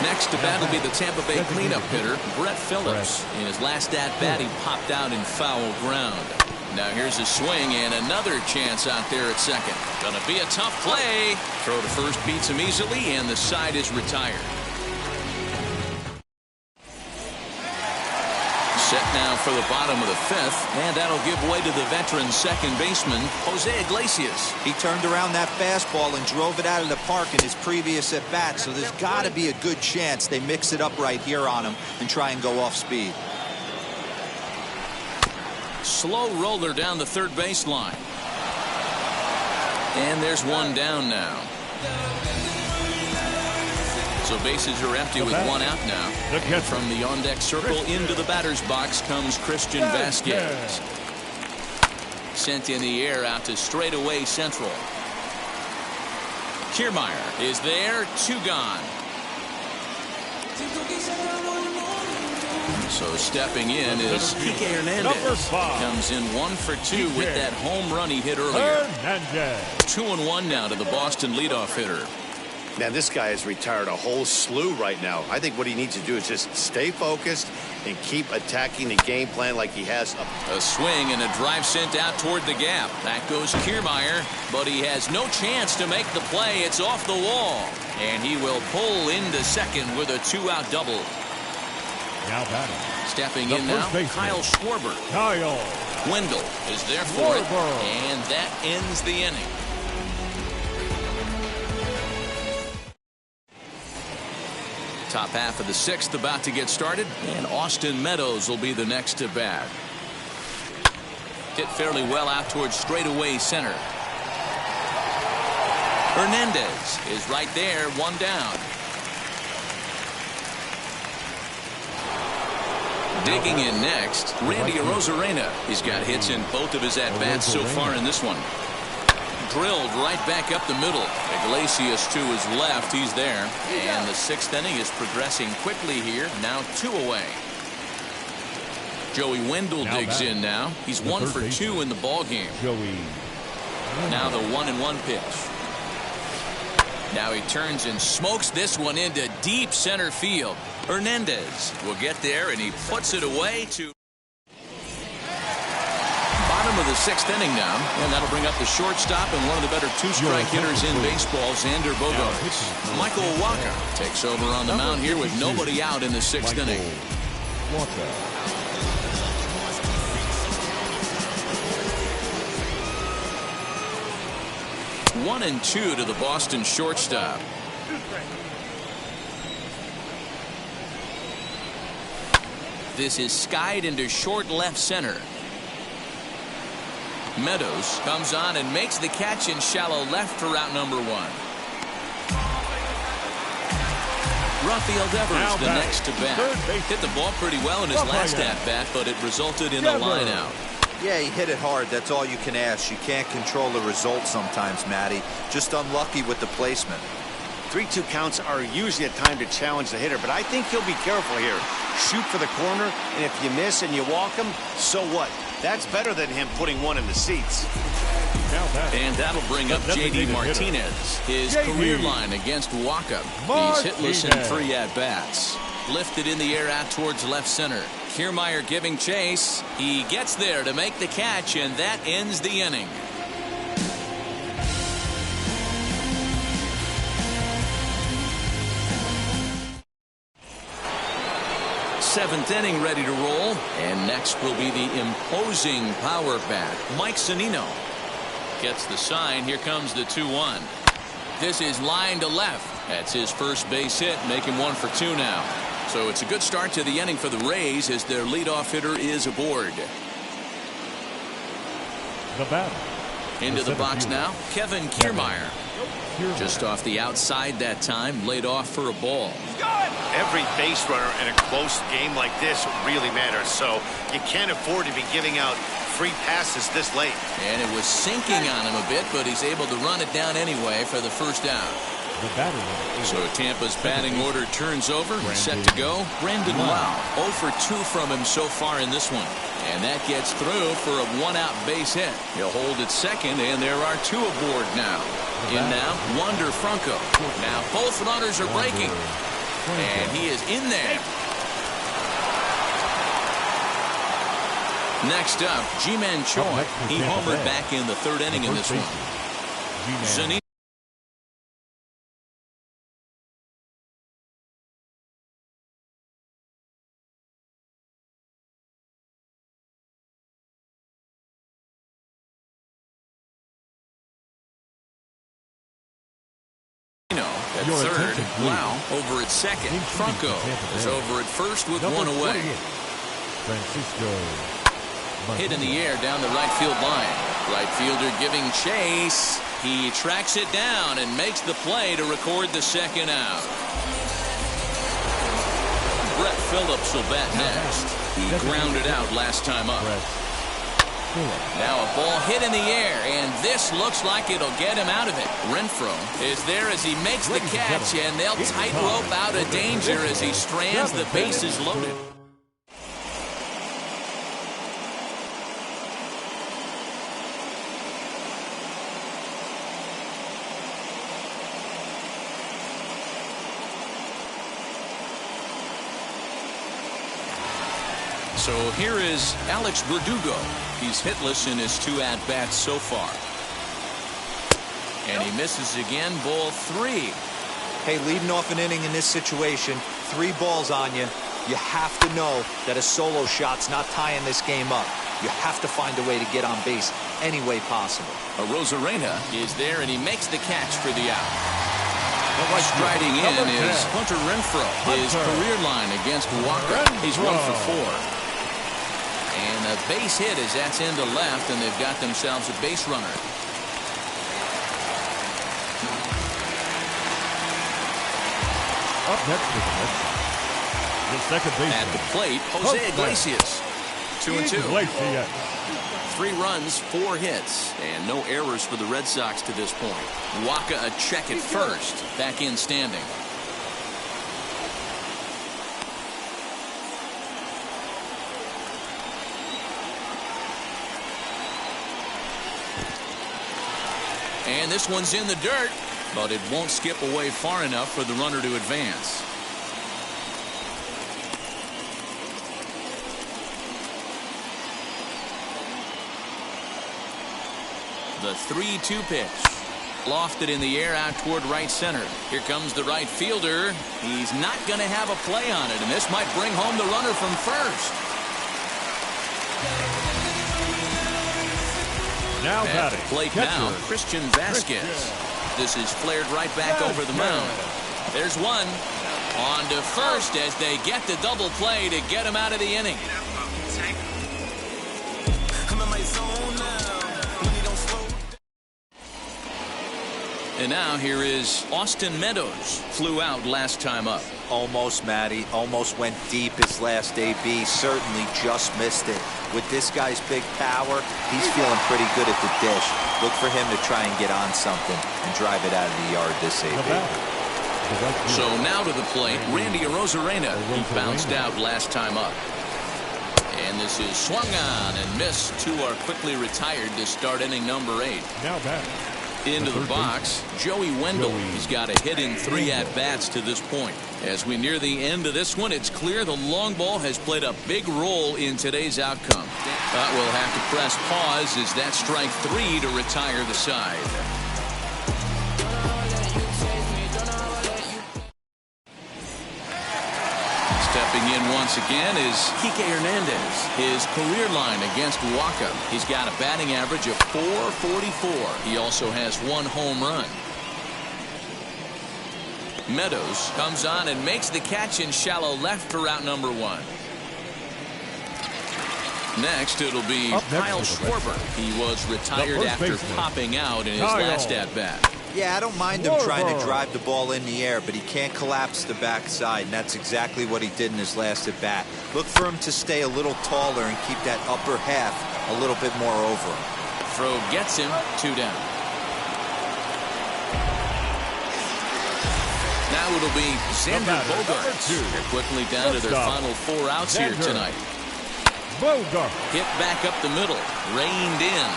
Next to bat will be the Tampa Bay cleanup hitter, Brett Phillips. In his last at-bat, he popped out in foul ground. Now here's a swing and another chance out there at second. Gonna be a tough play. Throw to first beats him easily, and the side is retired. Set now for the bottom of the 5th, and that'll give way to the veteran second baseman, Jose Iglesias. He turned around that fastball and drove it out of the park in his previous at-bat, so there's got to be a good chance they mix it up right here on him and try and go off speed. Slow roller down the third baseline. And there's one down now. So bases are empty with 1 out now. From the on-deck circle into the batter's box comes Christian Vasquez. Sent in the air out to straightaway central. Kiermaier is there, 2 gone. So stepping in is Kike Hernandez. Comes in 1 for 2 with that home run he hit earlier. 2-1 now to the Boston leadoff hitter. Man, this guy has retired a whole slew right now. I think what he needs to do is just stay focused and keep attacking the game plan like he has. A swing and a drive sent out toward the gap. That goes Kiermaier, but he has no chance to make the play. It's off the wall, and he will pull into second with a 2-out double. Now batting. Stepping in now, Kyle Schwarber. Wendell is there for it, and that ends the inning. Top half of the 6th about to get started, and Austin Meadows will be the next to bat. Hit fairly well out towards straightaway center. Hernandez is right there, 1 down. Digging in next, Randy Arozarena. He's got hits in both of his at-bats so far in this one. Drilled right back up the middle. Iglesias to his left. He's there. And the 6th inning is progressing quickly here. Now 2 away. Joey Wendell digs in now. He's 1 for 2 in the ball game. Now the 1-1 pitch. Now he turns and smokes this one into deep center field. Hernandez will get there, and he puts it away to bottom of the 6th inning now, and that'll bring up the shortstop and one of the better 2-strike hitters in baseball, Xander Bogaerts. Michael Wacha takes over on the mound here with nobody out in the 6th inning. 1-2 to the Boston shortstop. This is skied into short left center. Meadows comes on and makes the catch in shallow left for out number 1. Rafael Devers, the next to bat. Hit the ball pretty well in his last at-bat, but it resulted in a line out. Yeah, he hit it hard. That's all you can ask. You can't control the result sometimes, Matty. Just unlucky with the placement. 3-2 counts are usually a time to challenge the hitter, but I think he'll be careful here. Shoot for the corner, and if you miss and you walk him, so what? That's better than him putting one in the seats. And that'll bring up J.D. Martinez. His career line against Waka. He's hitless in 3 at-bats. Lifted in the air out towards left center. Kiermaier giving chase. He gets there to make the catch, and that ends the inning. 7th inning ready to roll. And next will be the imposing power bat, Mike Zunino. Gets the sign. Here comes the 2-1. This is line to left. That's his first base hit. Make him 1 for 2 now. So it's a good start to the inning for the Rays as their leadoff hitter is aboard. The batter. Into the box now, Kevin Kiermaier. Just off the outside that time, laid off for a ball. Every base runner in a close game like this really matters, so you can't afford to be giving out free passes this late. And it was sinking on him a bit, but he's able to run it down anyway for the first out. So Tampa's batting order turns over. Set to go. Brandon Wow. 0 for 2 from him so far in this one. And that gets through for a 1-out base hit. He'll hold at second, and there are 2 aboard now. In now, Wander Franco. Now both runners are breaking. And he is in there. Next up, Ji-Man Choi. He homered back in the 3rd inning in this one. Zunino. At 3rd, Wow over at 2nd. Franco is over at 1st with 1 away. Hit in the air down the right field line. Right fielder giving chase. He tracks it down and makes the play to record the 2nd out. Brett Phillips will bat next. He grounded out last time up. Now a ball hit in the air, and this looks like it'll get him out of it. Renfroe is there as he makes the catch, and they'll tightrope out of danger as he strands the bases loaded. So here is Alex Verdugo. He's hitless in his 2 at-bats so far. And he misses again, ball 3. Hey, leading off an inning in this situation, 3 balls on you. You have to know that a solo shot's not tying this game up. You have to find a way to get on base any way possible. Rosarena is there, and he makes the catch for the out. Striding in is Hunter Renfroe. His career line against Walker. He's 1 for 4. And a base hit as that's into left, and they've got themselves a base runner. Up next is the second baseman. At the plate, Jose Iglesias. 2-2. 3 runs, 4 hits, and no errors for the Red Sox to this point. Waka a check at first, back in standing. And this one's in the dirt, but it won't skip away far enough for the runner to advance. The 3-2 pitch. Lofted in the air out toward right center. Here comes the right fielder. He's not going to have a play on it, and this might bring home the runner from first. Now at the plate now, Christian Vasquez. This is flared right back over the mound. There's one. On to first as they get the double play to get him out of the inning. And now here is Austin Meadows. Flew out last time up. Almost, Matty. Almost went deep his last AB. Certainly just missed it. With this guy's big power, he's feeling pretty good at the dish. Look for him to try and get on something and drive it out of the yard this AB. So now to the plate, Randy Arozarena. He bounced out last time up. And this is swung on and missed. Two are quickly retired to start inning number 8. Now back. Into the box, Joey Wendell. He's got a hit in 3 at-bats to this point. As we near the end of this one, it's clear the long ball has played a big role in today's outcome. But we'll have to press pause as that strike 3 to retire the side. Stepping in once again is Kike Hernandez. His career line against Waka. He's got a batting average of .444. He also has 1 home run. Meadows comes on and makes the catch in shallow left for out number 1. Next, it'll be Kyle Schwarber. He was retired after popping out in his last at-bat. Yeah, I don't mind him trying to drive the ball in the air, but he can't collapse the backside, and that's exactly what he did in his last at-bat. Look for him to stay a little taller and keep that upper half a little bit more over him. Throw gets him, 2 down. Now it'll be Xander Bogaerts. They're quickly down to their final 4 outs here tonight. Hit back up the middle, reined in.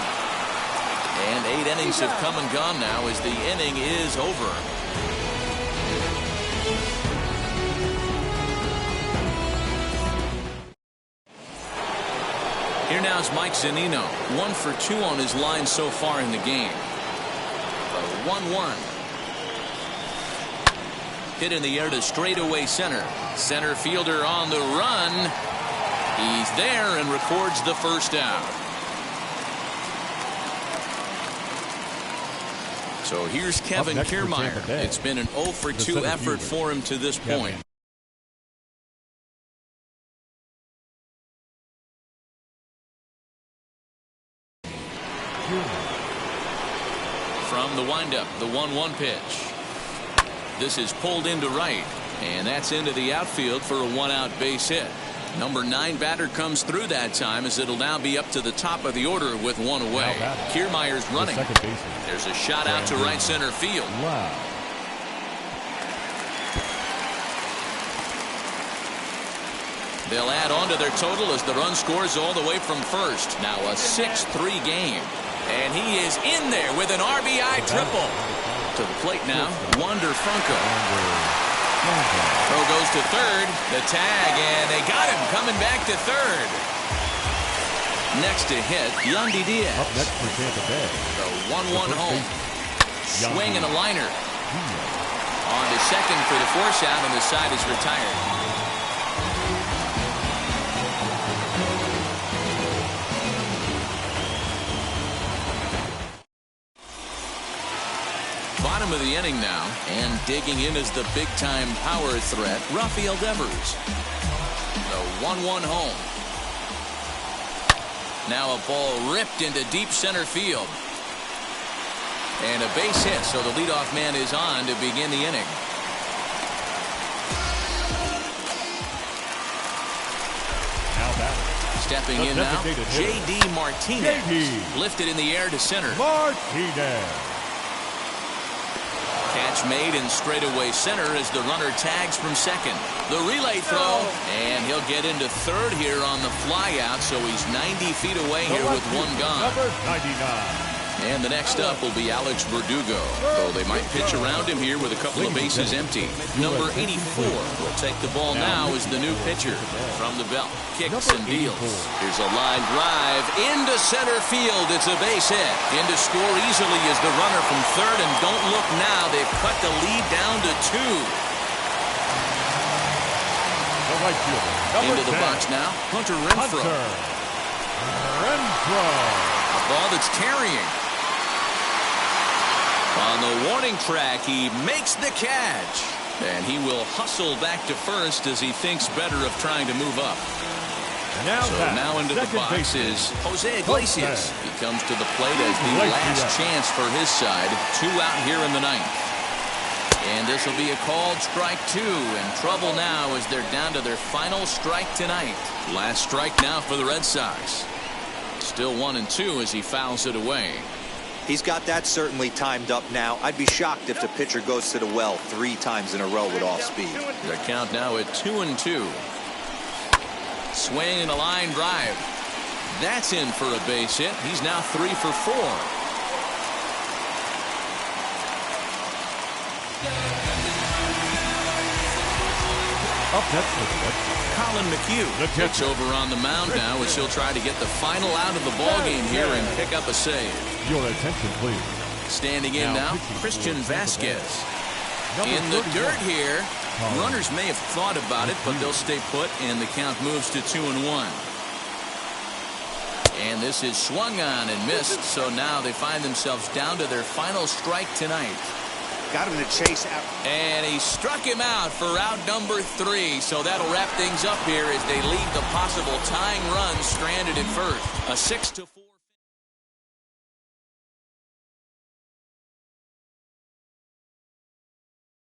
And 8 innings have come and gone now as the inning is over. Here now is Mike Zunino. 1 for 2 on his line so far in the game. A 1-1. Hit in the air to straightaway center. Center fielder on the run. He's there and records the first out. So here's Kevin Kiermaier. It's been an 0 for 2 effort for him to this point. From the windup, the 1-1 pitch. This is pulled into right, and that's into the outfield for a 1-out base hit. Number 9 batter comes through that time as it'll now be up to the top of the order with 1 away. Kiermaier's running. There's a shot out to right center field. They'll add on to their total as the run scores all the way from first. Now a 6-3 game. And he is in there with an RBI triple. To the plate now, Wander Franco. Throw goes to third. The tag, and they got him coming back to third. Next to hit, Yandy Diaz. Up next for Tampa Bay. The 1-1 home. Swing and a liner. On to second for the force out, and the side is retired. Bottom of the inning now, and digging in is the big-time power threat, Rafael Devers. The 1-1 home. Now a ball ripped into deep center field. And a base hit, so the leadoff man is on to begin the inning. Stepping in now, J.D. Martinez. Lifted in the air to center. Martinez. Catch made in straightaway center as the runner tags from second. The relay throw, and he'll get into third here on the fly out, so he's 90 feet away here with 1 gone. Number 99. And the next up will be Alex Verdugo, though they might pitch around him here with a couple of bases empty. Number 84 will take the ball now as the new pitcher. From the belt, kicks and deals. Here's a line drive into center field. It's a base hit. In to score easily is the runner from third, and don't look now. They've cut the lead down to 2. Into the box now, Hunter Renfroe. A ball that's carrying. On the warning track, he makes the catch. And he will hustle back to first as he thinks better of trying to move up. Now into the box is Jose Iglesias. He comes to the plate as the last chance for his side. 2 out here in the 9th. And this will be a called strike 2. And trouble now as they're down to their final strike tonight. Last strike now for the Red Sox. Still 1-2 as he fouls it away. He's got that certainly timed up now. I'd be shocked if the pitcher goes to the well 3 times in a row with off speed. The count now at 2-2. Swing and a line drive. That's in for a base hit. He's now 3 for 4. Up next, Colin McHugh takes over on the mound now as he'll try to get the final out of the ballgame here and pick up a save. Your attention, please. Standing in now, Christian Vasquez. In the dirt here. Runners may have thought about it, but they'll stay put, and the count moves to 2-1. And this is swung on and missed, so now they find themselves down to their final strike tonight. Got him to chase out. And he struck him out for out number 3, so that'll wrap things up here as they leave the possible tying run stranded at first. A 6-4.